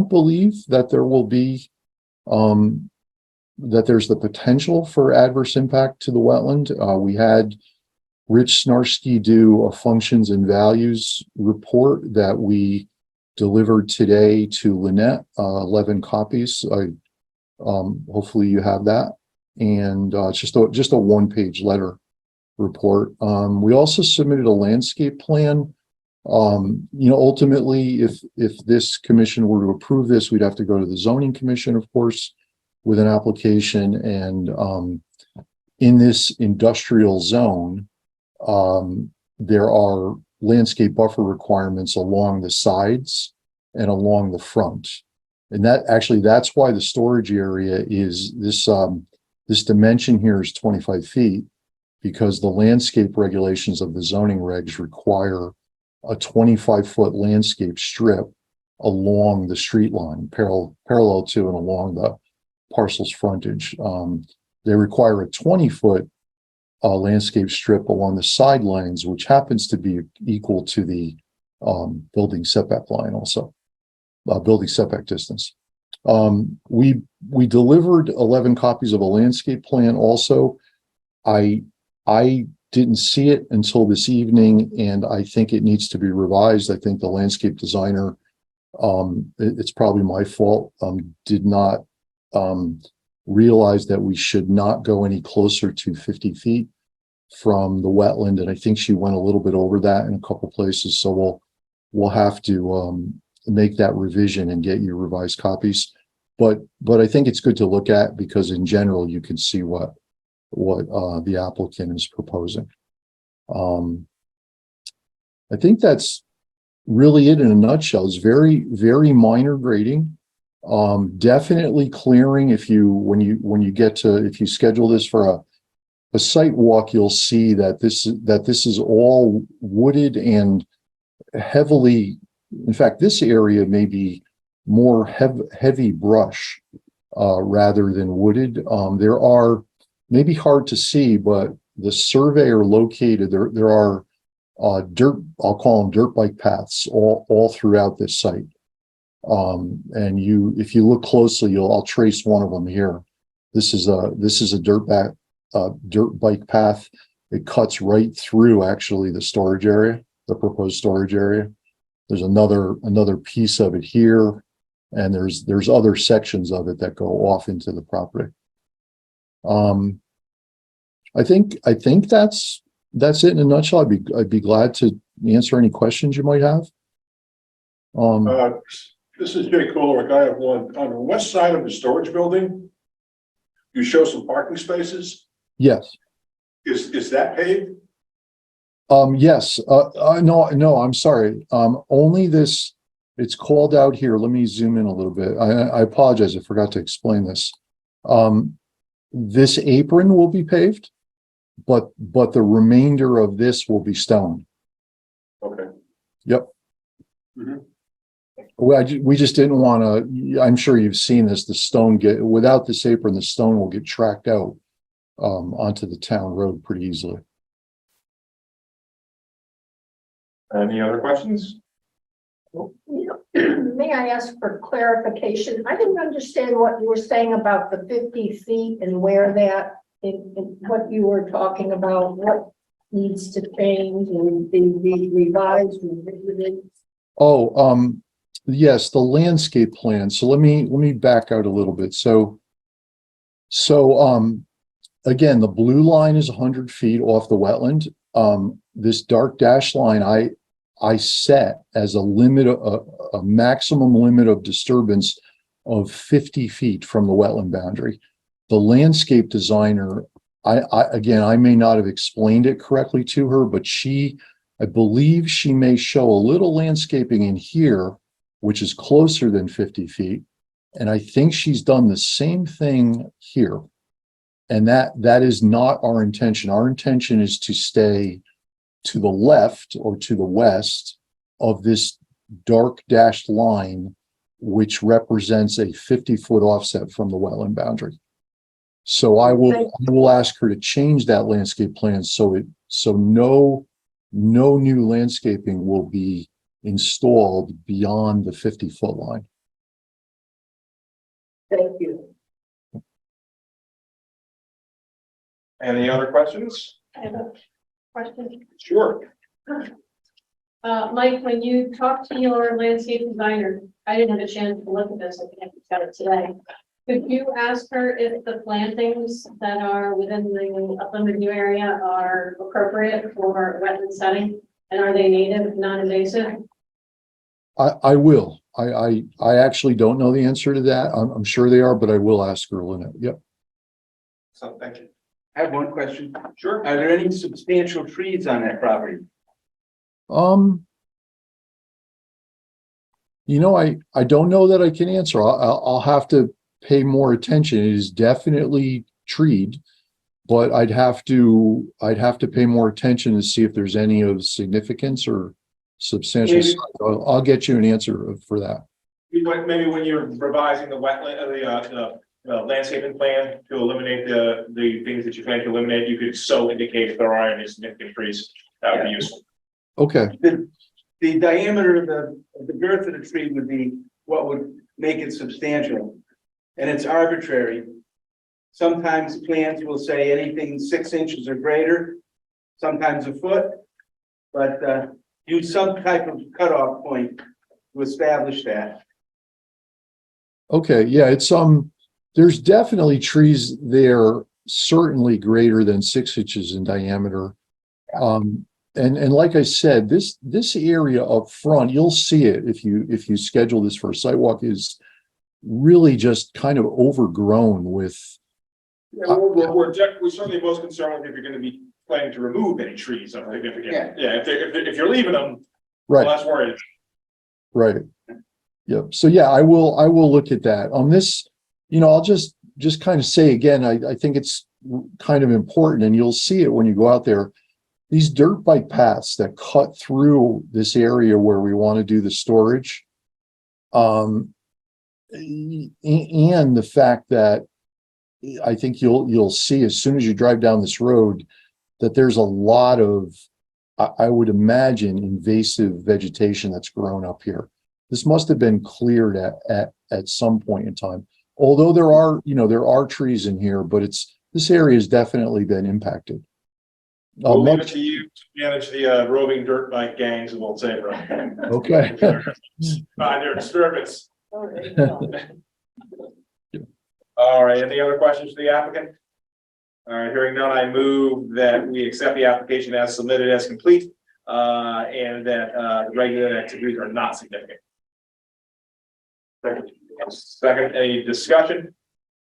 believe that there will be, that there's the potential for adverse impact to the wetland. We had Rich Snarsky do a functions and values report that we delivered today to Lynette, 11 copies. Hopefully you have that. And it's just a one-page letter report. We also submitted a landscape plan. Ultimately, if this commission were to approve this, we'd have to go to the zoning commission, of course, with an application. And in this industrial zone, there are landscape buffer requirements along the sides and along the front. And that's why the storage area is this dimension here is 25 feet, because the landscape regulations of the zoning regs require a 25-foot landscape strip along the street line, parallel to and along the parcel's frontage. They require a 20-foot landscape strip along the sidelines, which happens to be equal to the building setback line, also building setback distance. We delivered 11 copies of a landscape plan. Also, I didn't see it until this evening, and I think it needs to be revised. I think the landscape designer, it's probably my fault, did not realize that we should not go any closer to 50 feet from the wetland, and I think she went a little bit over that in a couple places. So we'll have to make that revision and get you revised copies. But I think it's good to look at, because in general you can see what the applicant is proposing. I think that's really it in a nutshell. It's very, very minor grading. Definitely clearing. If you schedule this for a site walk, you'll see that this is all wooded and heavily. In fact, this area may be more heavy brush rather than wooded. There are, maybe hard to see, but the surveyor located there are dirt, I'll call them dirt bike paths all throughout this site. And if you look closely, I'll trace one of them here. This is a dirt bike path. It cuts right through actually the storage area, the proposed storage area. There's another piece of it here, and there's other sections of it that go off into the property. I think that's it in a nutshell. I'd be glad to answer any questions you might have. This is Jay Kohler. I have one on the west side of the storage building. You show some parking spaces. Yes. Is that paved? Yes. No, I'm sorry. Only this, it's called out here. Let me zoom in a little bit. I apologize. I forgot to explain this. This apron will be paved, but the remainder of this will be stone. Okay. Yep. Mm-hmm. We just didn't want to, I'm sure you've seen this, the stone without this apron, the stone will get tracked out onto the town road pretty easily. Any other questions? May I ask for clarification? I didn't understand what you were saying about the 50 feet and where that, in what you were talking about, what needs to change and be revised and revisited. Oh, yes, the landscape plan. So let me back out a little bit. So again, the blue line is 100 feet off the wetland. This dark dash line I set as a limit, a maximum limit of disturbance of 50 feet from the wetland boundary. The landscape designer, I may not have explained it correctly to her, but I believe she may show a little landscaping in here, which is closer than 50 feet. And I think she's done the same thing here. And that is not our intention. Our intention is to stay to the left or to the west of this dark dashed line, which represents a 50-foot offset from the wetland boundary. So I will ask her to change that landscape plan so no new landscaping will be installed beyond the 50-foot line. Thank you. Any other questions? I have a question. Sure. Mike, when you talked to your landscape designer, I didn't have a chance to look at this, I think I got it today. Could you ask her if the plantings that are within the upland review area are appropriate for wetland setting? And are they native, non-invasive? I will. I actually don't know the answer to that. I'm sure they are, but I will ask her, Lynette. Yep. So, thank you. I have one question. Sure. Are there any substantial trees on that property? You know, I don't know that I can answer. I'll have to pay more attention. It is definitely treed, but I'd have to pay more attention to see if there's any of significance or substantial. Maybe- I'll get you an answer for that. Maybe when you're revising the wetland, the landscaping plan to eliminate the things that you plan to eliminate, you could so indicate if there are any significant trees. That would be useful. Okay. The diameter of the girth of the tree would be what would make it substantial. And it's arbitrary. Sometimes plans will say anything 6 inches or greater, sometimes a foot. But use some type of cutoff point to establish that. Okay. Yeah, it's there's definitely trees there, certainly greater than 6 inches in diameter. And like I said, this area up front, you'll see it if you schedule this for a sidewalk, is really just kind of overgrown with. Yeah, we're certainly most concerned if you're going to be planning to remove any trees of significant. Yeah, if you're leaving them, Right. Less worried. Right. Yep. So yeah, I will look at that on this. I'll just kind of say again, I think it's kind of important, and you'll see it when you go out there. These dirt bike paths that cut through this area where we want to do the storage, and the fact that I think you'll see as soon as you drive down this road that there's a lot of, I would imagine, invasive vegetation that's grown up here. This must have been cleared at some point in time. Although there are trees in here, but this area has definitely been impacted. We'll leave it to you to manage the roving dirt bike gangs of Old Saybrook. Okay. Find their disturbance. All right, any other questions for the applicant? All right, hearing none, I move that we accept the application as submitted as complete, and that the regulated activities are not significant. Second, any discussion?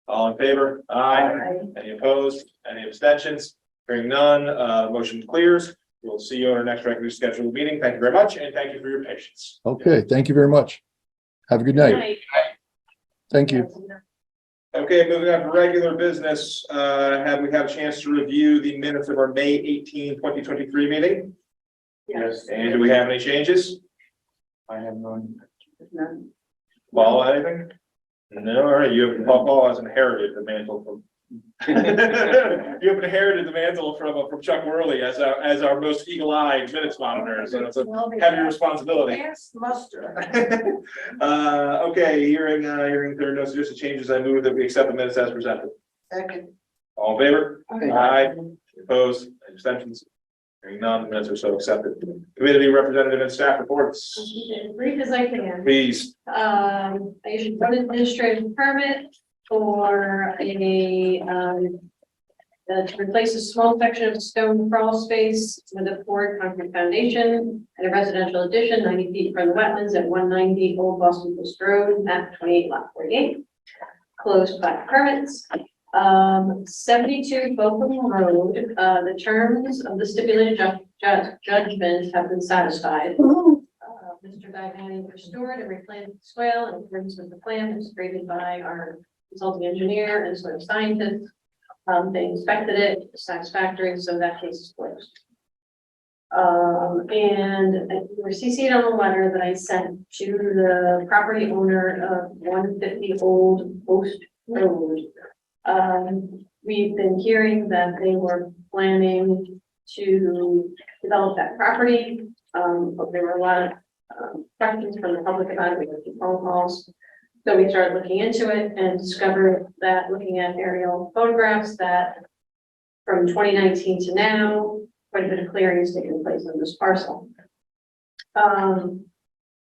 All in favor? Aye. Any opposed? Any abstentions? Hearing none, motion clears. We'll see you on our next regularly scheduled meeting. Thank you very much, and thank you for your patience. Okay, thank you very much. Have a good night. Thank you. Okay, moving on to regular business. Have we had a chance to review the minutes of our May 18, 2023 meeting? Yes. And do we have any changes? I have none. Paul, anything? No, all right, Paul has inherited the mantle from. You have inherited the mantle from Chuck Worley as our most eagle-eyed minutes monitor, so it's a heavy responsibility. Muster. Okay, hearing there are no suggested changes, I move that we accept the minutes as presented. Second. All in favor? Aye. Opposed? Abstentions? Hearing none, the minutes are so accepted. Committee representative and staff reports, Brief as I can. please. I issued one administrative permit for to replace a small section of stone crawl space with a poured concrete foundation at a residential addition 90 feet from the wetlands at 190 Old Boston Post Road, map 28 lot 48. Closed by permits. 72 Botham Road, the terms of the stipulated judgment have been satisfied. Mr. Divan restored and replanted the swale in accordance with the plan that was created by our consulting engineer and soil scientist. They inspected it, satisfactory, so that case is closed. And we were CC'd on a letter that I sent to the property owner of 150 Old Post Road. We've been hearing that they were planning to develop that property. But there were a lot of questions from the public about it. We got some phone calls. So we started looking into it and discovered that looking at aerial photographs that from 2019 to now, quite a bit of clearing has taken place on this parcel.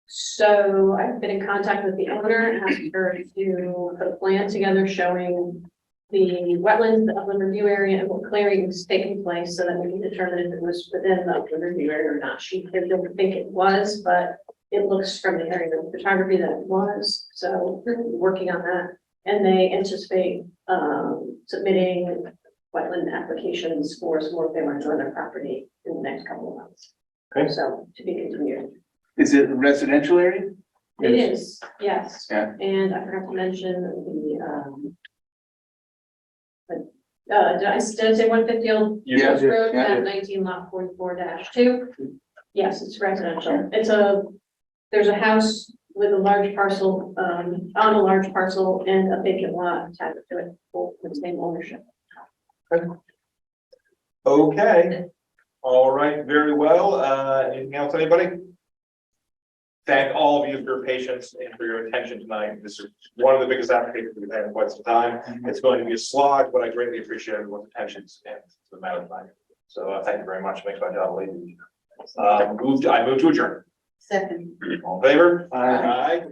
So I've been in contact with the owner and asked her to put a plan together showing the wetlands, the upland review area, and what clearing is taking place so that we can determine if it was within the upland review area or not. She didn't think it was, but it looks from the area of photography that it was. So we're working on that, and they anticipate submitting wetland applications for some more they want to join their property in the next couple of months. Okay. So to be continued. Is it a residential area? It is, yes. Yeah. And I forgot to mention did I say 150 Old Yeah, Post Road, yeah. map 19 lot 44-2? Yes, it's residential. There's a house with a large parcel, on a large parcel and a vacant lot attached to it, both with the same ownership. Okay, all right, very well. Anything else, anybody? Thank all of you for your patience and for your attention tonight. This is one of the biggest applications we've had in quite some time. It's going to be a slog, but I greatly appreciate everyone's attention and the matter of time. So thank you very much. Makes my job a little easier. I move to adjourn. Second. All in favor? Aye.